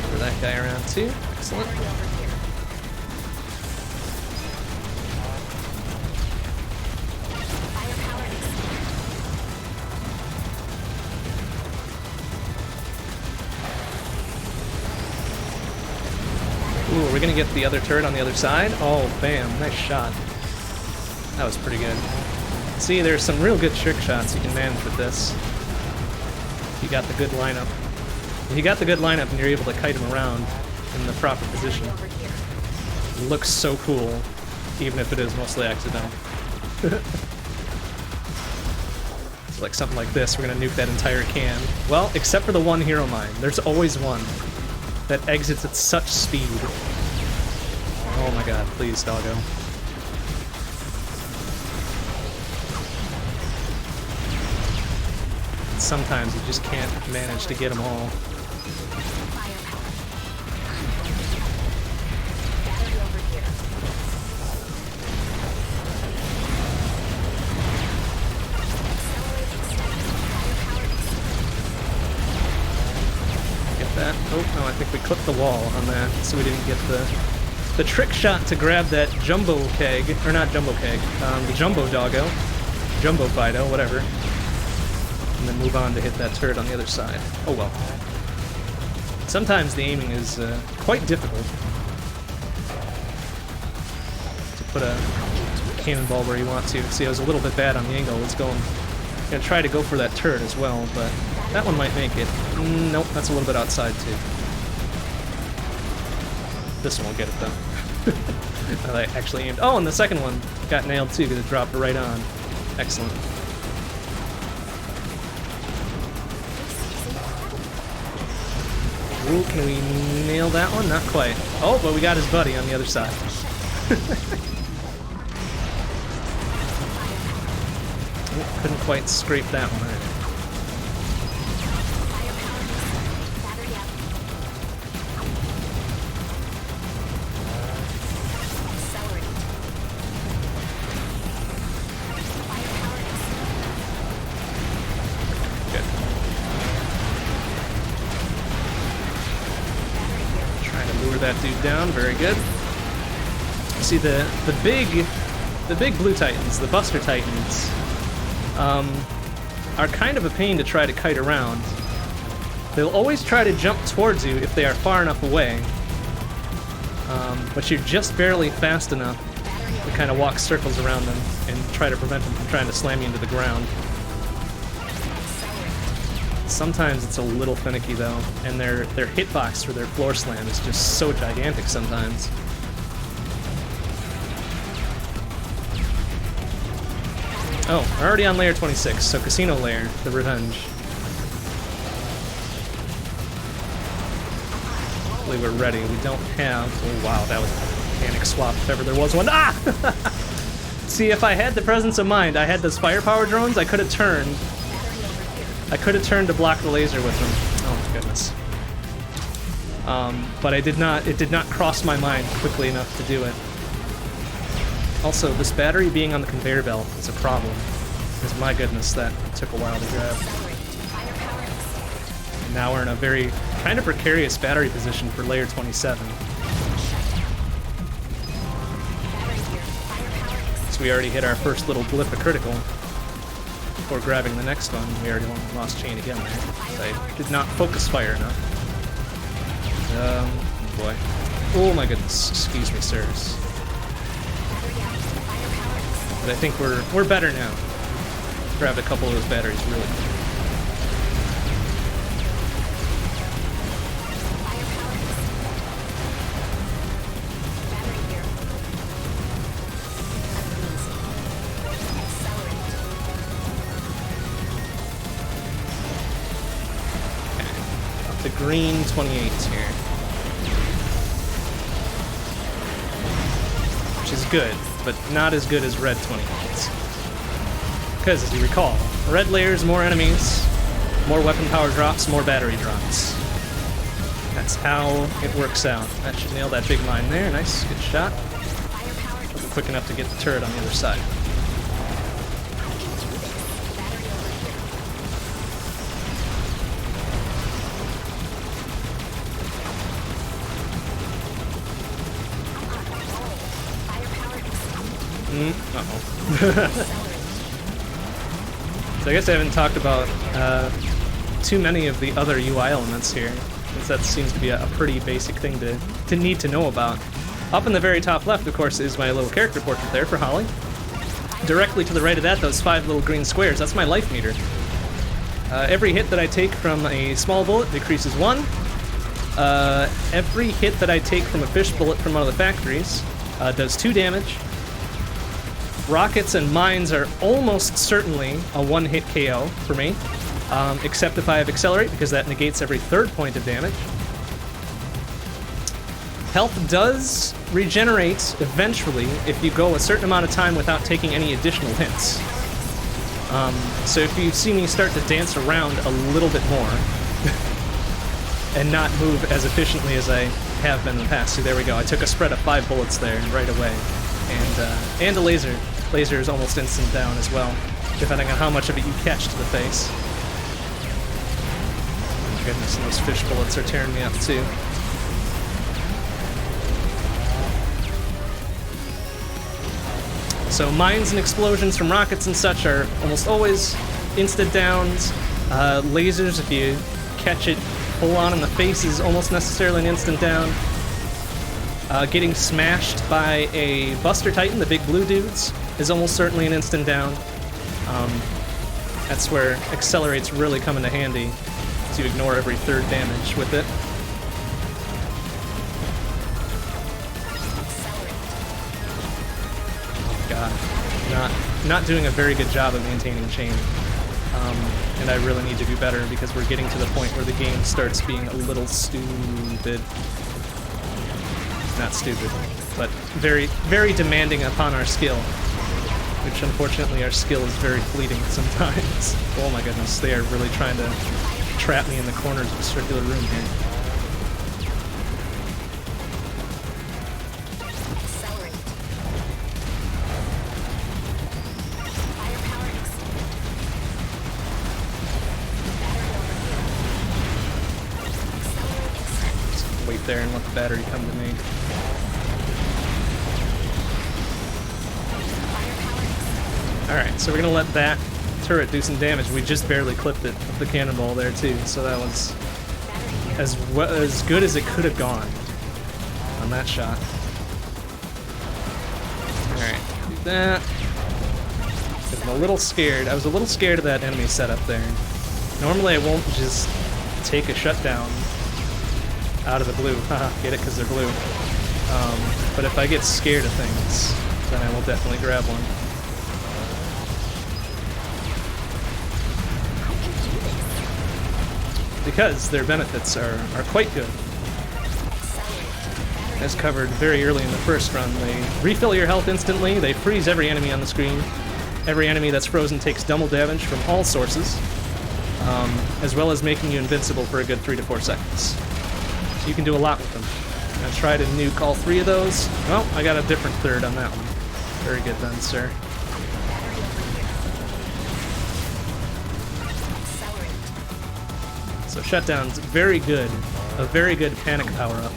A: Throw that guy around too. Excellent. Ooh, are we gonna get the other turret on the other side? Oh, bam. Nice shot. That was pretty good. See, there's some real good trick shots you can manage with this. You got the good lineup. If you got the good lineup and you're able to kite him around in the proper position, it looks so cool, even if it is mostly accidental. So like something like this, we're gonna nuke that entire can. Well, except for the one hero mine. There's always one that exits at such speed. Oh my god, please, doggo. Sometimes you just can't manage to get them all. That. Oh, no, I think we clipped the wall on that, so we didn't get the trick shot to grab that jumbo keg, or not jumbo keg, the jumbo doggo, jumbo Fido, whatever, and then move on to hit that turret on the other side. Oh well. Sometimes the aiming is quite difficult. To put a cannonball where you want to. See, I was a little bit bad on the angle. Let's go and gonna try to go for that turret as well, but that one might make it. Nope, that's a little bit outside too. This one will get it though. I actually aimed. Oh, and the second one got nailed too because it dropped right on. Excellent. Ooh, can we nail that one? Not quite. Oh, but we got his buddy on the other side. Ooh, couldn't quite scrape that one either. That dude down, very good. See the big blue titans, the Buster Titans, are kind of a pain to try to kite around. They'll always try to jump towards you if they are far enough away, but you're just barely fast enough to kind of walk circles around them and try to prevent them from trying to slam you into the ground. Sometimes it's a little finicky though, and their hitbox for their floor slam is just so gigantic sometimes. Oh, we're already on layer 26, so Casino Layer, the Revenge. Hopefully we're ready. We don't have... Oh wow, that was a panic swap if ever there was one. Ah! See, if I had the presence of mind, I had those firepower drones, I could have turned. I could have turned to block the laser with them. Oh my goodness. But I did not. It did not cross my mind quickly enough to do it. Also, this battery being on the conveyor belt is a problem. Because my goodness, that took a while to grab. And now we're in a very kind of precarious battery position for layer 27. So we already hit our first little blip of critical. before grabbing the next one. We already lost chain again there. So I did not focus fire enough. Oh boy. Oh my goodness. Excuse me, sirs. But I think we're better now. Grabbed a couple of those batteries really quick. The green 28s here. Which is good, but not as good as red 28s. Because, as you recall, red layers, more enemies, more weapon power drops, more battery drops. That's how it works out. That should nail that big mine there. Nice, good shot. Wasn't quick enough to get the turret on the other side. Uh-oh. So I guess I haven't talked about too many of the other UI elements here, since that seems to be a pretty basic thing to need to know about. Up in the very top left, of course, is my little character portrait there for Holly. Directly to the right of that, those 5 little green squares, that's my life meter. Every hit that I take from a small bullet decreases 1. Every hit that I take from a fish bullet from one of the factories does 2 damage. Rockets and mines are almost certainly a one-hit KO for me, except if I have Accelerate, because that negates every 3rd point of damage. Health does regenerate eventually if you go a certain amount of time without taking any additional hits. So if you see me start to dance around a little bit more and not move as efficiently as I have been in the past. See, there we go. I took a spread of 5 bullets there right away. And a laser. Laser is almost instant down as well, depending on how much of it you catch to the face. Oh my goodness, and those fish bullets are tearing me up too. So mines and explosions from rockets and such are almost always instant downs. Lasers, if you catch it full on in the face, is almost necessarily an instant down. Getting smashed by a Buster Titan, the big blue dudes, is almost certainly an instant down. That's where Accelerate's really come into handy, to ignore every 3rd damage with it. Oh god, not doing a very good job of maintaining chain. And I really need to do better because we're getting to the point where the game starts being a little stupid. Not stupid, but very, very demanding upon our skill, which unfortunately our skill is very fleeting sometimes. Oh my goodness, they are really trying to trap me in the corners of a circular room here. Just wait there and let the battery come to me. Alright, so we're gonna let that turret do some damage. We just barely clipped it with the cannonball there too, so that was as good as it could have gone on that shot. Alright, do that. I'm a little scared. I was a little scared of that enemy setup there. Normally I won't just take a shutdown out of the blue. Haha, get it because they're blue. But if I get scared of things, then I will definitely grab one. Because their benefits are quite good. As covered very early in the first run, they refill your health instantly, they freeze every enemy on the screen. Every enemy that's frozen takes double damage from all sources, as well as making you invincible for a good 3 to 4 seconds. So you can do a lot with them. I'm gonna try to nuke all 3 of those. Well, I got a different 3rd on that one. Very good then, sir. So shutdown's very good. A very good panic power-up.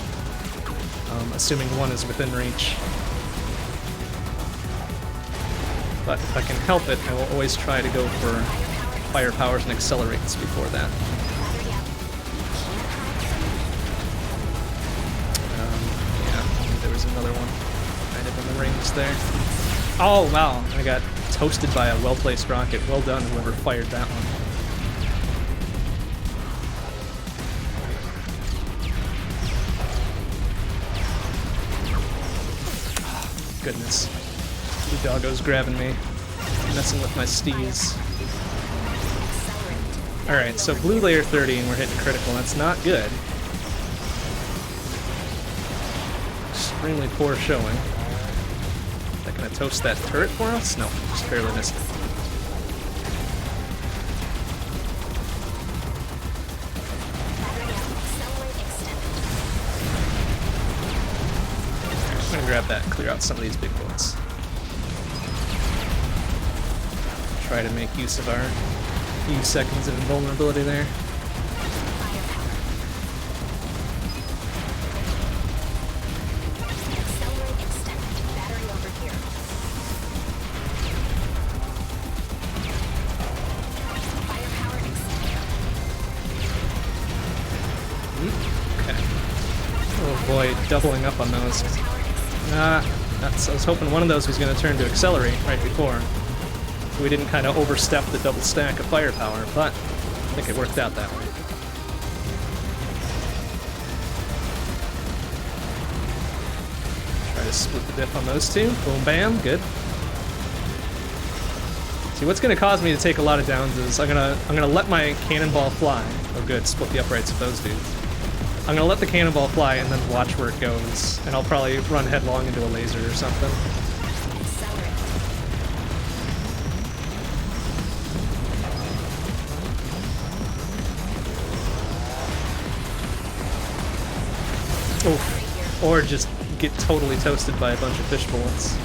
A: Assuming one is within reach. But if I can help it, I will always try to go for fire powers and accelerates before that. Yeah, there was another one kind of in the rings there. Oh, wow, I got toasted by a well-placed rocket. Well done, whoever fired that one. Goodness. The doggo's grabbing me, messing with my steez. Alright, so blue layer 30 and we're hitting critical. That's not good. Extremely poor showing. Is that gonna toast that turret for us? No, just barely missed it. I'm gonna grab that and clear out some of these big bullets. Try to make use of our few seconds of invulnerability there. Okay. Oh boy, doubling up on those. I was hoping one of those was going to turn to accelerate right before. So we didn't kind of overstep the double stack of firepower, but I think it worked out that way. Try to split the diff on those two. Boom, bam, good. See, what's going to cause me to take a lot of downs is I'm gonna let my cannonball fly. Oh, good, split the uprights of those dudes. I'm gonna let the cannonball fly and then watch where it goes, and I'll probably run headlong into a laser or something. Oof. Or just get totally toasted by a bunch of fish bullets.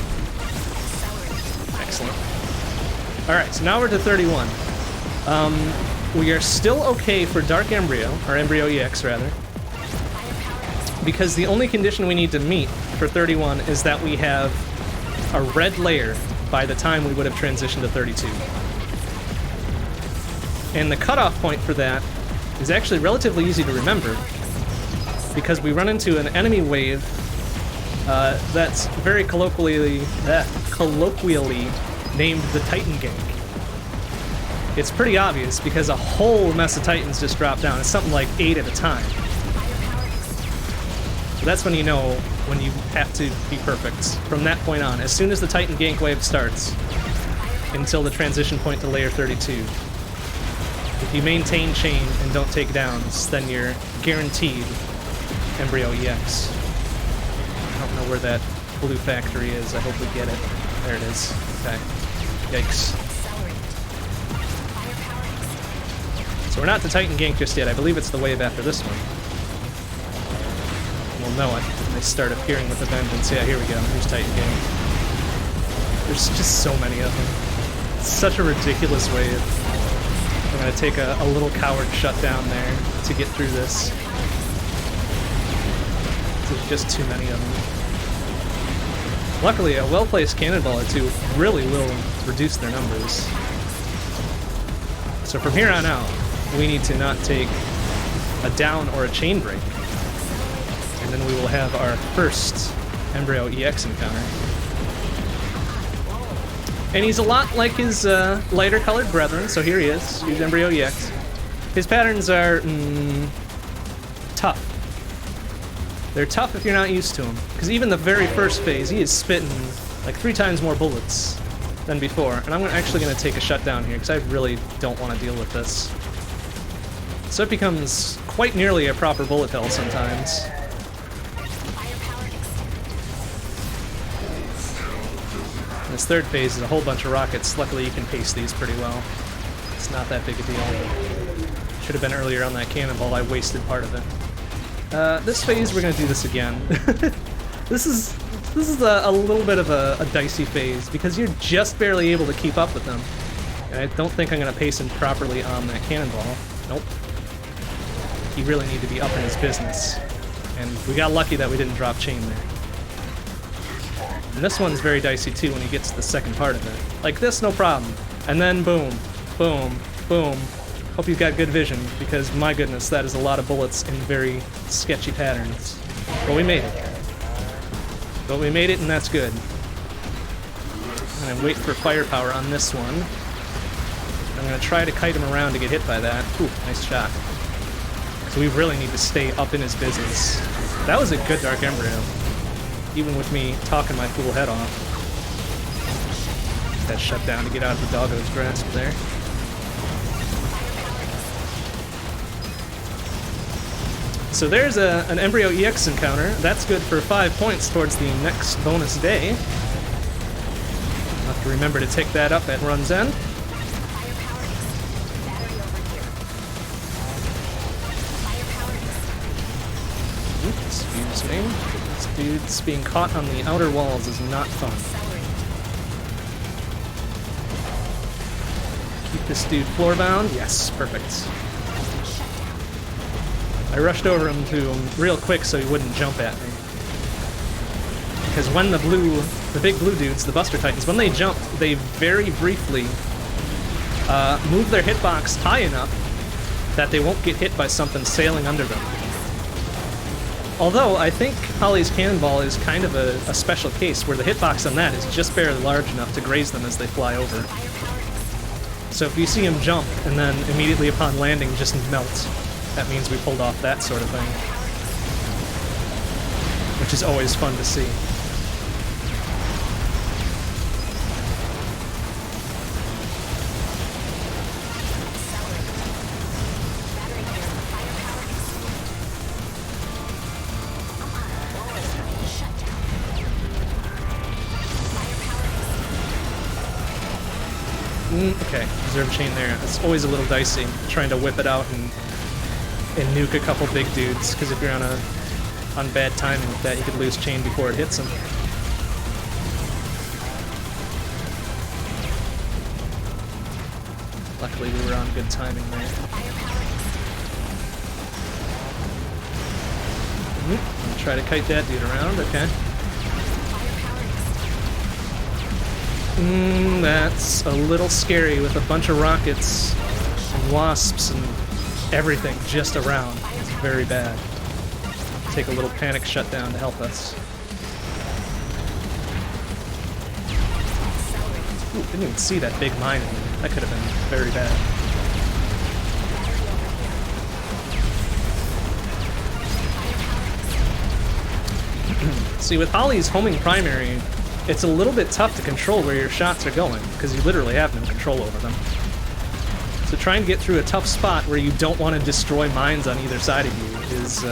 A: Excellent. Alright, so now we're to 31. We are still okay for Dark Embryo, or Embryo EX rather, because the only condition we need to meet for 31 is that we have a red layer by the time we would have transitioned to 32. And the cutoff point for that is actually relatively easy to remember, because we run into an enemy wave that's very colloquially named the Titan Gank. It's pretty obvious because a whole mess of Titans just drop down. It's something like 8 at a time. So that's when you know when you have to be perfect. From that point on, as soon as the Titan Gank wave starts, until the transition point to layer 32, if you maintain chain and don't take downs, then you're guaranteed Embryo EX. I don't know where that blue factory is. I hope we get it. There it is. Okay. Yikes. So we're not to Titan Gank just yet. I believe it's the wave after this one. We'll know it when they start appearing with a vengeance. Yeah, here we go. Here's Titan Gank. There's just so many of them. It's such a ridiculous wave. I'm gonna take a little coward shutdown there to get through this. There's just too many of them. Luckily, a well-placed cannonball or two really will reduce their numbers. So from here on out, we need to not take a down or a chain break. And then we will have our first Embryo EX encounter. And he's a lot like his lighter colored brethren, so here he is. Here's Embryo EX. His patterns are tough. They're tough if you're not used to them. Because even the very first phase, he is spitting like 3 times more bullets than before. And I'm actually going to take a shutdown here, because I really don't want to deal with this. So it becomes quite nearly a proper bullet hell sometimes. And this third phase is a whole bunch of rockets. Luckily you can pace these pretty well. It's not that big a deal. Should have been earlier on that cannonball. I wasted part of it. This phase, we're going to do this again. This is a little bit of a dicey phase, because you're just barely able to keep up with them. And I don't think I'm going to pace him properly on that cannonball. Nope. He really need to be up in his business. And we got lucky that we didn't drop chain there. And this one's very dicey too when he gets to the second part of it. Like this, no problem. And then boom, boom, boom. Hope you've got good vision, because my goodness, that is a lot of bullets in very sketchy patterns. But we made it. But we made it, and that's good. I'm gonna wait for firepower on this one. I'm gonna try to kite him around to get hit by that. Ooh, nice shot. So we really need to stay up in his business. That was a good Dark Embryo, even with me talking my fool head off. That shut down to get out of the doggo's grasp there. So there's an Embryo EX encounter. That's good for 5 points towards the next bonus day. I'll have to remember to take that up at run's end. Excuse me. This dude's being caught on the outer walls is not fun. Keep this dude floor-bound. Yes, perfect. I rushed over him to him real quick so he wouldn't jump at me. Because when the big blue dudes, the Buster Titans, when they jump, they very briefly move their hitbox high enough that they won't get hit by something sailing under them. Although, I think Holly's Cannonball is kind of a special case where the hitbox on that is just barely large enough to graze them as they fly over. So if you see him jump and then immediately upon landing just melt, that means we pulled off that sort of thing. Which is always fun to see. Okay, reserve chain there. It's always a little dicey trying to whip it out and nuke a couple big dudes, because if you're on bad timing with that, you could lose chain before it hits them. Luckily, we were on good timing there. I'll try to kite that dude around. Okay. That's a little scary with a bunch of rockets and wasps and everything just around. It's very bad. Take a little panic shutdown to help us. Ooh, didn't even see that big mine in there. That could have been very bad. See, with Holly's homing primary, it's a little bit tough to control where your shots are going, because you literally have no control over them. So trying to get through a tough spot where you don't want to destroy mines on either side of you is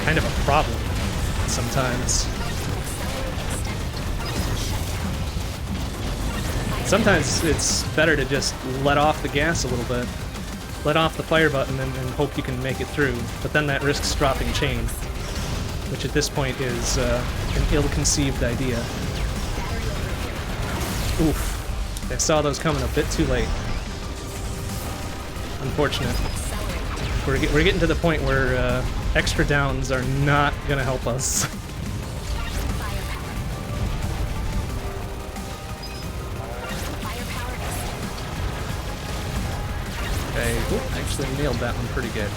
A: kind of a problem sometimes. Sometimes it's better to just let off the gas a little bit, let off the fire button and hope you can make it through, but then that risks dropping chain, which at this point is an ill-conceived idea. Oof. I saw those coming a bit too late. Unfortunate. We're getting to the point where extra downs are not gonna help us. Okay, ooh, I actually nailed that one pretty good.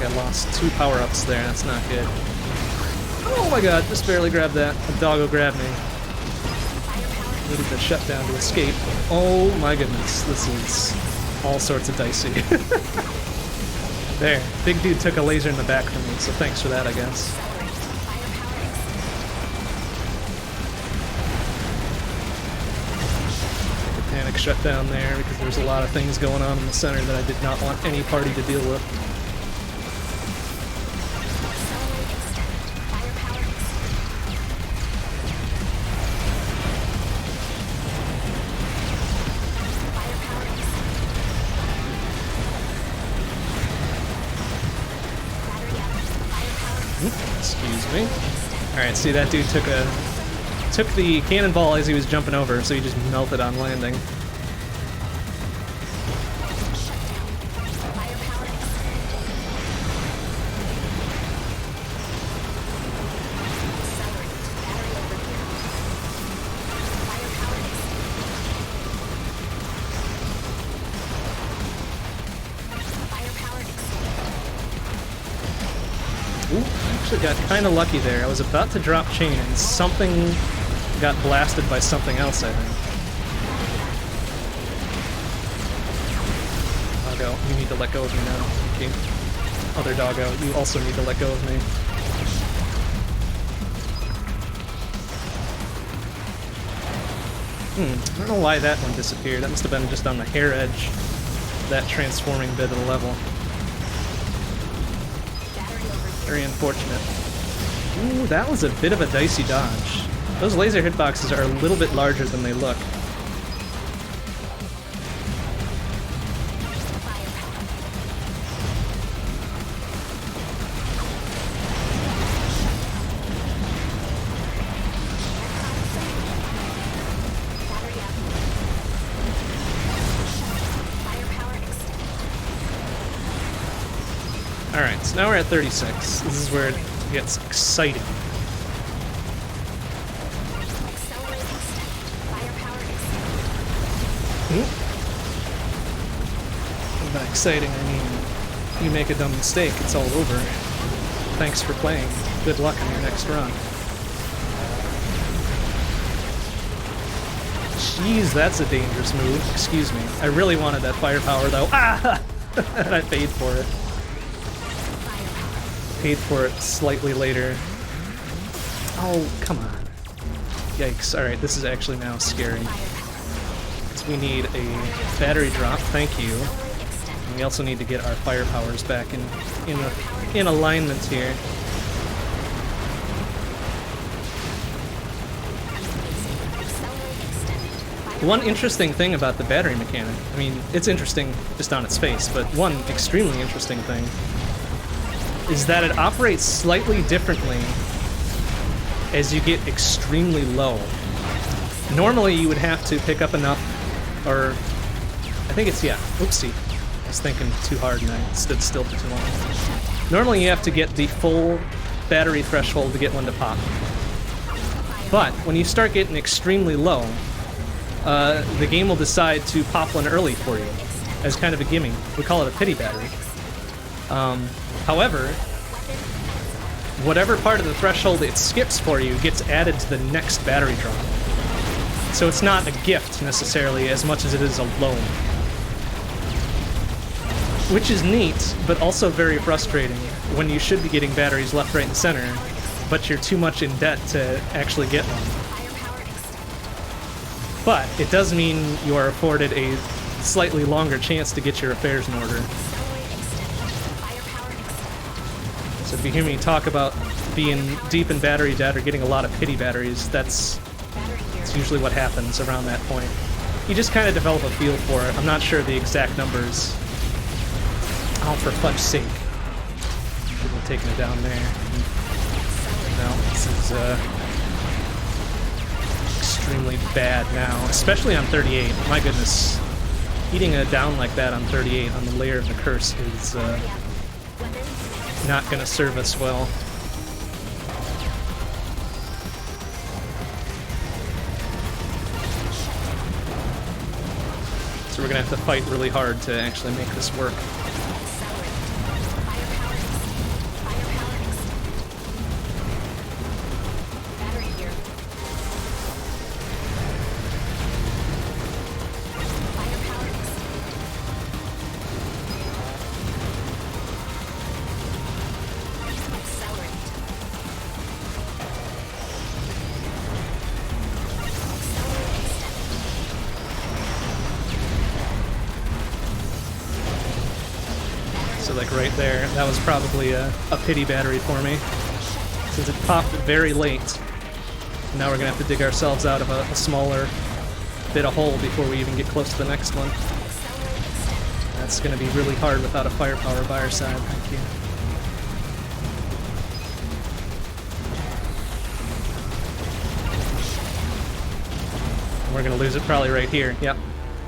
A: I lost 2 power-ups there, that's not good. Oh my god, just barely grabbed that. A doggo grabbed me. Needed the shutdown to escape. Oh my goodness, this is all sorts of dicey. There, big dude took a laser in the back from me, so thanks for that, I guess. Take a panic shutdown there, because there's a lot of things going on in the center that I did not want any party to deal with. Excuse me. Alright, see, that dude took a took the cannonball as he was jumping over, so he just melted on landing. Got kind of lucky there. I was about to drop chain and something got blasted by something else, I think. Doggo, you need to let go of me now. Okay. Other doggo, you also need to let go of me. I don't know why that one disappeared. That must have been just on the hair edge of that transforming bit of the level. Very unfortunate. Ooh, that was a bit of a dicey dodge. Those laser hitboxes are a little bit larger than they look. Alright, so now we're at 36. This is where it gets exciting. And by exciting, I mean you make a dumb mistake, it's all over. Thanks for playing. Good luck on your next run. Jeez, that's a dangerous move. Excuse me. I really wanted that firepower though. Ah! And I paid for it. Paid for it slightly later. Oh, come on. Yikes. Alright, this is actually now scary. So we need a battery drop, thank you. And we also need to get our firepowers back in alignment here. One interesting thing about the battery mechanic, I mean, it's interesting just on its face, but one extremely interesting thing is that it operates slightly differently as you get extremely low. Normally you would have to pick up enough, or I think it's, yeah, oopsie. I was thinking too hard and I stood still for too long. Normally you have to get the full battery threshold to get one to pop. But when you start getting extremely low, the game will decide to pop one early for you as kind of a gimme. We call it a pity battery. However, whatever part of the threshold it skips for you gets added to the next battery drop. So it's not a gift, necessarily, as much as it is a loan. Which is neat, but also very frustrating when you should be getting batteries left, right, and center, but you're too much in debt to actually get one. But it does mean you are afforded a slightly longer chance to get your affairs in order. So if you hear me talk about being deep in battery debt or getting a lot of pity batteries, that's usually what happens around that point. You just kind of develop a feel for it. I'm not sure the exact numbers. Oh, for fudge's sake. Should have taken it down there. No, this is extremely bad now, especially on 38. My goodness. Eating a down like that on 38 on the layer of the curse is not going to serve us well. So we're going to have to fight really hard to actually make this work. Right there, that was probably a pity battery for me, since it popped very late. Now we're gonna have to dig ourselves out of a smaller bit of hole before we even get close to the next one. That's gonna be really hard without a firepower by our side. Thank you. We're gonna lose it probably right here. Yep.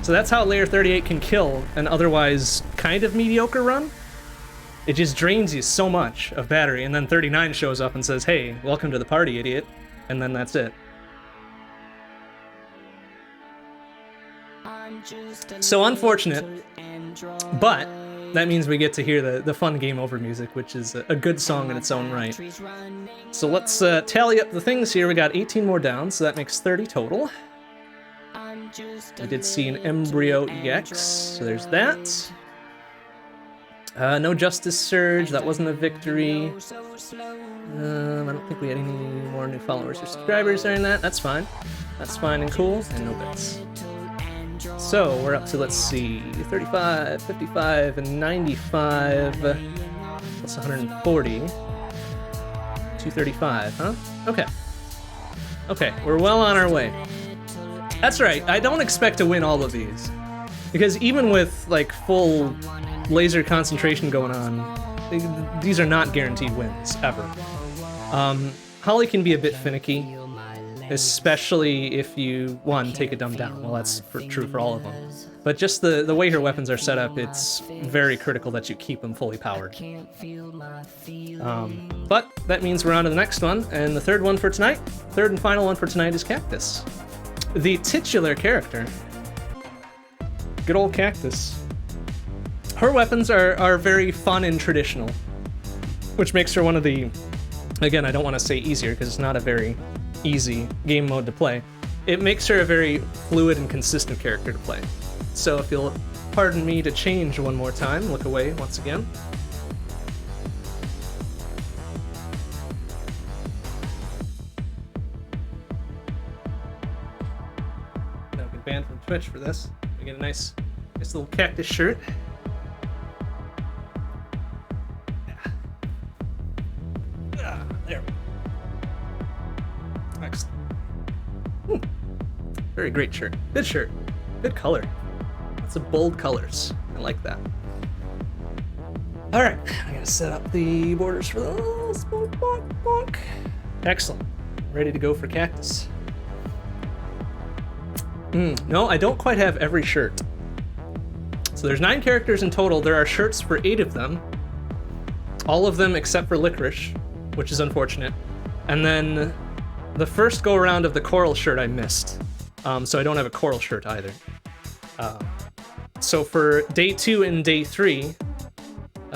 A: So that's how layer 38 can kill an otherwise kind of mediocre run. It just drains you so much of battery, and then 39 shows up and says, hey, welcome to the party, idiot. And then that's it. So unfortunate, but that means we get to hear the fun game over music, which is a good song in its own right. So let's tally up the things here. We got 18 more down, so that makes 30 total. We did see an Embryo EX, so there's that. No Justice Surge, that wasn't a victory. I don't think we had any more new followers or subscribers during that. That's fine. That's fine and cool, and no bets. So we're up to, let's see, 35, 55, and 95, plus 140. 235, huh? Okay. Okay, we're well on our way. That's right, I don't expect to win all of these. Because even with, like, full laser concentration going on, these are not guaranteed wins, ever. Holly can be a bit finicky, especially if you, one, take a dumb down. Well, that's true for all of them. But just the way her weapons are set up, it's very critical that you keep them fully powered. But that means we're on to the next one, and the third one for tonight, third and final one for tonight is Cactus. The titular character. Good old Cactus. Her weapons are very fun and traditional, which makes her one of the, again, I don't want to say easier because it's not a very easy game mode to play. It makes her a very fluid and consistent character to play. So if you'll pardon me to change one more time, look away once again. I'll get banned from Twitch for this. We get a nice little Cactus shirt. There we go. Excellent. Very great shirt. Good shirt. Good color. Lots of bold colors. I like that. Alright, I gotta set up the borders for those. Bonk, bonk, bonk. Excellent. Ready to go for Cactus. No, I don't quite have every shirt. So there's 9 characters in total. There are shirts for 8 of them. All of them except for Licorice, which is unfortunate. And then the first go around of the Coral shirt I missed. So I don't have a Coral shirt either. So for day 2 and day 3,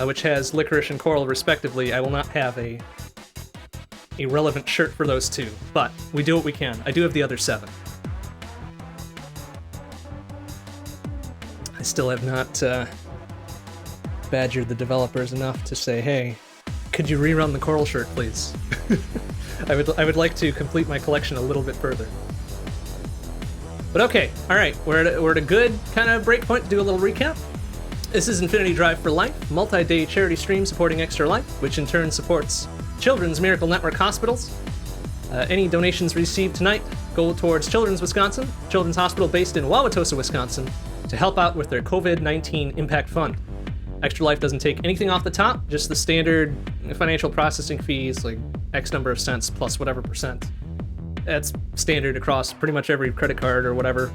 A: which has Licorice and Coral respectively, I will not have a relevant shirt for those 2. But we do what we can. I do have the other 7. I still have not badgered the developers enough to say, hey, could you rerun the Coral shirt, please? I would like to complete my collection a little bit further. But okay, all right, we're at a good kind of break point to do a little recap. This is Infinity Drive for Life, multi-day charity stream supporting Extra Life, which in turn supports Children's Miracle Network Hospitals. Any donations received tonight go towards Children's Wisconsin, Children's Hospital based in Wauwatosa, Wisconsin, to help out with their COVID-19 Impact Fund. Extra Life doesn't take anything off the top, just the standard financial processing fees, like X number of cents plus whatever percent. That's standard across pretty much every credit card or whatever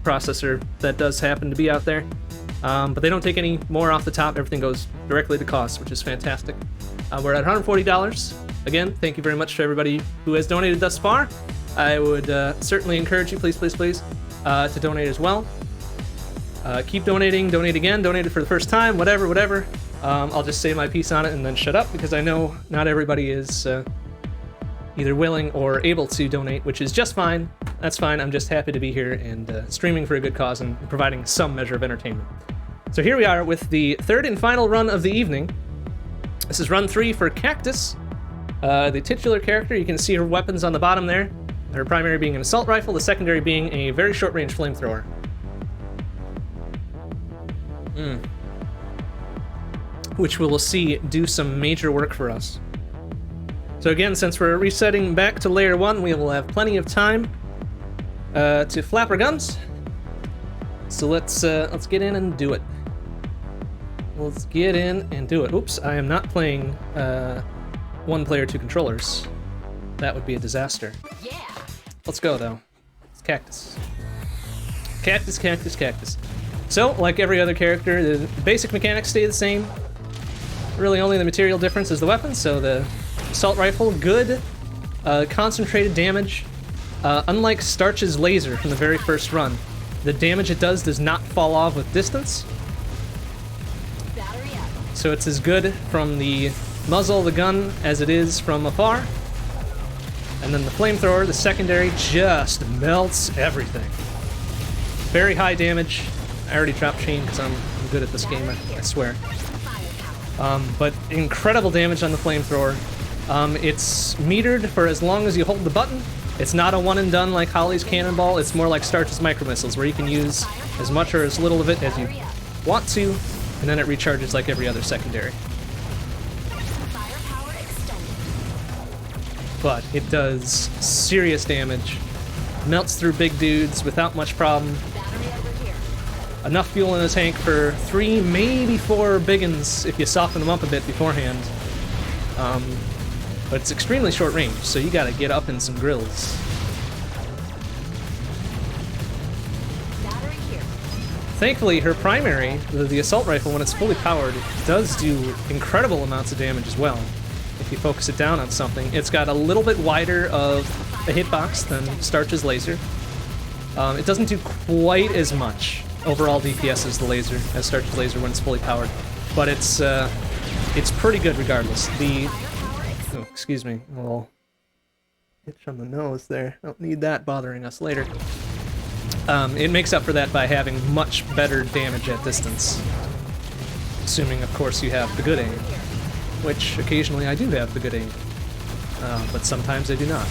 A: processor that does happen to be out there. But they don't take any more off the top. Everything goes directly to costs, which is fantastic. We're at $140. Again, thank you very much to everybody who has donated thus far. I would certainly encourage you, please, please, please, to donate as well. Keep donating, donate again, donate it for the first time, whatever. I'll just say my piece on it and then shut up, because I know not everybody is either willing or able to donate, which is just fine. That's fine. I'm just happy to be here and streaming for a good cause and providing some measure of entertainment. So here we are with the third and final run of the evening. This is run 3 for Cactus, the titular character. You can see her weapons on the bottom there. Her primary being an assault rifle, the secondary being a very short-range flamethrower. Which we will see do some major work for us. So again, since we're resetting back to layer 1, we will have plenty of time to flap our guns. So let's get in and do it. Let's get in and do it. Oops, I am not playing 1 player 2 controllers. That would be a disaster.
B: Yeah.
A: Let's go though. It's Cactus. Cactus, Cactus, Cactus. So, like every other character, the basic mechanics stay the same. Really only the material difference is the weapon, so the assault rifle, good, concentrated damage. Unlike Starch's laser from the very first run, the damage it does not fall off with distance. So it's as good from the muzzle of the gun as it is from afar. And then the flamethrower, the secondary, just melts everything. Very high damage. I already dropped chain because I'm good at this game, I swear. But incredible damage on the flamethrower. It's metered for as long as you hold the button. It's not a one and done like Holly's cannonball. It's more like Starch's micro missiles, where you can use as much or as little of it as you want to, and then it recharges like every other secondary. But it does serious damage. Melts through big dudes without much problem. Enough fuel in the tank for 3, maybe 4 big uns if you soften them up a bit beforehand. But it's extremely short range, so you gotta get up in some grills. Thankfully, her primary, the assault rifle, when it's fully powered, does do incredible amounts of damage as well. If you focus it down on something, it's got a little bit wider of a hitbox than Starch's laser. It doesn't do quite as much overall DPS as the laser, as Starch's laser when it's fully powered, but it's pretty good regardless. Oh, excuse me, a little itch on the nose there. Don't need that bothering us later. It makes up for that by having much better damage at distance. Assuming, of course, you have the good aim. Which, occasionally I do have the good aim. But sometimes I do not.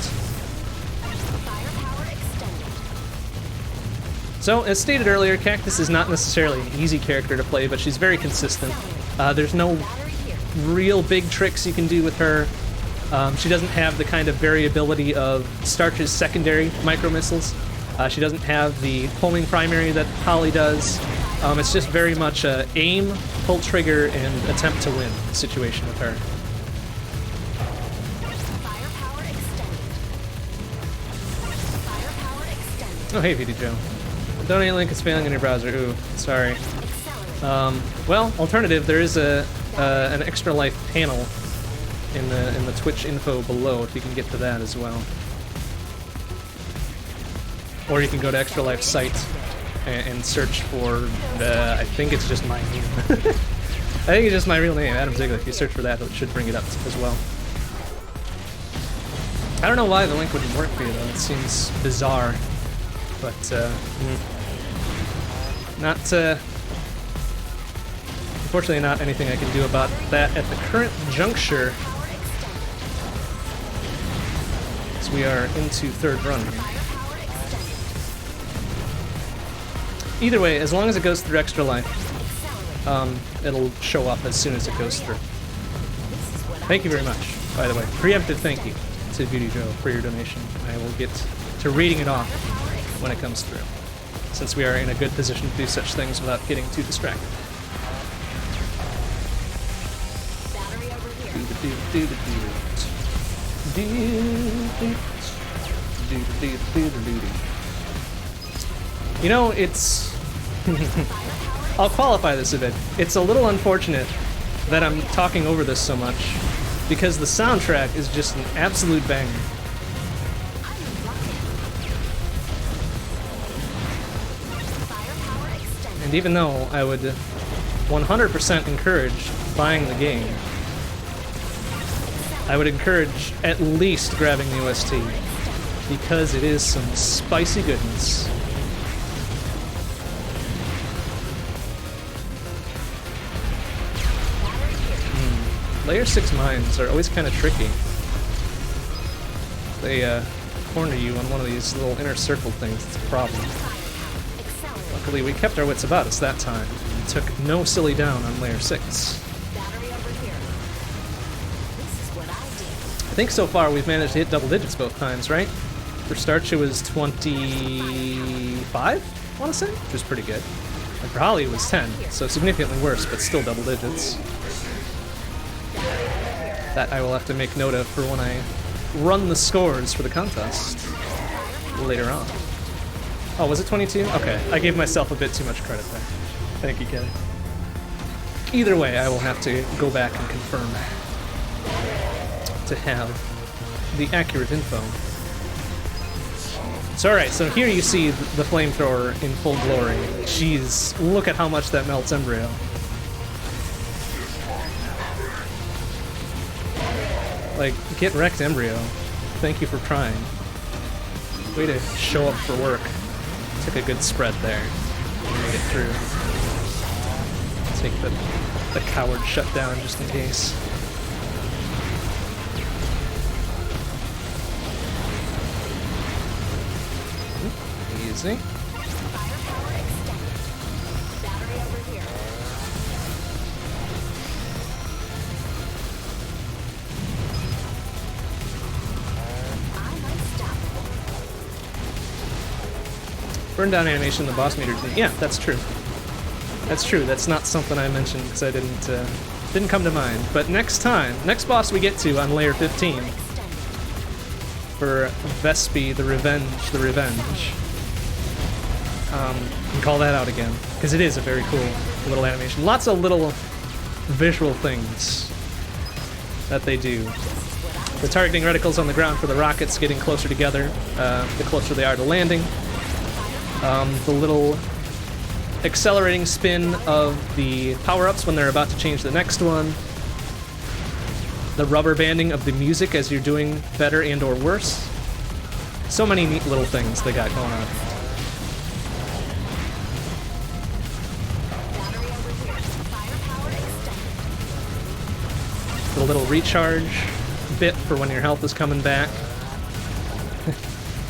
A: So, as stated earlier, Cactus is not necessarily an easy character to play, but she's very consistent. There's no real big tricks you can do with her. She doesn't have the kind of variability of Starch's secondary micro-missiles. She doesn't have the homing primary that Holly does. It's just very much a aim, pull trigger, and attempt to win situation with her. Oh, hey, VD Joe. Donate link is failing in your browser. Ooh, sorry. Well, alternative, there is an extra life panel in the Twitch info below if you can get to that as well. Or you can go to Extra Life's site and search for I think it's just my name. I think it's just my real name, Adam Ziegler. If you search for that, it should bring it up as well. I don't know why the link wouldn't work for you though. It seems bizarre, but unfortunately not anything I can do about that at the current juncture. As we are into third run here. Either way, as long as it goes through Extra Life, it'll show up as soon as it goes through. Thank you very much, by the way. Preemptive thank you to Beauty Joe for your donation. I will get to reading it off when it comes through, since we are in a good position to do such things without getting too distracted. You know, it's... I'll qualify this a bit. It's a little unfortunate that I'm talking over this so much, because the soundtrack is just an absolute banger. And even though I would 100% encourage buying the game, I would encourage at least grabbing the OST, because it is some spicy goodness. Layer 6 mines are always kind of tricky. They corner you on one of these little inner circle things. It's a problem. Luckily, we kept our wits about us that time and took no silly down on layer 6. I think so far we've managed to hit double digits both times, right? For Starch, it was 25, I want to say, which was pretty good. And for Holly, it was 10, so significantly worse, but still double digits. That I will have to make note of for when I run the scores for the contest later on. Oh, was it 22? Okay, I gave myself a bit too much credit there. Thank you, Kelly. Either way, I will have to go back and confirm to have the accurate info. So alright, so here you see the flamethrower in full glory. Jeez, look at how much that melts Embryo. Like, get wrecked, Embryo. Thank you for trying. Way to show up for work. Took a good spread there. Made it through. Take the coward shutdown just in case. Easy.
B: Firepower extended. Battery over here. I'm unstoppable.
A: Burn down animation, the boss meter. Yeah, that's true. That's true. That's not something I mentioned because I didn't come to mind. But next time, next boss we get to on layer 15 for Vespi, the Revenge. And call that out again because it is a very cool little animation. Lots of little visual things that they do. The targeting reticles on the ground for the rockets getting closer together, the closer they are to landing. The little accelerating spin of the power-ups when they're about to change the next one. The rubber banding of the music as you're doing better and or worse. So many neat little things they got going on. The little recharge bit for when your health is coming back.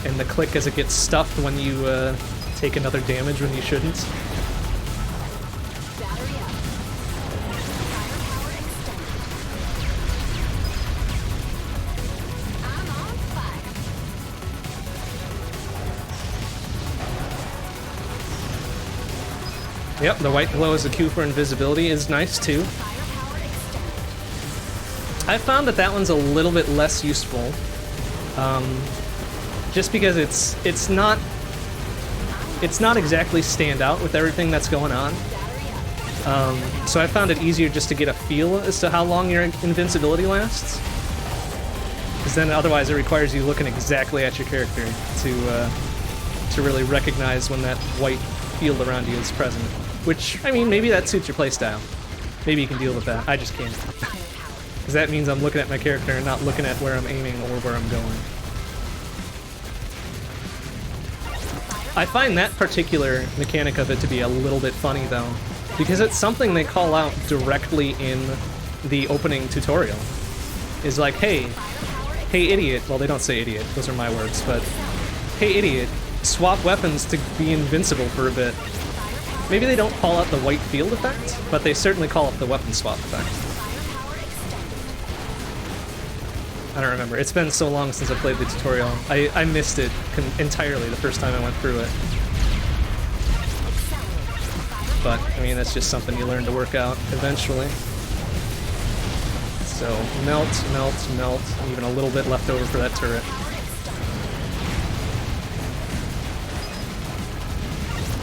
A: And the click as it gets stuffed when you take another damage when you shouldn't.
B: Battery up. Firepower extended. I'm on fire.
A: Yep, the white glow as a cue for invisibility is nice too.
B: Firepower extended.
A: I found that one's a little bit less useful. Just because it's not exactly stand out with everything that's going on.
B: Battery up.
A: So I found it easier just to get a feel as to how long your invincibility lasts. Because then otherwise it requires you looking exactly at your character to really recognize when that white field around you is present. Which, I mean, maybe that suits your playstyle. Maybe you can deal with that. I just can't. Because that means I'm looking at my character and not looking at where I'm aiming or where I'm going. I find that particular mechanic of it to be a little bit funny, though, because it's something they call out directly in the opening tutorial. Is like, hey idiot, well they don't say idiot, those are my words, but hey idiot, swap weapons to be invincible for a bit. Maybe they don't call out the white field effect, but they certainly call out the weapon swap effect. I don't remember. It's been so long since I played the tutorial. I missed it entirely the first time I went through it. But, I mean, that's just something you learn to work out eventually. So, melt, melt, melt, and even a little bit left over for that turret.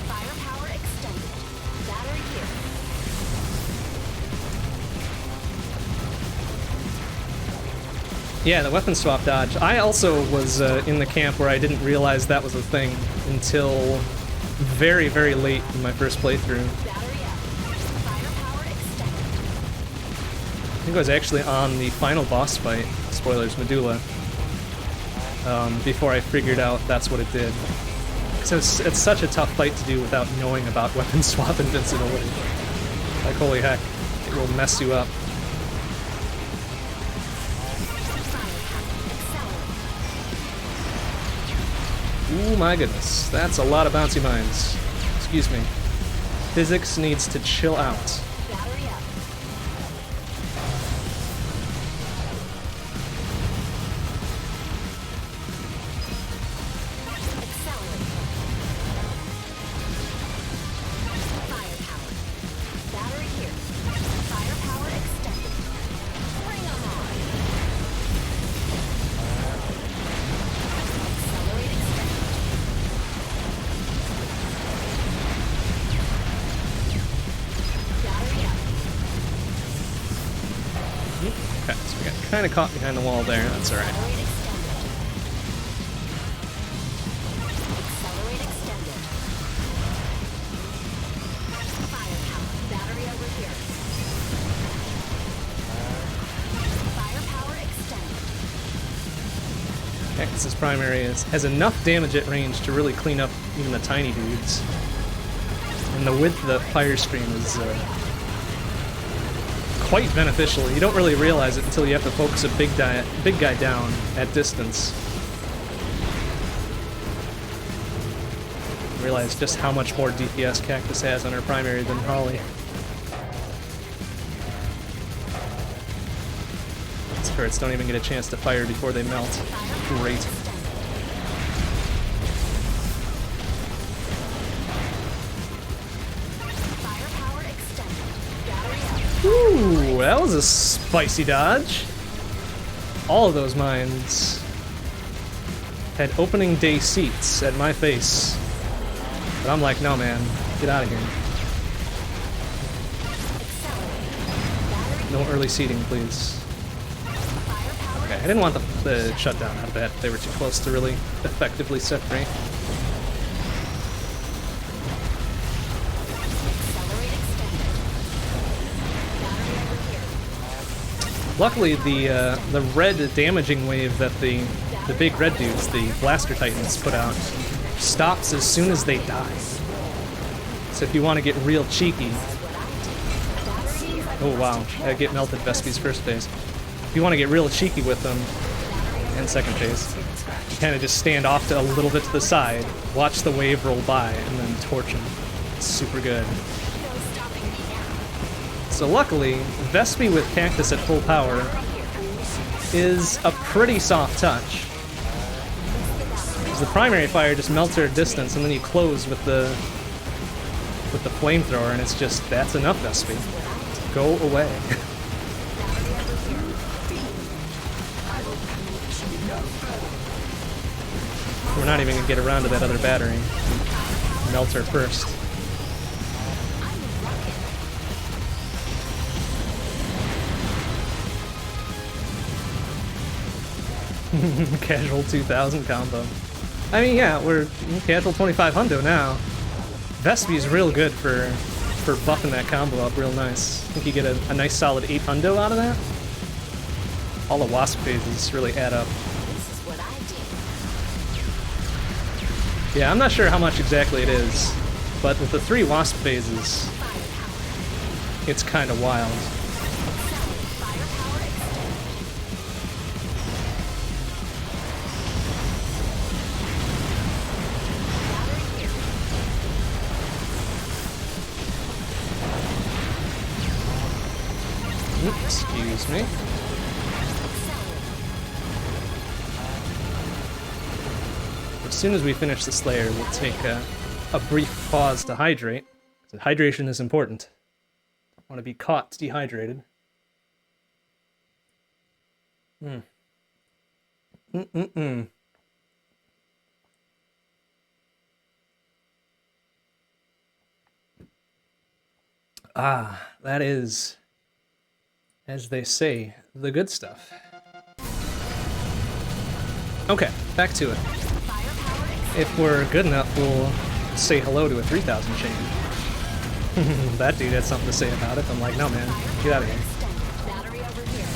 B: Firepower extended. Battery here.
A: Yeah, the weapon swap dodge. I also was in the camp where I didn't realize that was a thing until very, very late in my first playthrough.
B: Battery up. Firepower extended.
A: I think I was actually on the final boss fight, spoilers, Medulla, before I figured out that's what it did. So it's such a tough fight to do without knowing about weapon swap invincibility. Like, holy heck, it will mess you up. Ooh, my goodness. That's a lot of bouncy mines. Excuse me. Physics needs to chill out.
B: Battery up. Accelerate. Firepower. Battery here. Firepower extended. Bring 'em on. Accelerate extended.
A: Okay, so we got kind of caught behind the wall there. That's all right.
B: Accelerate extended. Accelerate extended. Firepower. Battery over here. Firepower extended.
A: Cactus's primary has enough damage at range to really clean up even the tiny dudes. And the width of the fire screen is quite beneficial. You don't really realize it until you have to focus a big guy down at distance. Realize just how much more DPS Cactus has on her primary than Holly. These turrets don't even get a chance to fire before they melt. Great.
B: Firepower extended. Battery up.
A: Ooh, that was a spicy dodge. All of those mines had opening day seats at my face. But I'm like, no man, get out of here. No early seating, please. Okay, I didn't want the shutdown out of that. They were too close to really effectively separate.
B: Accelerate extended. Battery over here.
A: Luckily, the red damaging wave that the big red dudes, the Blaster Titans, put out, stops as soon as they die. So if you want to get real cheeky... Oh wow, I get melted Vespi's first phase. If you want to get real cheeky with them, and second phase, you kind of just stand off to a little bit to the side, watch the wave roll by, and then torch them. It's super good. So luckily, Vespi with Cactus at full power is a pretty soft touch. Because the primary fire just melts her at distance, and then you close with the flamethrower, and it's just, that's enough, Vespi. Go away. We're not even gonna get around to that other battery. Melt her first. Casual 2000 combo. I mean, yeah, we're casual 25 hundo now. Vespi's real good for buffing that combo up real nice. I think you get a nice solid 8 hundo out of that. All the wasp phases really add up.
B: This is what I do.
A: Yeah, I'm not sure how much exactly it is, but with the 3 wasp phases, it's kind of wild.
B: Firepower extended. Battery here.
A: Excuse me. As soon as we finish the Slayer, we'll take a brief pause to hydrate. Hydration is important. Don't want to be caught dehydrated. Ah, that is, as they say, the good stuff. Okay, back to it. If we're good enough, we'll say hello to a 3000 chain. That dude had something to say about it. I'm like, no man, get out of here.
B: Extended. Battery over here.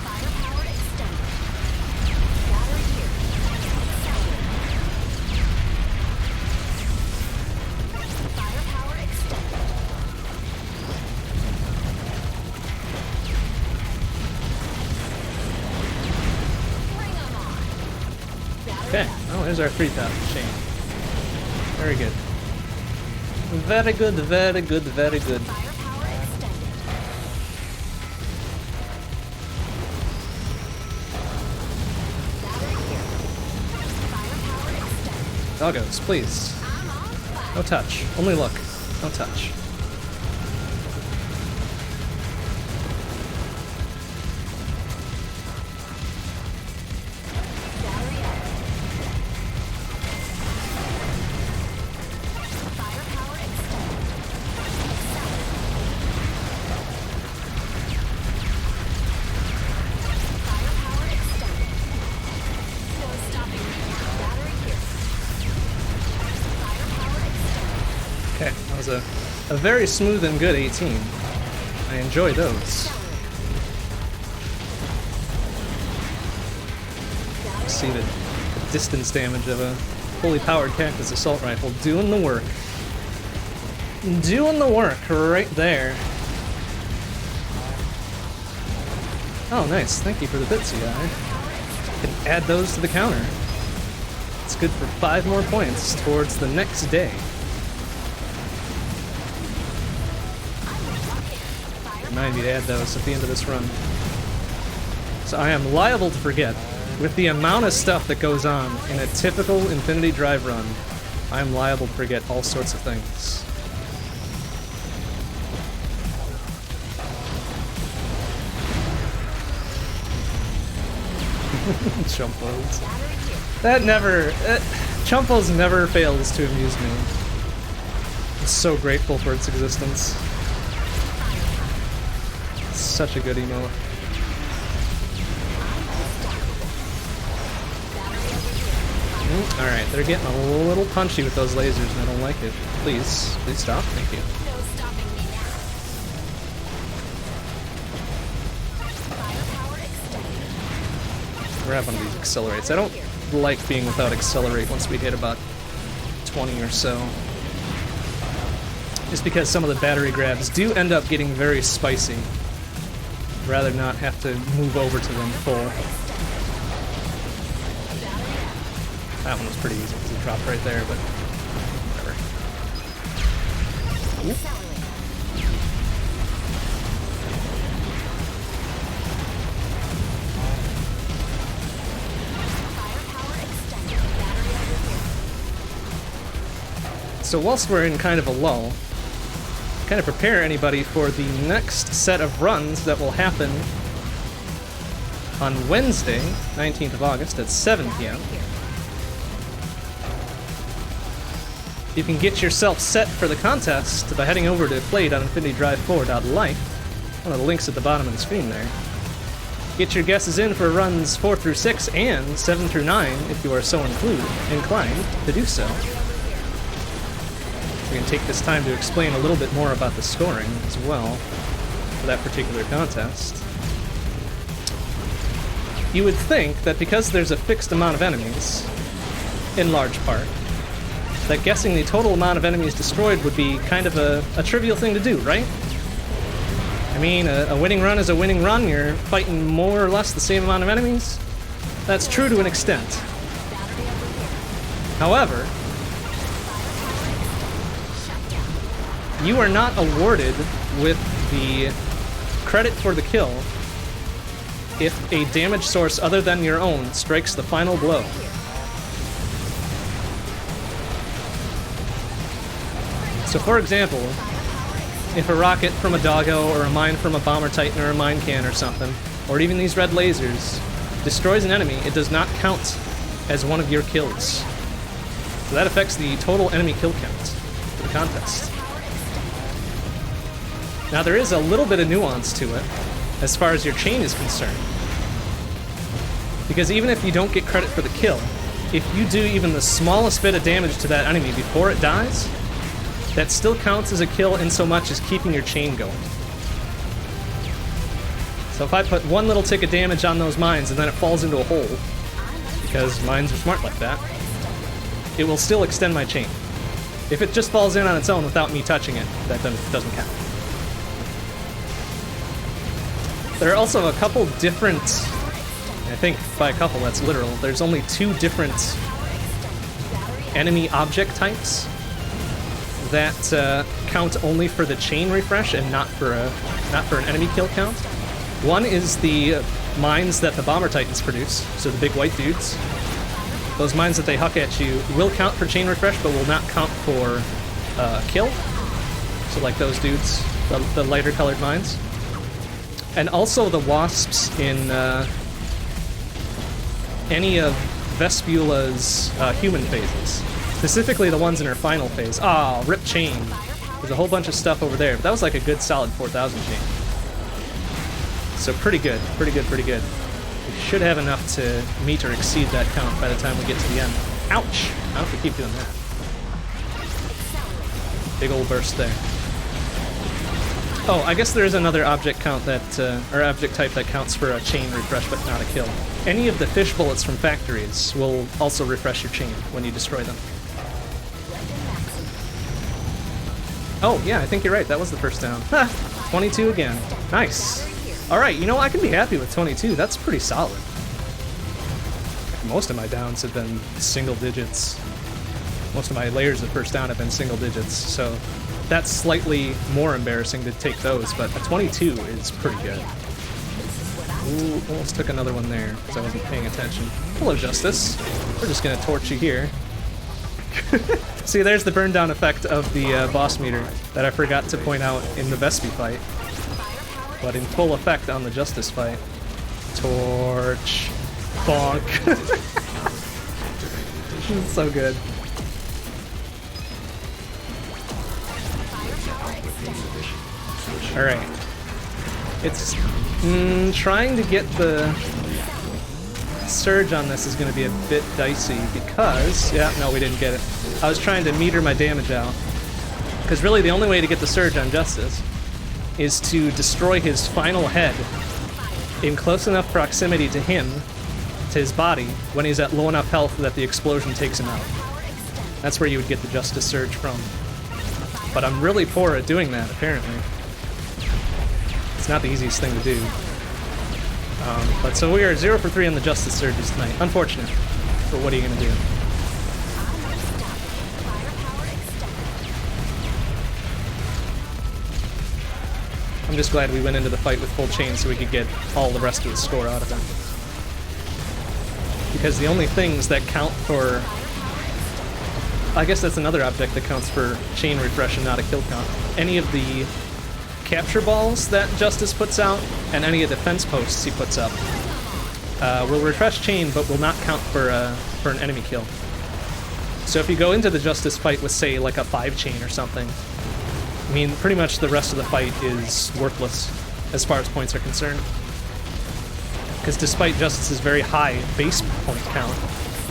B: Firepower extended. Battery here. Accelerate. Firepower extended. Bring 'em on. Battery
A: Okay, oh, there's our 3000 chain. Very good. Very good, very good, very good.
B: Firepower extended. Battery here. Firepower extended.
A: Doggos, please.
B: I'm on fire.
A: No touch. Only look. No touch.
B: Battery up.
A: has a very smooth and good 18. I enjoy those. See the distance damage of a fully powered Cactus assault rifle doing the work. Doing the work right there. Oh, nice. Thank you for the bits, guy. I can add those to the counter. It's good for 5 more points towards the next day. Remind me to add those at the end of this run. So I am liable to forget. With the amount of stuff that goes on in a typical Infinity Drive run, I'm liable to forget all sorts of things. Chumpos. That never... Chumpos never fails to amuse me. I'm so grateful for its existence. It's such a good emote. Alright, they're getting a little punchy with those lasers and I don't like it. Please stop. Thank you.
B: No stopping me now. Firepower extended.
A: Grab one of these accelerates. I don't like being without accelerate once we hit about 20 or so. Just because some of the battery grabs do end up getting very spicy. I'd rather not have to move over to them full. That one was pretty easy because it dropped right there, but whatever. So whilst we're in kind of a lull, kind of prepare anybody for the next set of runs that will happen on Wednesday, 19th of August at 7 p.m. You can get yourself set for the contest by heading over to play.infinitydrive4.life, one of the links at the bottom of the screen there. Get your guesses in for runs 4 through 6 and 7 through 9 if you are so inclined to do so. We're going to take this time to explain a little bit more about the scoring as well for that particular contest. You would think that because there's a fixed amount of enemies, in large part, that guessing the total amount of enemies destroyed would be kind of a trivial thing to do, right? I mean, a winning run is a winning run. You're fighting more or less the same amount of enemies. That's true to an extent. However, you are not awarded with the credit for the kill if a damage source other than your own strikes the final blow. So for example, if a rocket from a doggo or a mine from a bomber titan or a mine can or something, or even these red lasers, destroys an enemy, it does not count as one of your kills. So that affects the total enemy kill count for the contest. Now there is a little bit of nuance to it as far as your chain is concerned. Because even if you don't get credit for the kill, if you do even the smallest bit of damage to that enemy before it dies, that still counts as a kill in so much as keeping your chain going. So if I put one little tick of damage on those mines and then it falls into a hole, because mines are smart like that, it will still extend my chain. If it just falls in on its own without me touching it, that doesn't count. There are also a couple different, I think by a couple that's literal, there's only 2 different enemy object types that count only for the chain refresh and not for an enemy kill count. One is the mines that the bomber titans produce, so the big white dudes. Those mines that they huck at you will count for chain refresh, but will not count for kill. So like those dudes, the lighter colored mines. And also the wasps in any of Vespula's human phases. Specifically the ones in her final phase. Ah, rip chain. There's a whole bunch of stuff over there, but that was like a good solid 4,000 chain. So pretty good, pretty good, pretty good. We should have enough to meet or exceed that count by the time we get to the end. Ouch! I don't have to keep doing that. Big old burst there. Oh, I guess there is another object count that, or object type that counts for a chain refresh but not a kill. Any of the fish bullets from factories will also refresh your chain when you destroy them. Oh, yeah, I think you're right. That was the first down. Ha! 22 again. Nice. Alright, you know, I can be happy with 22. That's pretty solid. Most of my downs have been single digits. Most of my layers of first down have been single digits, so that's slightly more embarrassing to take those, but a 22 is pretty good. Ooh, almost took another one there because I wasn't paying attention. Hello, Justice. We're just gonna torch you here. See, there's the burn down effect of the boss meter that I forgot to point out in the Vespi fight, but in full effect on the Justice fight. Torch. Bonk. It's so good. Alright. It's... trying to get the surge on this is going to be a bit dicey because... Yeah, no, we didn't get it. I was trying to meter my damage out. Because really the only way to get the surge on Justice is to destroy his final head in close enough proximity to him, to his body, when he's at low enough health that the explosion takes him out. That's where you would get the Justice Surge from. But I'm really poor at doing that, apparently. It's not the easiest thing to do. But so we are 0 for 3 on the Justice Surges tonight. Unfortunate. But what are you going to do? I'm just glad we went into the fight with full chain so we could get all the rest of the score out of them. Because the only things that count for... I guess that's another object that counts for chain refresh and not a kill count. Any of the capture balls that Justice puts out, and any of the fence posts he puts up, will refresh chain but will not count for an enemy kill. So if you go into the Justice fight with, say, like a 5 chain or something, I mean, pretty much the rest of the fight is worthless as far as points are concerned. Because despite Justice's very high base point count,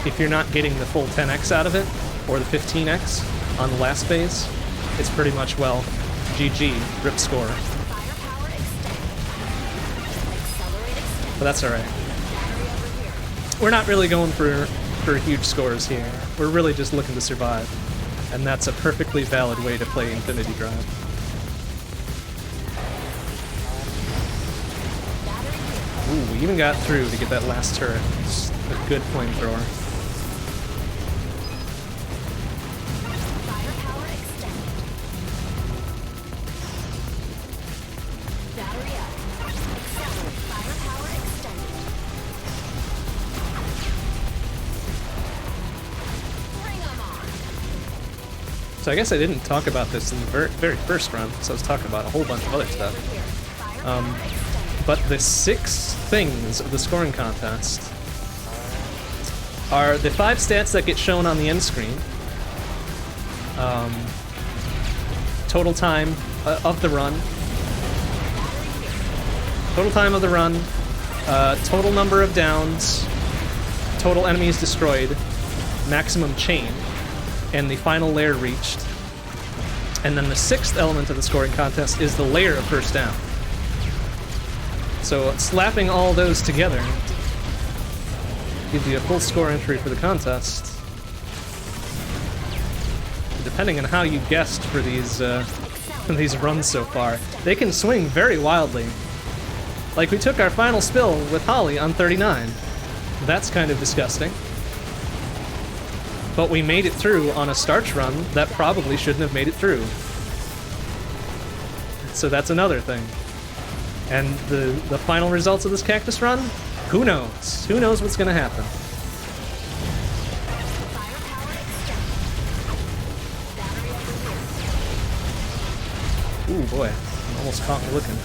A: if you're not getting the full 10x out of it, or the 15x on the last phase, it's pretty much, well, GG, rip score. But that's alright. We're not really going for huge scores here. We're really just looking to survive. And that's a perfectly valid way to play Infinity Drive. Ooh, we even got through to get that last turret. It's a good flamethrower. So I guess I didn't talk about this in the very first run, so I was talking about a whole bunch of other stuff. But the 6 things of the scoring contest are the 5 stats that get shown on the end screen. Total time of the run. Total time of the run. Total number of downs. Total enemies destroyed. Maximum chain. And the final layer reached. And then the 6th element of the scoring contest is the layer of first down. So slapping all those together gives you a full score entry for the contest. Depending on how you guessed for these runs so far, they can swing very wildly. Like we took our final spill with Holly on 39. That's kind of disgusting. But we made it through on a Starch run that probably shouldn't have made it through. So that's another thing. And the final results of this Cactus run? Who knows? Who knows what's gonna happen? Ooh boy, almost caught me looking.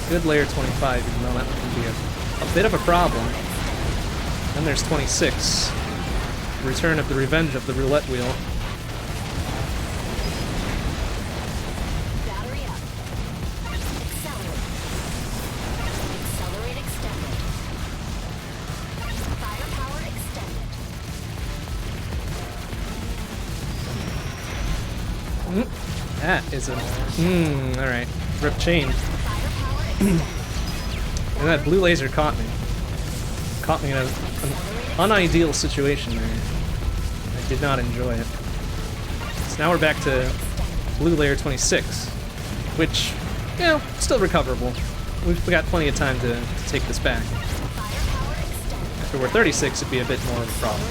A: Good layer 25, even though that can be a bit of a problem. Then there's 26. Return of the Revenge of the Roulette Wheel. That is a... alright. Rip chain. And that blue laser caught me. Caught me in an unideal situation there. I did not enjoy it. So now we're back to blue layer 26, which, you know, still recoverable. We've got plenty of time to take this back. If it were 36, it'd be a bit more of a problem.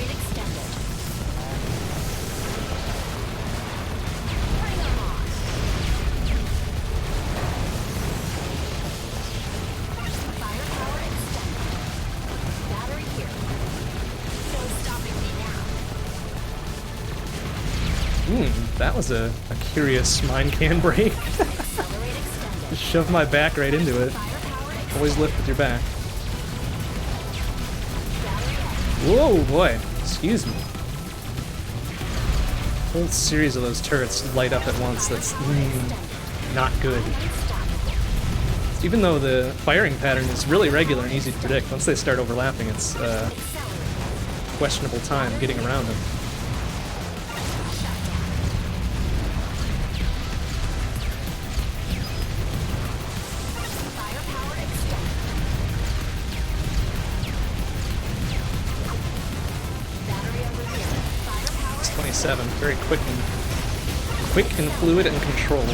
A: That was a curious mind can break. Just shoved my back right into it. Always lift with your back. Whoa, boy. Excuse me. A whole series of those turrets light up at once. That's not good. Even though the firing pattern is really regular and easy to predict, once they start overlapping, it's questionable time getting around them. Very quick and fluid and controlled.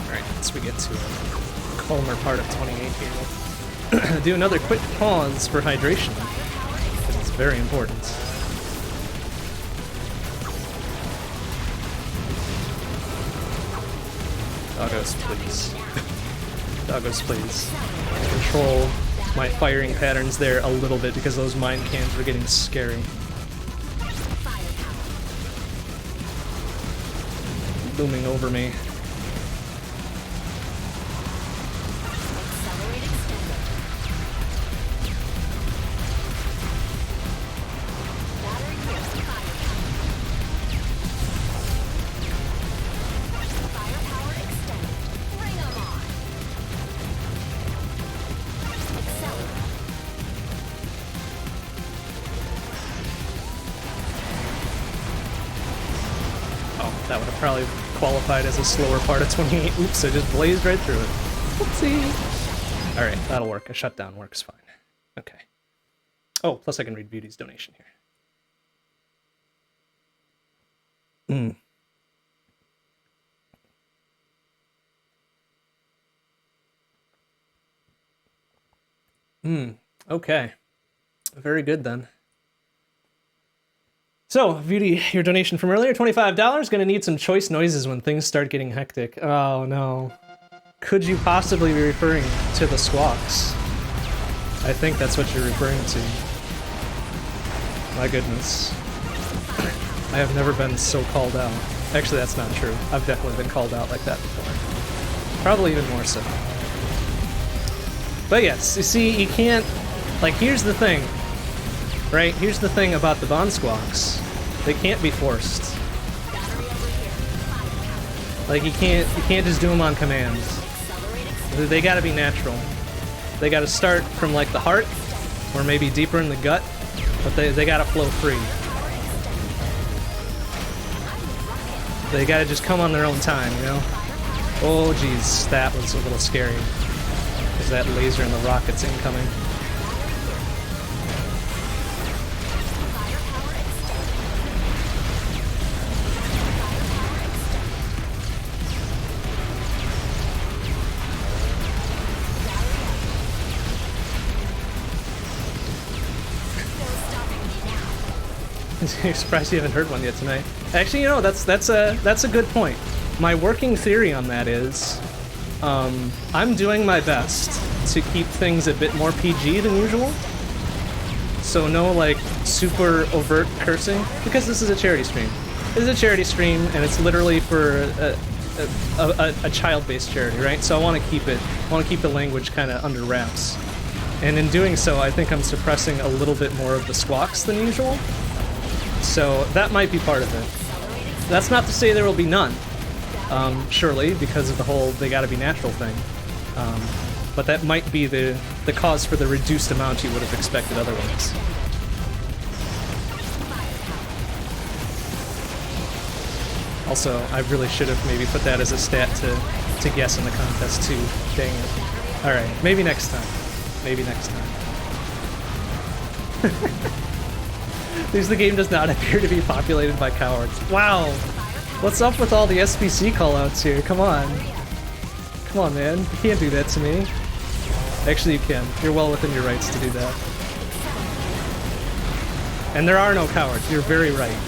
A: Alright, once we get to a calmer part of 28 here, we'll do another quick pause for hydration, because it's very important. Doggos, please. Doggos, please. Control my firing patterns there a little bit, because those mine cans were getting scary. Looming over me. That would have probably qualified as a slower part of 28. Oops, I just blazed right through it. Whoopsie. Alright, that'll work. A shutdown works fine. Okay. Oh, plus I can read Beauty's donation here. Okay. Very good then. So, Beauty, your donation from earlier, $25. Gonna need some choice noises when things start getting hectic. Oh no. Could you possibly be referring to the squawks? I think that's what you're referring to. My goodness. I have never been so called out. Actually, that's not true. I've definitely been called out like that before. Probably even more so. But yes, you see, you can't... Like, here's the thing. Right? Here's the thing about the Bond Squawks. They can't be forced. Like, you can't just do them on command. They gotta be natural. They gotta start from, like, the heart, or maybe deeper in the gut, but they gotta flow free. They gotta just come on their own time, you know? Oh, geez, that was a little scary. There's that laser and the rockets incoming. You're surprised you haven't heard one yet tonight. Actually, you know, that's a good point. My working theory on that is, I'm doing my best to keep things a bit more PG than usual. So no, like, super overt cursing, because this is a charity stream. This is a charity stream, and it's literally for a child-based charity, right? So I want to keep the language kind of under wraps. And in doing so, I think I'm suppressing a little bit more of the squawks than usual. So that might be part of it. That's not to say there will be none, surely, because of the whole they gotta be natural thing. But that might be the cause for the reduced amount you would have expected otherwise. Also, I really should have maybe put that as a stat to guess in the contest too. Dang it. Alright, maybe next time. Maybe next time. Because the game does not appear to be populated by cowards. Wow! What's up with all the SBC callouts here? Come on. Come on, man. You can't do that to me. Actually, you can. You're well within your rights to do that. And there are no cowards. You're very right.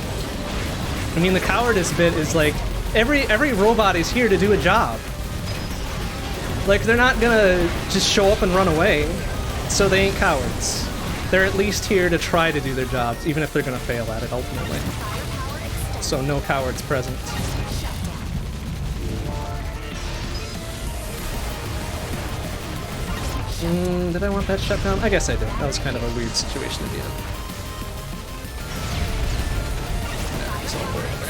A: I mean, the cowardice bit is like, every robot is here to do a job. Like, they're not gonna just show up and run away, so they ain't cowards. They're at least here to try to do their jobs, even if they're gonna fail at it, ultimately. So no cowards present. Did I want that shut down? I guess I did. That was kind of a weird situation to be in. It's all the way over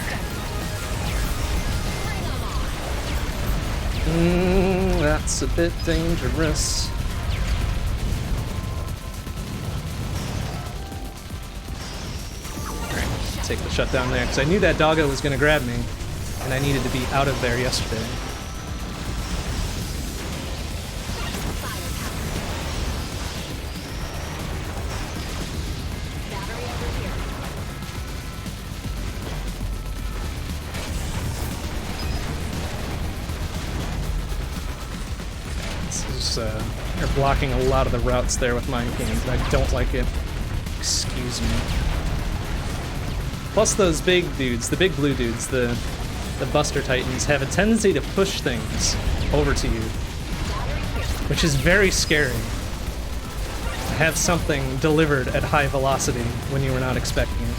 A: there. That's a bit dangerous. Alright, take the shutdown there, because I knew that doggo was going to grab me, and I needed to be out of there yesterday. You're blocking a lot of the routes there with Mind King. I don't like it. Excuse me. Plus those big dudes, the big blue dudes, the Buster Titans, have a tendency to push things over to you, which is very scary. To have something delivered at high velocity when you were not expecting it.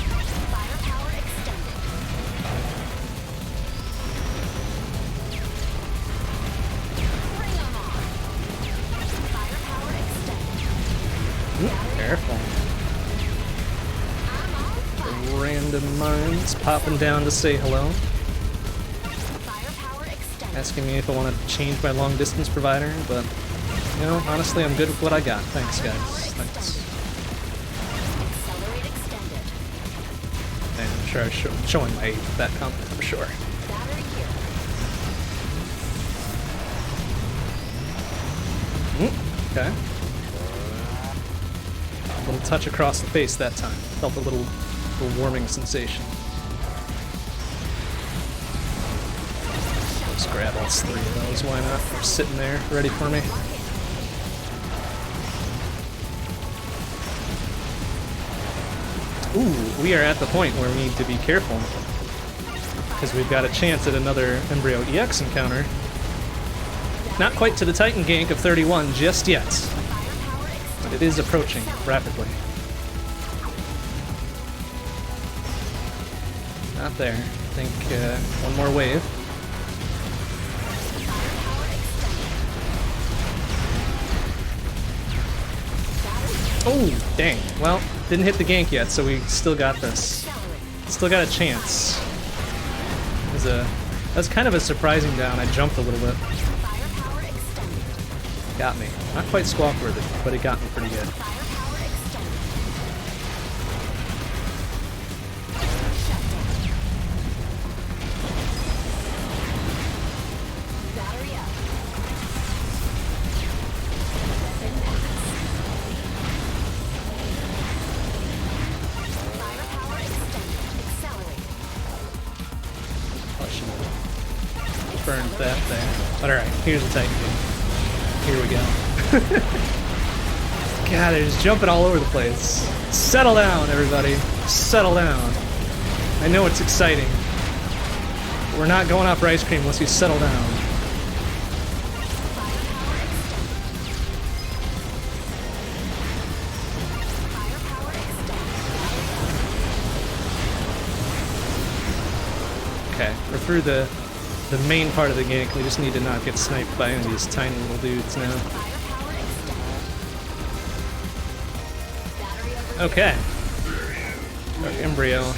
A: Careful. The random mines popping down to say hello. Asking me if I want to change my long distance provider, but you know, honestly, I'm good with what I got. Thanks, guys. Thanks. And I'm sure I'm showing my age with that comment, for sure. Okay. A little touch across the face that time. Felt a little warming sensation. Let's grab all three of those, why not? They're sitting there, ready for me. Ooh, we are at the point where we need to be careful. Because we've got a chance at another Embryo EX encounter. Not quite to the Titan gank of 31 just yet. But it is approaching rapidly. Not there. I think one more wave. Oh, dang. Well, didn't hit the gank yet, so we still got this. Still got a chance. That was kind of a surprising down. I jumped a little bit. Got me. Not quite squawk worthy, but it got me pretty good. Burned that there. But alright, here's the Titan game. Here we go. God, they're just jumping all over the place. Settle down, everybody. Settle down. I know it's exciting. But we're not going out for ice cream unless you settle down. Okay, we're through the main part of the gank. We just need to not get sniped by any of these tiny little dudes now. Okay. Dark Embryo.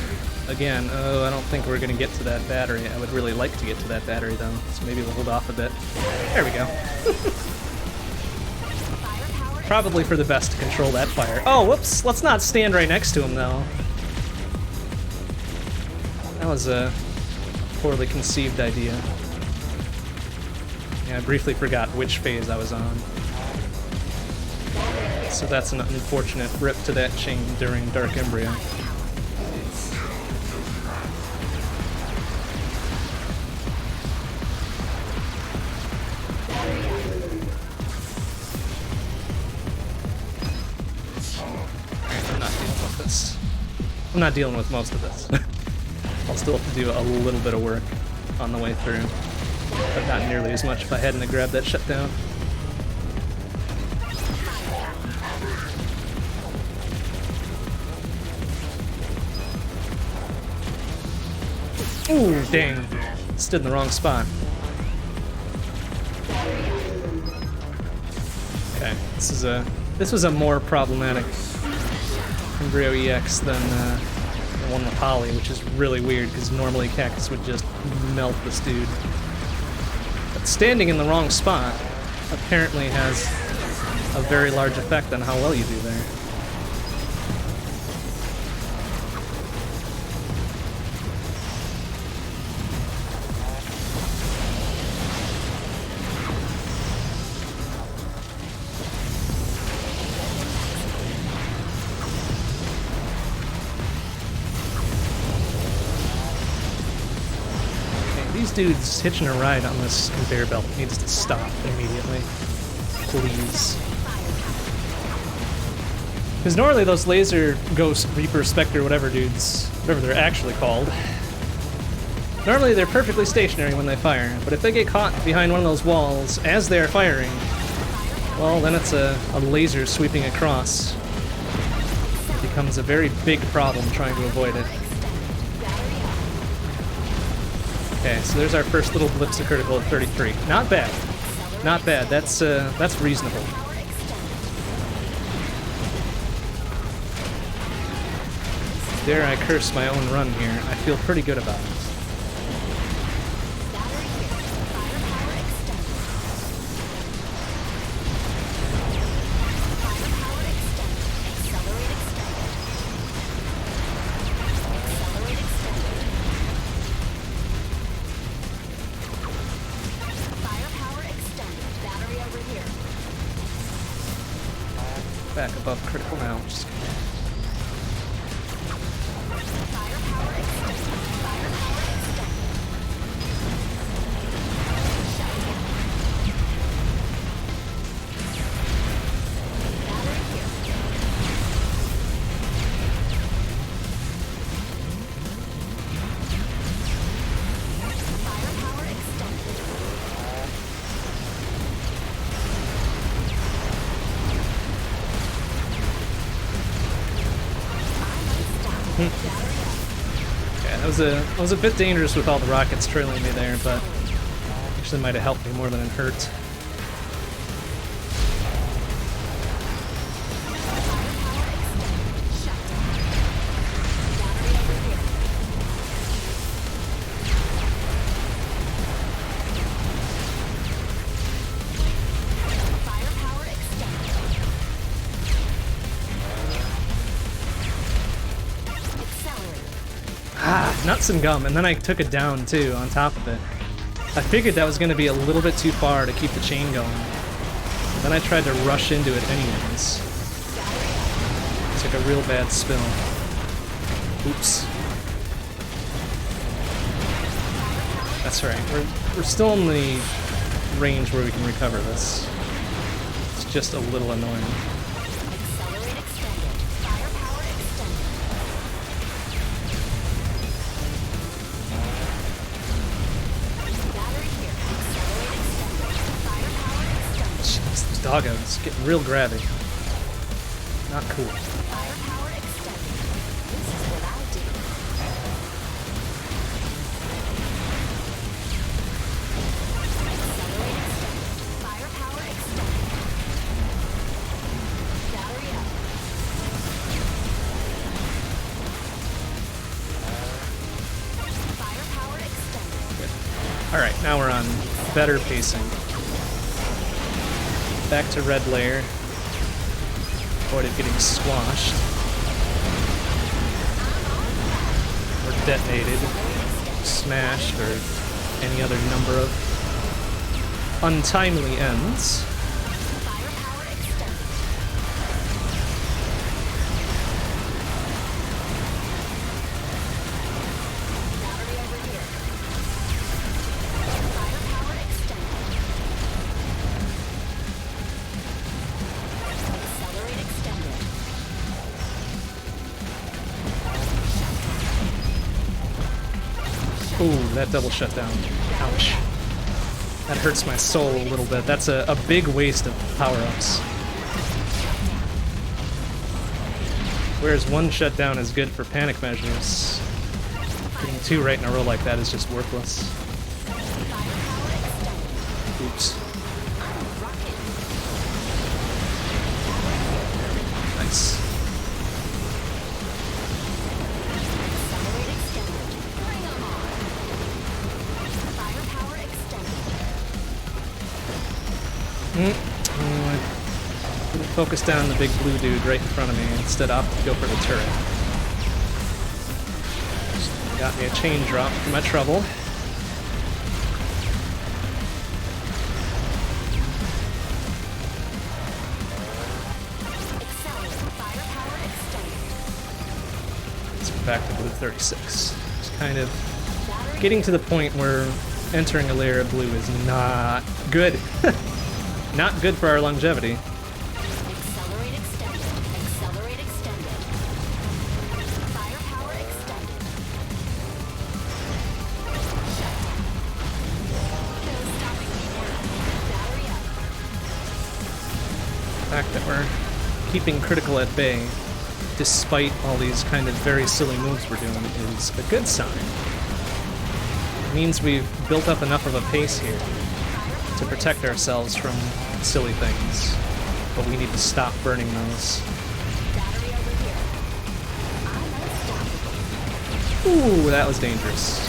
A: Again, oh, I don't think we're gonna get to that battery. I would really like to get to that battery though, so maybe we'll hold off a bit. There we go. Probably for the best to control that fire. Oh, whoops! Let's not stand right next to him though. That was a poorly conceived idea. Yeah, I briefly forgot which phase I was on. So that's an unfortunate rip to that chain during Dark Embryo. I'm not dealing with most of this. I'll still have to do a little bit of work on the way through, but not nearly as much if I hadn't grabbed that shutdown. Ooh, dang. Stood in the wrong spot. Okay, this was a more problematic Embryo EX than the one with Holly, which is really weird because normally Cactus would just melt this dude. But standing in the wrong spot apparently has a very large effect on how well you do there. These dudes hitching a ride on this conveyor belt needs to stop immediately. Please. Because normally those laser, ghost, reaper, specter, whatever dudes, whatever they're actually called, normally they're perfectly stationary when they fire, but if they get caught behind one of those walls as they are firing, well, then it's a laser sweeping across. It becomes a very big problem trying to avoid it. Okay, so there's our first little blips to critical at 33. Not bad. Not bad. That's reasonable. Dare I curse my own run here? I feel pretty good about it. Back above critical now, which is good. Yeah, that was a bit dangerous with all the rockets trailing me there, but actually might have helped me more than it hurt. Nuts and gum, and then I took it down too on top of it. I figured that was going to be a little bit too far to keep the chain going. Then I tried to rush into it anyways. It's like a real bad spill. Oops. That's right. We're still in the range where we can recover this. It's just a little annoying. Doggos getting real grabby. Not cool. better pacing. Back to red layer. Avoid it getting squashed. Or detonated, smashed, or any other number of untimely ends.
B: Firepower extended. Battery over here. Firepower extended. Accelerate extended.
A: Ooh, that double shutdown. Ouch. That hurts my soul a little bit. That's a big waste of power-ups. Whereas one shutdown is good for panic measures, getting two right in a row like that is just worthless. Oops. Nice.
B: Accelerate extended. Bring 'em on. Firepower extended.
A: Oh, I didn't focus down the big blue dude right in front of me. Instead, opted to go for the turret. Got me a chain drop for my trouble.
B: Accelerate. Firepower extended.
A: Let's go back to blue 36. Just kind of
B: Battery
A: getting to the point where entering a layer of blue is not good. Not good for our longevity.
B: accelerate extended. Accelerate extended. Firepower extended. No stopping me now. Battery up.
A: The fact that we're keeping critical at bay, despite all these kind of very silly moves we're doing, is a good sign. It means we've built up enough of a pace here to protect ourselves from silly things, but we need to stop burning those.
B: Battery over here. I'm unstoppable.
A: Ooh, that was dangerous.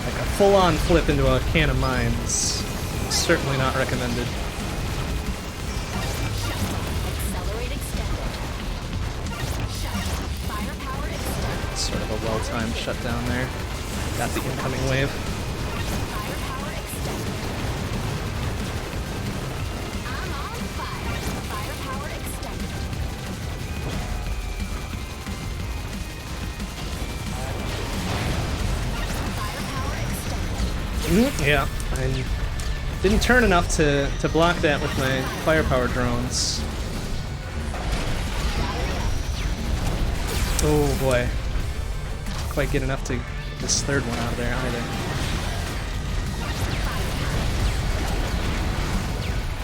A: Like a full-on flip into a can of mines. Certainly not recommended.
B: Accelerate extended. Firepower extended.
A: Sort of a well-timed shutdown there. Got the incoming wave.
B: Firepower extended. I'm on fire. Firepower extended. Firepower extended.
A: Yeah, I didn't turn enough to block that with my firepower drones. Oh boy. Didn't quite get enough to get this third one out of there either.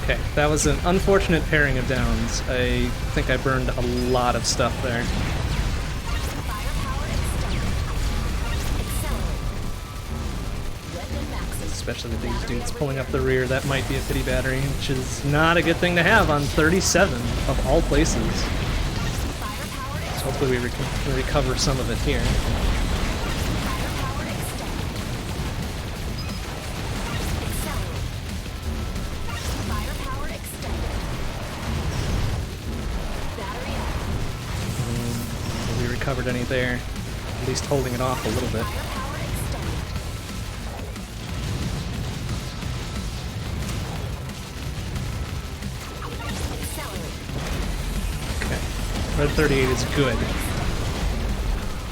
A: Okay, that was an unfortunate pairing of downs. I think I burned a lot of stuff there.
B: Firepower extended. Accelerate. Weapon maximum.
A: Especially with these dudes pulling up the rear. That might be a pity battery, which is not a good thing to have on 37 of all places.
B: Firepower extended.
A: So hopefully we recover some of it here.
B: Firepower extended. Accelerate. Firepower extended. Battery up.
A: Have we recovered any there? At least holding it off a little bit.
B: Firepower extended. Accelerate.
A: Okay. Red 38 is good.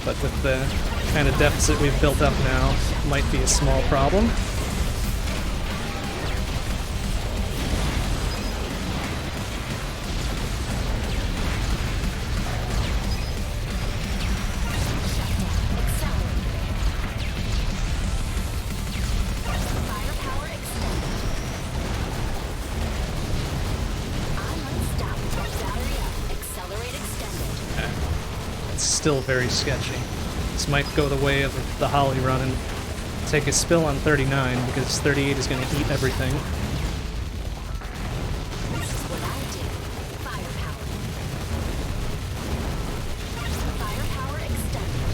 A: But with the kind of deficit we've built up now, might be a small problem.
B: Accelerate. Firepower extended. I'm unstoppable. Battery up. Accelerate extended.
A: Okay. It's still very sketchy. This might go the way of the Holly run and take a spill on 39 because 38 is going to eat everything.
B: This is what I do. Firepower. Firepower extended.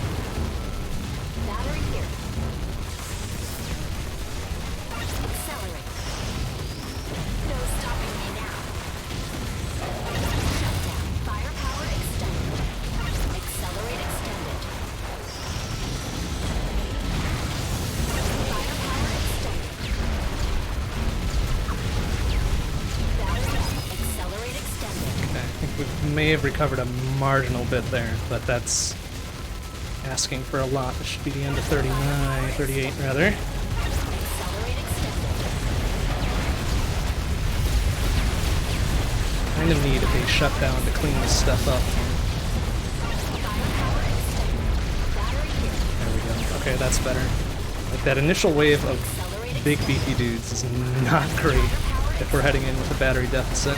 B: Battery here.
A: may have recovered a marginal bit there, but that's asking for a lot. This should be the end of 39, 38 rather. Kind of need a shutdown to clean this stuff up. There we go. Okay, that's better. Like that initial wave of big beefy dudes is not great if we're heading in with a battery deficit.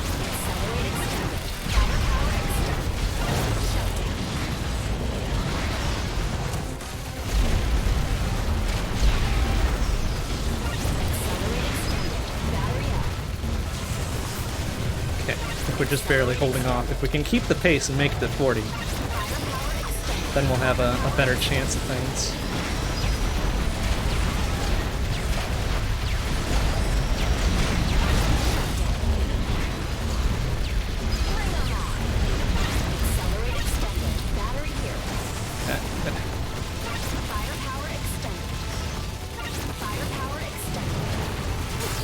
A: We're just barely holding off. If we can keep the pace and make it to 40, then we'll have a better chance of things.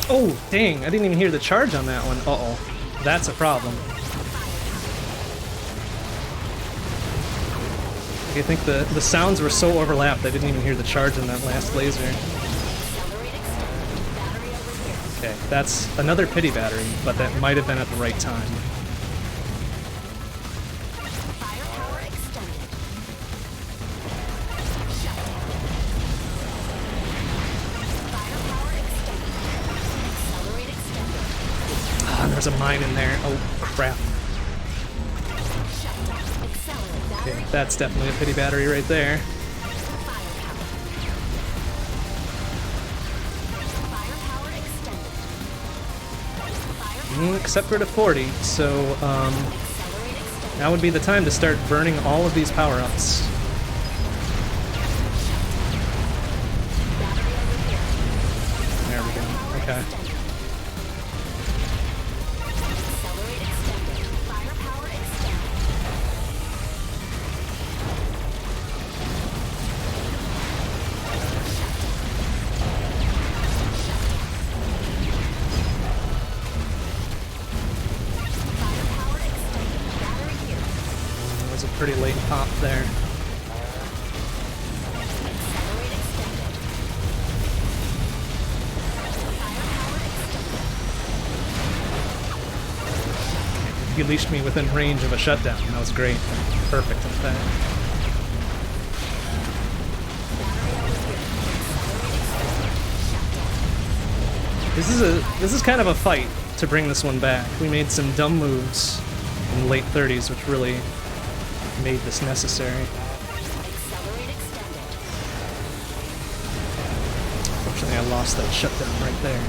A: Oh, dang, I didn't even hear the charge on that one. Uh-oh. That's a problem. I think the sounds were so overlapped I didn't even hear the charge on that last laser. Okay, that's another pity battery, but that might have been at the right time. There's a mine in there. Oh, crap. Okay, that's definitely a pity battery right there. Except for the 40, so now would be the time to start burning all of these power-ups. There we go. Okay. Pretty late pop there. You leashed me within range of a shutdown. That was great. Perfect, in fact. This is kind of a fight to bring this one back. We made some dumb moves in the late 30s, which really made this necessary. Unfortunately, I lost that shutdown right there.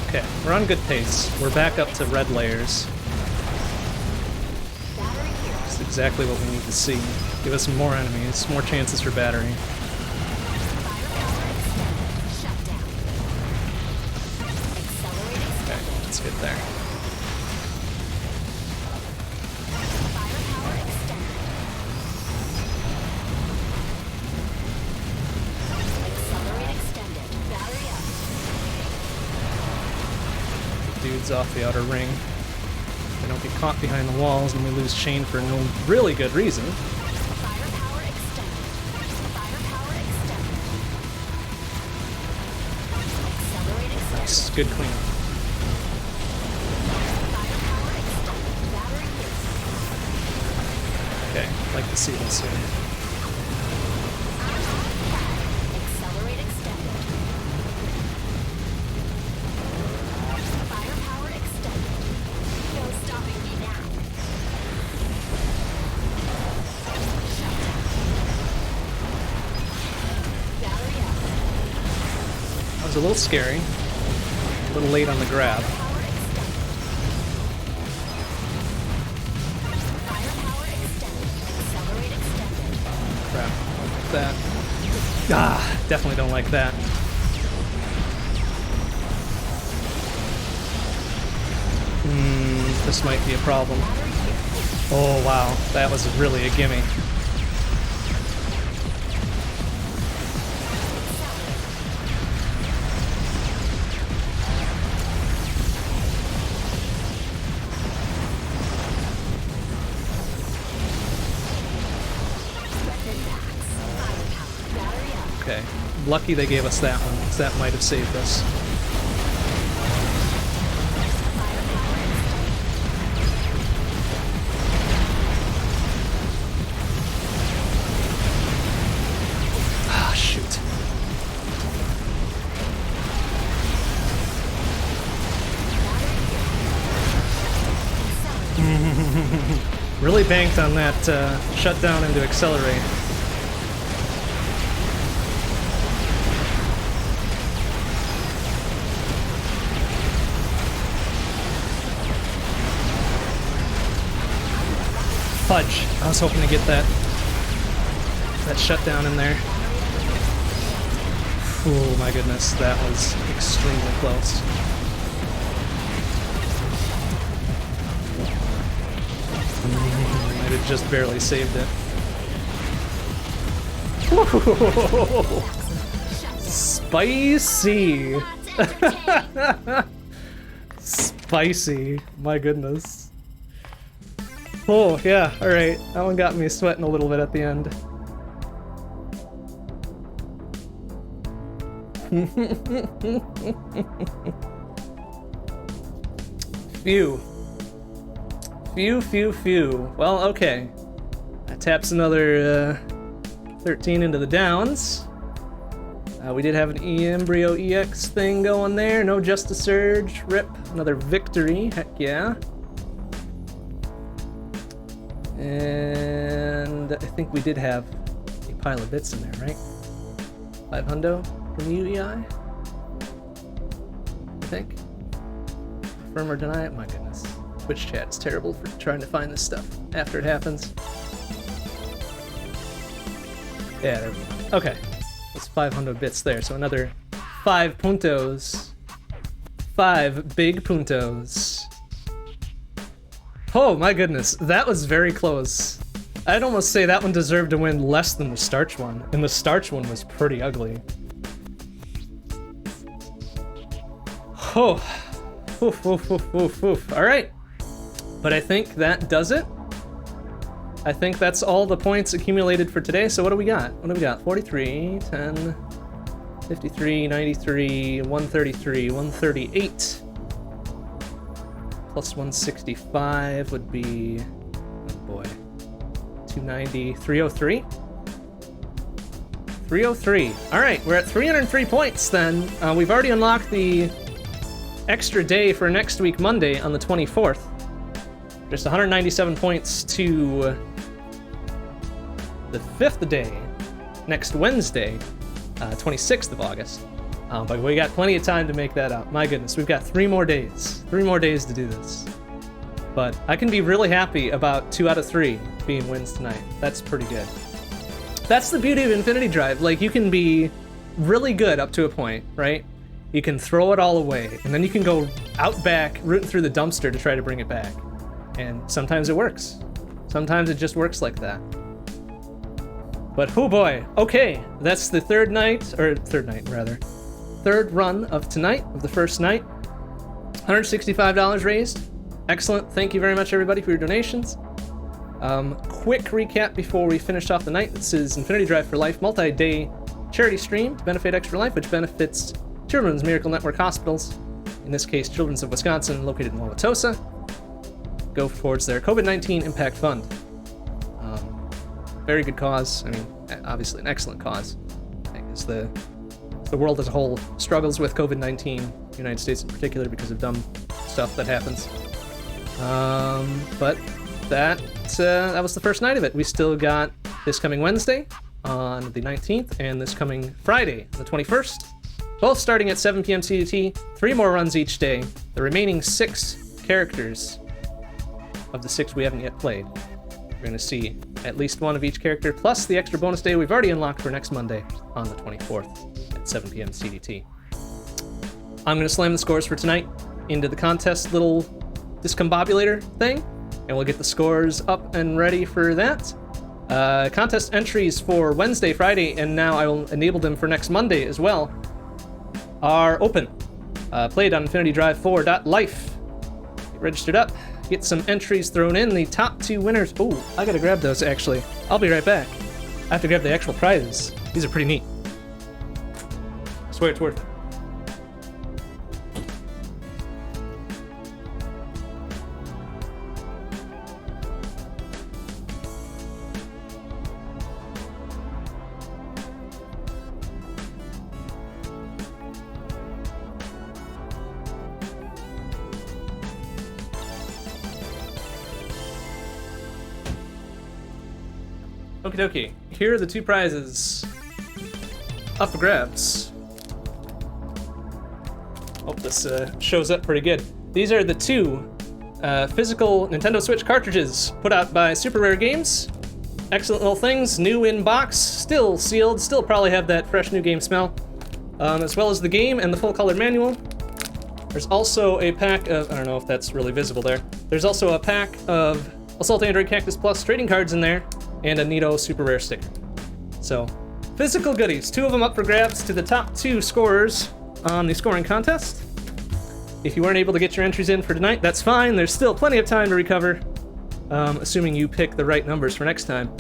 A: Okay, we're on good pace. We're back up to red layers. Exactly what we need to see. Give us more enemies, more chances for battery. Okay, let's get there. Dudes off the outer ring. They don't get caught behind the walls and we lose chain for no really good reason. Nice, good cleanup. Okay, I'd like to see this here. A little scary, a little late on the grab. Crap, like that. Ah, definitely don't like that. The this might be a problem. Oh, wow. That was really a gimme. Okay. Lucky they gave us that one, because that might have saved us. Ah, shoot. Really banked on that shutdown into accelerate. Fudge. I was hoping to get that shutdown in there. Oh my goodness, that was extremely close. Might have just barely saved it. Whoa. Spicy. Spicy. My goodness. Oh, yeah, alright. That one got me sweating a little bit at the end. Phew. Phew. Well, okay. That taps another 13 into the downs. We did have an Embryo EX thing going there. No Justice Surge. Rip. Another victory. Heck yeah. And I think we did have a pile of bits in there, right? 500 from UEI? I think. Confirm or deny it? My goodness. Twitch chat is terrible for trying to find this stuff after it happens. Yeah, there we go. Okay. That's 500 bits there, so another 5 puntos. 5 big puntos. Oh my goodness, that was very close. I'd almost say that one deserved to win less than the Starch one, and the Starch one was pretty ugly. Oh, oof. All right, but I think that does it. I think that's all the points accumulated for today. So what do we got? 43, 10, 53, 93, 133, 138. Plus 165 would be, oh boy, 290, 303? 303. All right, we're at 303 points then. We've already unlocked the extra day for next week, Monday, on the 24th. Just 197 points to the 5th day, next Wednesday, 26th of August. But we got plenty of time to make that up. My goodness, we've got 3 more days. 3 more days to do this. But I can be really happy about 2 out of 3 being wins tonight. That's pretty good. That's the beauty of Infinity Drive. Like, you can be really good up to a point, right? You can throw it all away, and then you can go out back, rooting through the dumpster to try to bring it back. And sometimes it works. Sometimes it just works like that. But, oh boy. Okay, that's the third run of tonight, of the first night. $165 raised. Excellent. Thank you very much, everybody, for your donations. Quick recap before we finish off the night. This is Infinity Drive for Life multi-day charity stream to benefit Extra Life, which benefits Children's Miracle Network hospitals. In this case, Children's of Wisconsin, located in Wauwatosa. Go towards their COVID-19 Impact Fund. Very good cause. I mean, obviously an excellent cause. As the world as a whole struggles with COVID-19, the United States in particular, because of dumb stuff that happens. But that was the first night of it. We still got this coming Wednesday on the 19th and this coming Friday, the 21st, both starting at 7 p.m. CDT. 3 more runs each day. The remaining 6 characters of the 6 we haven't yet played. We're going to see at least 1 of each character, plus the extra bonus day we've already unlocked for next Monday on the 24th at 7 p.m. CDT. I'm going to slam the scores for tonight into the contest little discombobulator thing, and we'll get the scores up and ready for that. Contest entries for Wednesday, Friday, and now I will enable them for next Monday as well, are open. Played on InfinityDrive4.life. Get registered up, get some entries thrown in. The top 2 winners. Oh, I gotta grab those actually. I'll be right back. I have to grab the actual prizes. These are pretty neat. I swear it's worth it. Okie dokie. Here are the 2 prizes up for grabs. Hope this shows up pretty good. These are the 2 physical Nintendo Switch cartridges put out by Super Rare Games. Excellent little things, new in box, still sealed, still probably have that fresh new game smell. As well as the game and the full colored manual. There's also a pack of, I don't know if that's really visible there. There's also a pack of Assault Android Cactus Plus trading cards in there, and a Neato Super Rare sticker. So, physical goodies. 2 of them up for grabs to the top 2 scorers on the scoring contest. If you weren't able to get your entries in for tonight, that's fine. There's still plenty of time to recover, assuming you pick the right numbers for next time.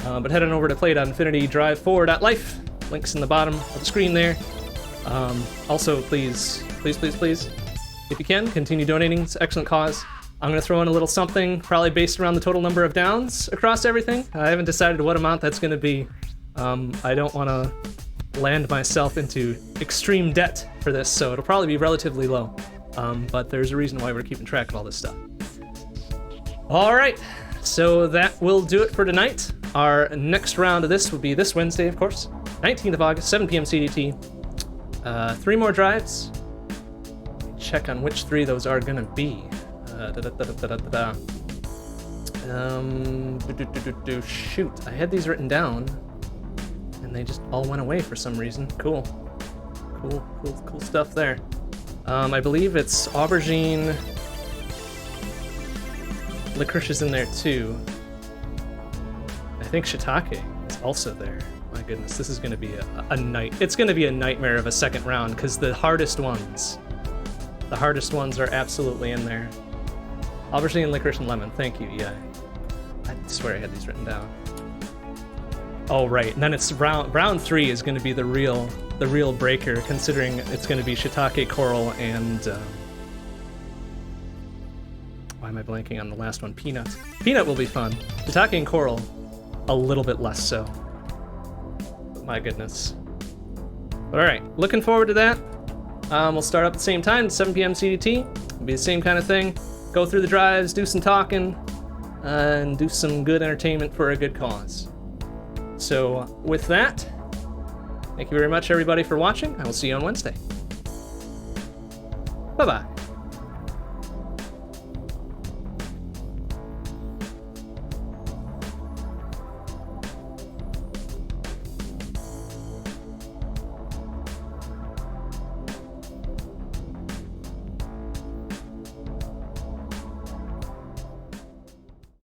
A: But head on over to play.infinitydrive4.life. Links in the bottom of the screen there. Also, please, if you can, continue donating. It's an excellent cause. I'm going to throw in a little something, probably based around the total number of downs across everything. I haven't decided what amount that's going to be. I don't want to land myself into extreme debt for this, so it'll probably be relatively low. But there's a reason why we're keeping track of all this stuff. All right, so that will do it for tonight. Our next round of this will be this Wednesday, of course, 19th of August, 7 p.m. CDT. 3 more drives. Check on which 3 those are going to be. Shoot, I had these written down and they just all went away for some reason. Cool stuff there. I believe it's aubergine. Licorice is in there too. I think shiitake is also there. My goodness, this is going to be a night. It's going to be a nightmare of a second round because the hardest ones are absolutely in there. Aubergine, licorice, and lemon. Thank you. Yeah, I swear I had these written down. Oh right, and then it's round 3 is going to be the real breaker, considering it's going to be shiitake, coral, and why am I blanking on the last one? Peanut. Peanut will be fun. Shiitake and coral, a little bit less so. But my goodness. All right, looking forward to that. We'll start up at the same time, 7 p.m. CDT. It'll be the same kind of thing. Go through the drives, do some talking, and do some good entertainment for a good cause. So with that, thank you very much everybody for watching. I will see you on Wednesday. Bye-bye.